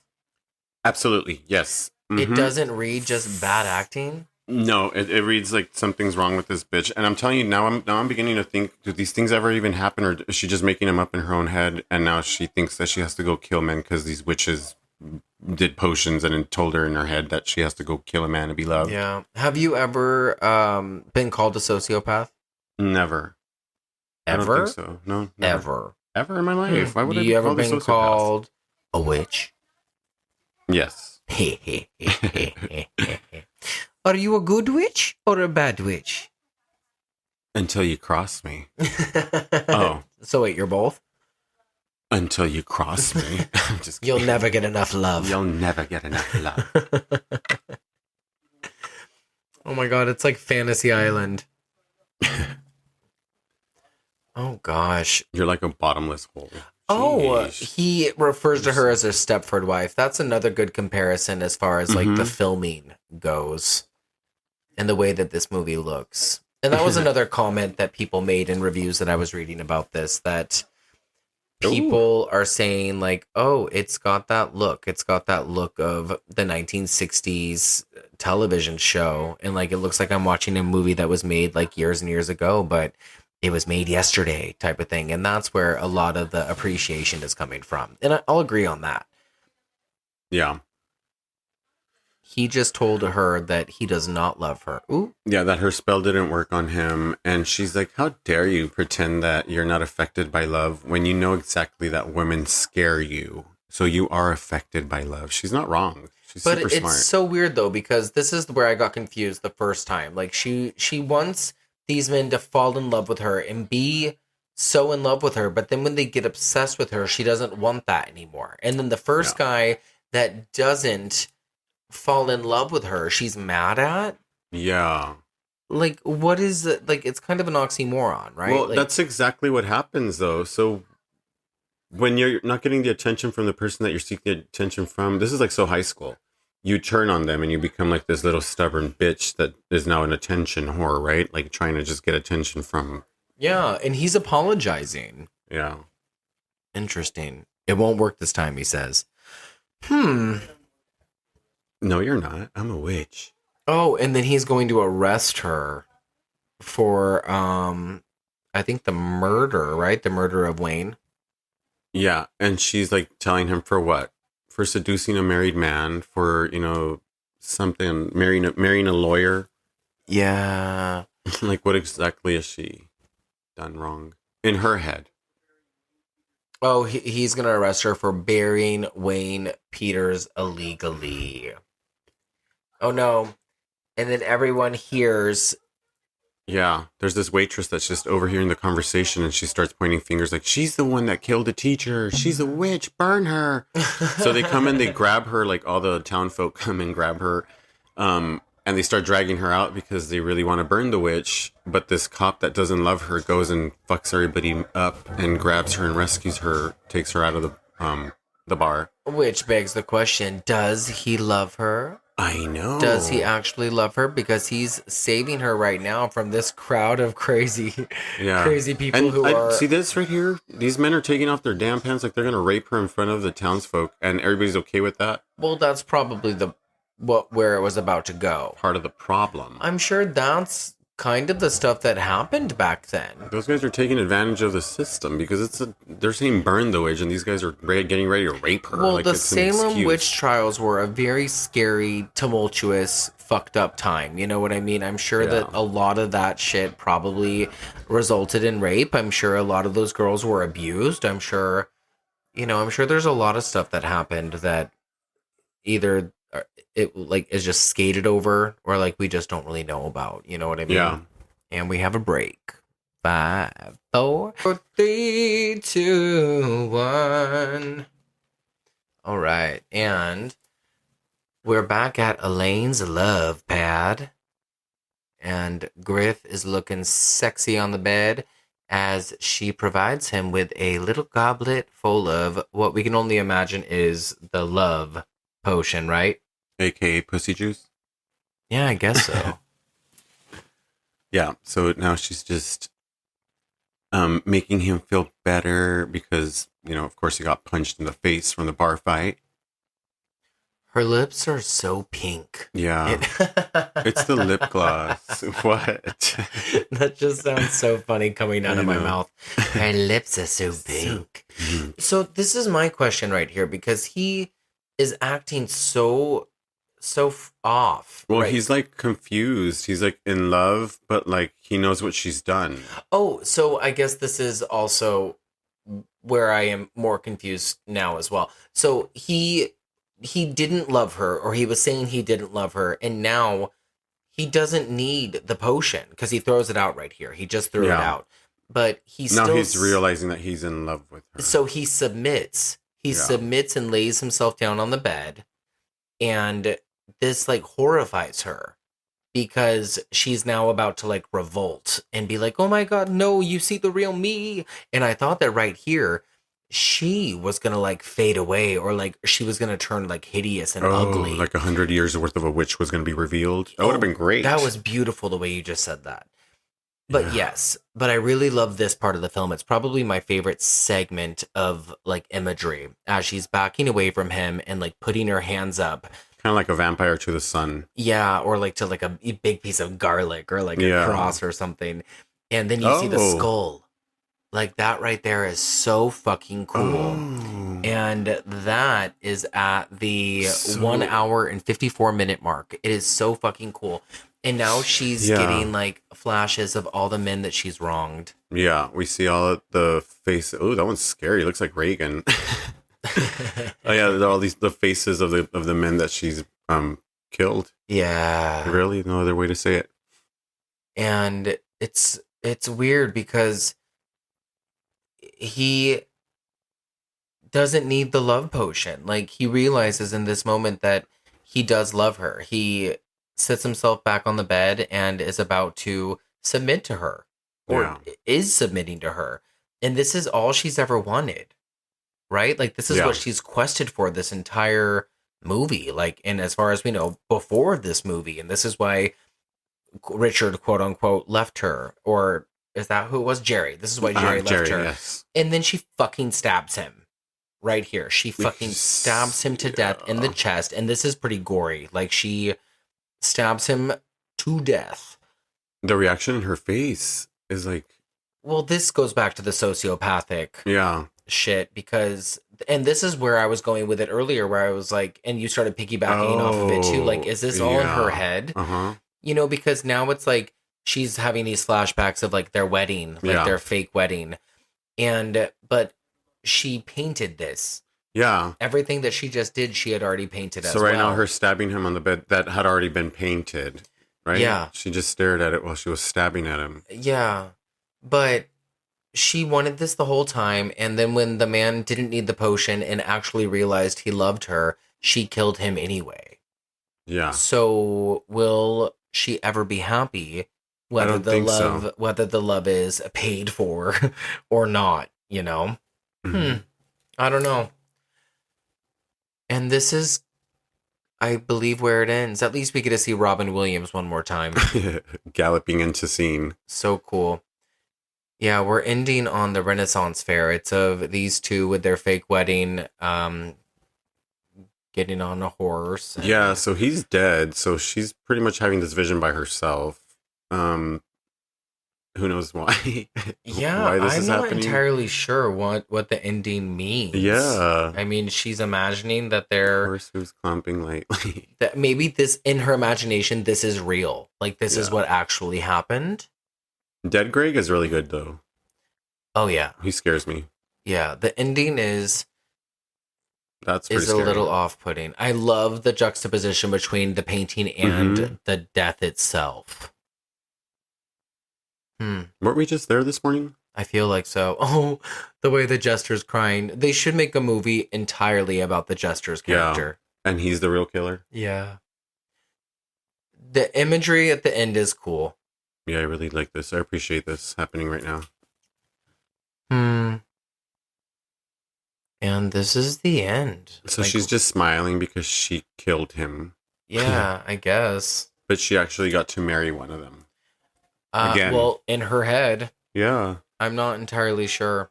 Absolutely, yes. It doesn't read just bad acting? No, it reads like something's wrong with this bitch. And I'm telling you, now I'm beginning to think, do these things ever even happen, or is she just making them up in her own head? And now she thinks that she has to go kill men because these witches did potions and told her in her head that she has to go kill a man to be loved. Yeah. Have you ever been called a sociopath? Never. Ever? I don't think so. No. Never. Ever in my life. Why would I be you ever called a been sociopath? called a witch? Yes. Are you a good witch or a bad witch? Until you cross me. Oh. So wait, you're both? Until you cross me. I'm just kidding. You'll never get enough love. You'll never get enough love. Oh my God, it's like Fantasy Island. Oh gosh. You're like a bottomless hole. Oh, Jeez. he refers to her as her Stepford wife. That's another good comparison as far as like the filming goes and the way that this movie looks. And that was another comment that people made in reviews that I was reading about this, that people are saying like, oh, it's got that look. It's got that look of the 1960s television show. And like, it looks like I'm watching a movie that was made like years and years ago, but it was made yesterday type of thing. And that's where a lot of the appreciation is coming from. And I'll agree on that. Yeah. He just told her that he does not love her. Ooh. Yeah, that her spell didn't work on him. And she's like, how dare you pretend that you're not affected by love when you know exactly that women scare you. So you are affected by love. She's not wrong. She's but super smart. It's so weird though, because this is where I got confused the first time. Like she wants these men to fall in love with her and be so in love with her, but then when they get obsessed with her, she doesn't want that anymore. And then the first guy that doesn't fall in love with her, she's mad at. Yeah. Like, what is it? Like, it's kind of an oxymoron, right? Well, like, that's exactly what happens, though. So when you're not getting the attention from the person that you're seeking attention from, this is like so high school. You turn on them and you become like this little stubborn bitch that is now an attention whore, right? Like trying to just get attention from. yeah, and he's apologizing. Yeah. Interesting. It won't work this time, he says. No, you're not. I'm a witch. Oh, and then he's going to arrest her for, I think the murder, right? The murder of Wayne. Yeah, and she's like telling him for what? For seducing a married man, for, something, marrying a lawyer. Yeah. Like, what exactly has she done wrong in her head? Oh, he's going to arrest her for burying Wayne Peters illegally. Oh, no. And then everyone hears. Yeah, there's this waitress that's just overhearing the conversation, and she starts pointing fingers like, she's the one that killed the teacher. She's a witch. Burn her. So they come in, they grab her, like all the town folk come and grab her. And they start dragging her out because they really want to burn the witch. But this cop that doesn't love her goes and fucks everybody up and grabs her and rescues her, takes her out of the bar. Which begs the question, does he love her? I know. Does he actually love her? Because he's saving her right now from this crowd of crazy people and who are... See this right here? These men are taking off their damn pants like they're going to rape her in front of the townsfolk, and everybody's okay with that? Well, that's probably where it was about to go. Part of the problem. I'm sure that's kind of the stuff that happened back then. Those guys are taking advantage of the system because they're saying burn the witch, and these guys are getting ready to rape her. Well, like, the it's an Salem excuse. witch trials were a very scary, tumultuous, fucked up time. You know what I mean? I'm sure that a lot of that shit probably resulted in rape. I'm sure a lot of those girls were abused. I'm sure there's a lot of stuff that happened that either it like is just skated over or like we just don't really know about. You know what I mean? Yeah. And we have a break. 5, 4, 3, 2, 1. All right, and we're back at Elaine's love pad, and Griff is looking sexy on the bed as she provides him with a little goblet full of what we can only imagine is the love potion, right? AKA pussy juice? Yeah, I guess so. Yeah, so now she's just making him feel better because, of course he got punched in the face from the bar fight. Her lips are so pink. Yeah. It's the lip gloss. What? That just sounds so funny coming out of my mouth. Her lips are so pink. So this is my question right here because he is acting so off. Well, right? he's like confused. He's like in love, but like he knows what she's done. Oh, so I guess this is also where I am more confused now as well. So he didn't love her, or he was saying he didn't love her, and now he doesn't need the potion because he throws it out right here. He just threw it out. But he's realizing that he's in love with her. So he submits. He submits and lays himself down on the bed, and this like horrifies her because she's now about to like revolt and be like, oh my God, no, you see the real me. And I thought that right here, she was going to like fade away or like she was going to turn like hideous and ugly. Like 100 years worth of a witch was going to be revealed. That would have been great. That was beautiful the way you just said that. But but I really love this part of the film. It's probably my favorite segment of like imagery as she's backing away from him and like putting her hands up. Kind of like a vampire to the sun. Yeah, or like to like a big piece of garlic or like a cross or something. And then you see the skull. Like that right there is so fucking cool. Oh. And that is at the 1 hour and 54-minute mark. It is so fucking cool. And now she's getting like flashes of all the men that she's wronged. Yeah, we see all of the face. Oh, that one's scary. It looks like Reagan. Oh yeah, all the faces of the men that she's killed. Yeah, really, no other way to say it. And it's weird because he doesn't need the love potion. Like, he realizes in this moment that he does love her. He sits himself back on the bed and is about to submit to her, or is submitting to her. And this is all she's ever wanted, right? Like, this is what she's quested for this entire movie. Like, and as far as we know, before this movie. And this is why Richard, quote unquote, left her. Or is that who it was? Jerry. This is why Jerry left her. Yes. And then she fucking stabs him. Right here. She fucking stabs him to death in the chest. And this is pretty gory. Like, she stabs him to death. The reaction in her face is like... Well, this goes back to the sociopathic shit, because... And this is where I was going with it earlier, where I was like... And you started piggybacking off of it, too. Like, is this all in her head? You know, because now it's like she's having these flashbacks of, like, their wedding. Like, their fake wedding. And... But... She painted this. Yeah. Everything that she just did, she had already painted as well. So right now, her stabbing him on the bed, that had already been painted, right? Yeah. She just stared at it while she was stabbing at him. Yeah. But she wanted this the whole time, and then when the man didn't need the potion and actually realized he loved her, she killed him anyway. Yeah. So will she ever be happy whether the love is paid for or not, you know? I don't know. And this is, I believe, where it ends. At least we get to see Robin Williams one more time. Galloping into scene. So cool. Yeah, we're ending on the Renaissance Fair. It's of these two with their fake wedding, getting on a horse. Yeah, so he's dead. So she's pretty much having this vision by herself. Who knows why? Yeah, why this is happening. I'm not entirely sure what the ending means. Yeah. I mean, she's imagining that they're... Horse who's clumping lightly. That maybe this, in her imagination, this is real. Like, this is what actually happened. Dead Greg is really good, though. Oh, yeah. He scares me. Yeah, the ending is... That's pretty scary. A little off-putting. I love the juxtaposition between the painting and the death itself. Weren't we just there this morning? I feel like so. Oh, the way the Jester's crying. They should make a movie entirely about the Jester's character. Yeah. And he's the real killer? Yeah. The imagery at the end is cool. Yeah, I really like this. I appreciate this happening right now. And this is the end. So she's just smiling because she killed him. Yeah, I guess. But she actually got to marry one of them. Again. Well, in her head. Yeah. I'm not entirely sure.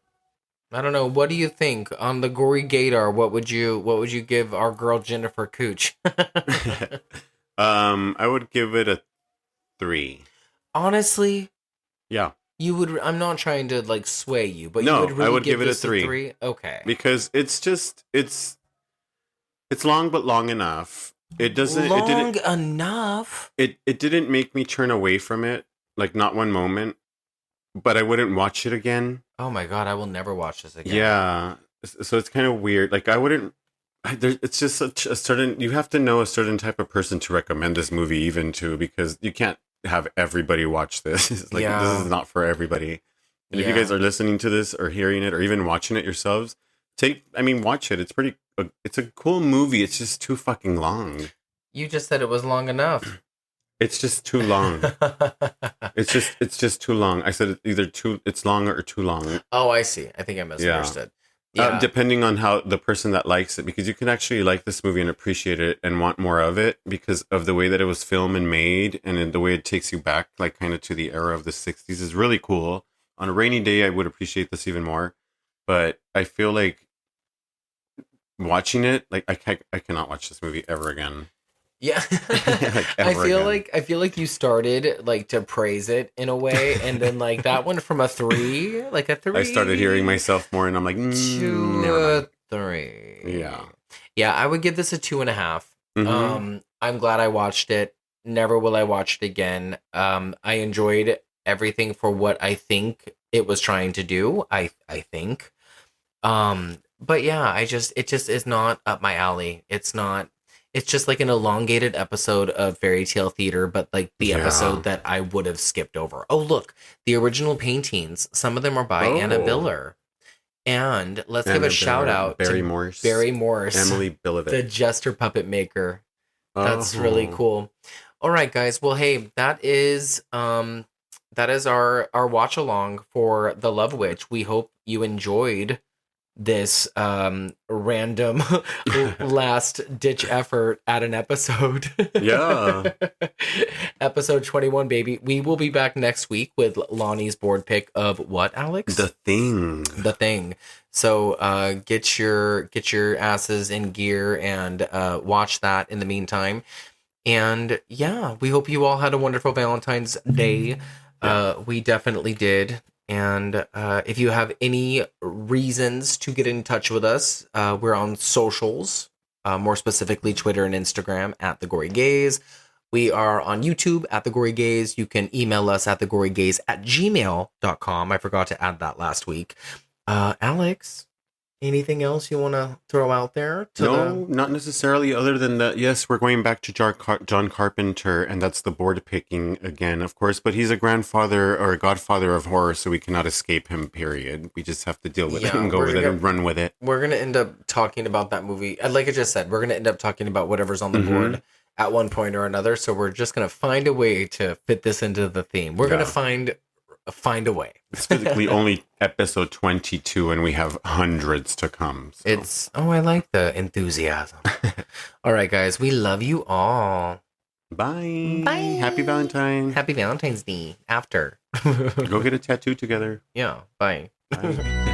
I don't know. What do you think on the Gory Gator? What would you give our girl Jennifer Cooch? I would give it a 3. Honestly? Yeah. You would. I'm not trying to like sway you, but no, you would really I would give it a 3. Okay. Because it's long but long enough. It doesn't enough. It didn't make me turn away from it. Like, not one moment, but I wouldn't watch it again. Oh my God, I will never watch this again. Yeah. So it's kind of weird. Like, I wouldn't, it's just such a certain, you have to know a certain type of person to recommend this movie even to, because you can't have everybody watch this. This is not for everybody. And if you guys are listening to this or hearing it or even watching it yourselves, watch it. It's a cool movie. It's just too fucking long. You just said it was long enough. It's just too long. It's just too long. I said it's long or too long. Oh, I see. I think I misunderstood. Yeah. Depending on how the person that likes it, because you can actually like this movie and appreciate it and want more of it because of the way that it was filmed and made, and the way it takes you back, like kind of to the era of the 60s is really cool. On a rainy day, I would appreciate this even more. But I feel like watching it, like I cannot watch this movie ever again. Yeah. I feel like you started like to praise it in a way, and then like that went from a 3, like a 3. I started hearing myself more, and I'm like, to a 3. Yeah. I would give this a 2.5. I'm glad I watched it. Never will I watch it again. I enjoyed everything for what I think it was trying to do. I think. But yeah, it just is not up my alley. It's just like an elongated episode of Fairy Tale Theater, but like the episode that I would have skipped over. Oh, look, the original paintings, some of them are by Anna Biller. And let's give a shout out Barry to Morse, Barry Morse, Emily Billivet, the Jester puppet maker. That's really Oh. cool. All right, guys. Well, hey, that is our watch along for The Love Witch. We hope you enjoyed this random last ditch effort at an episode. Yeah. Episode 21, baby. We will be back next week with Lonnie's board pick of what, Alex? The Thing. The Thing. So get your asses in gear and watch that in the meantime. And yeah, we hope you all had a wonderful Valentine's Day. We definitely did. And if you have any reasons to get in touch with us, we're on socials, more specifically Twitter and Instagram at The Gory Gaze. We are on YouTube at The Gory Gaze. You can email us at thegorygaze@gmail.com. I forgot to add that last week. Alex, anything else you want to throw out there? No, not necessarily. Other than that, yes, we're going back to John Carpenter, and that's the board picking again, of course. But he's a grandfather or a godfather of horror, so we cannot escape him. Period. We just have to deal with it and go with it and run with it. We're gonna end up talking about that movie. Like I just said, we're gonna end up talking about whatever's on the board at one point or another. So we're just gonna find a way to fit this into the theme. We're gonna find a way. It's physically only episode 22, and we have hundreds to come. So. I like the enthusiasm. All right, guys, we love you all. Bye. Bye. Happy Valentine. Happy Valentine's Day after. Go get a tattoo together. Yeah. Bye. Bye.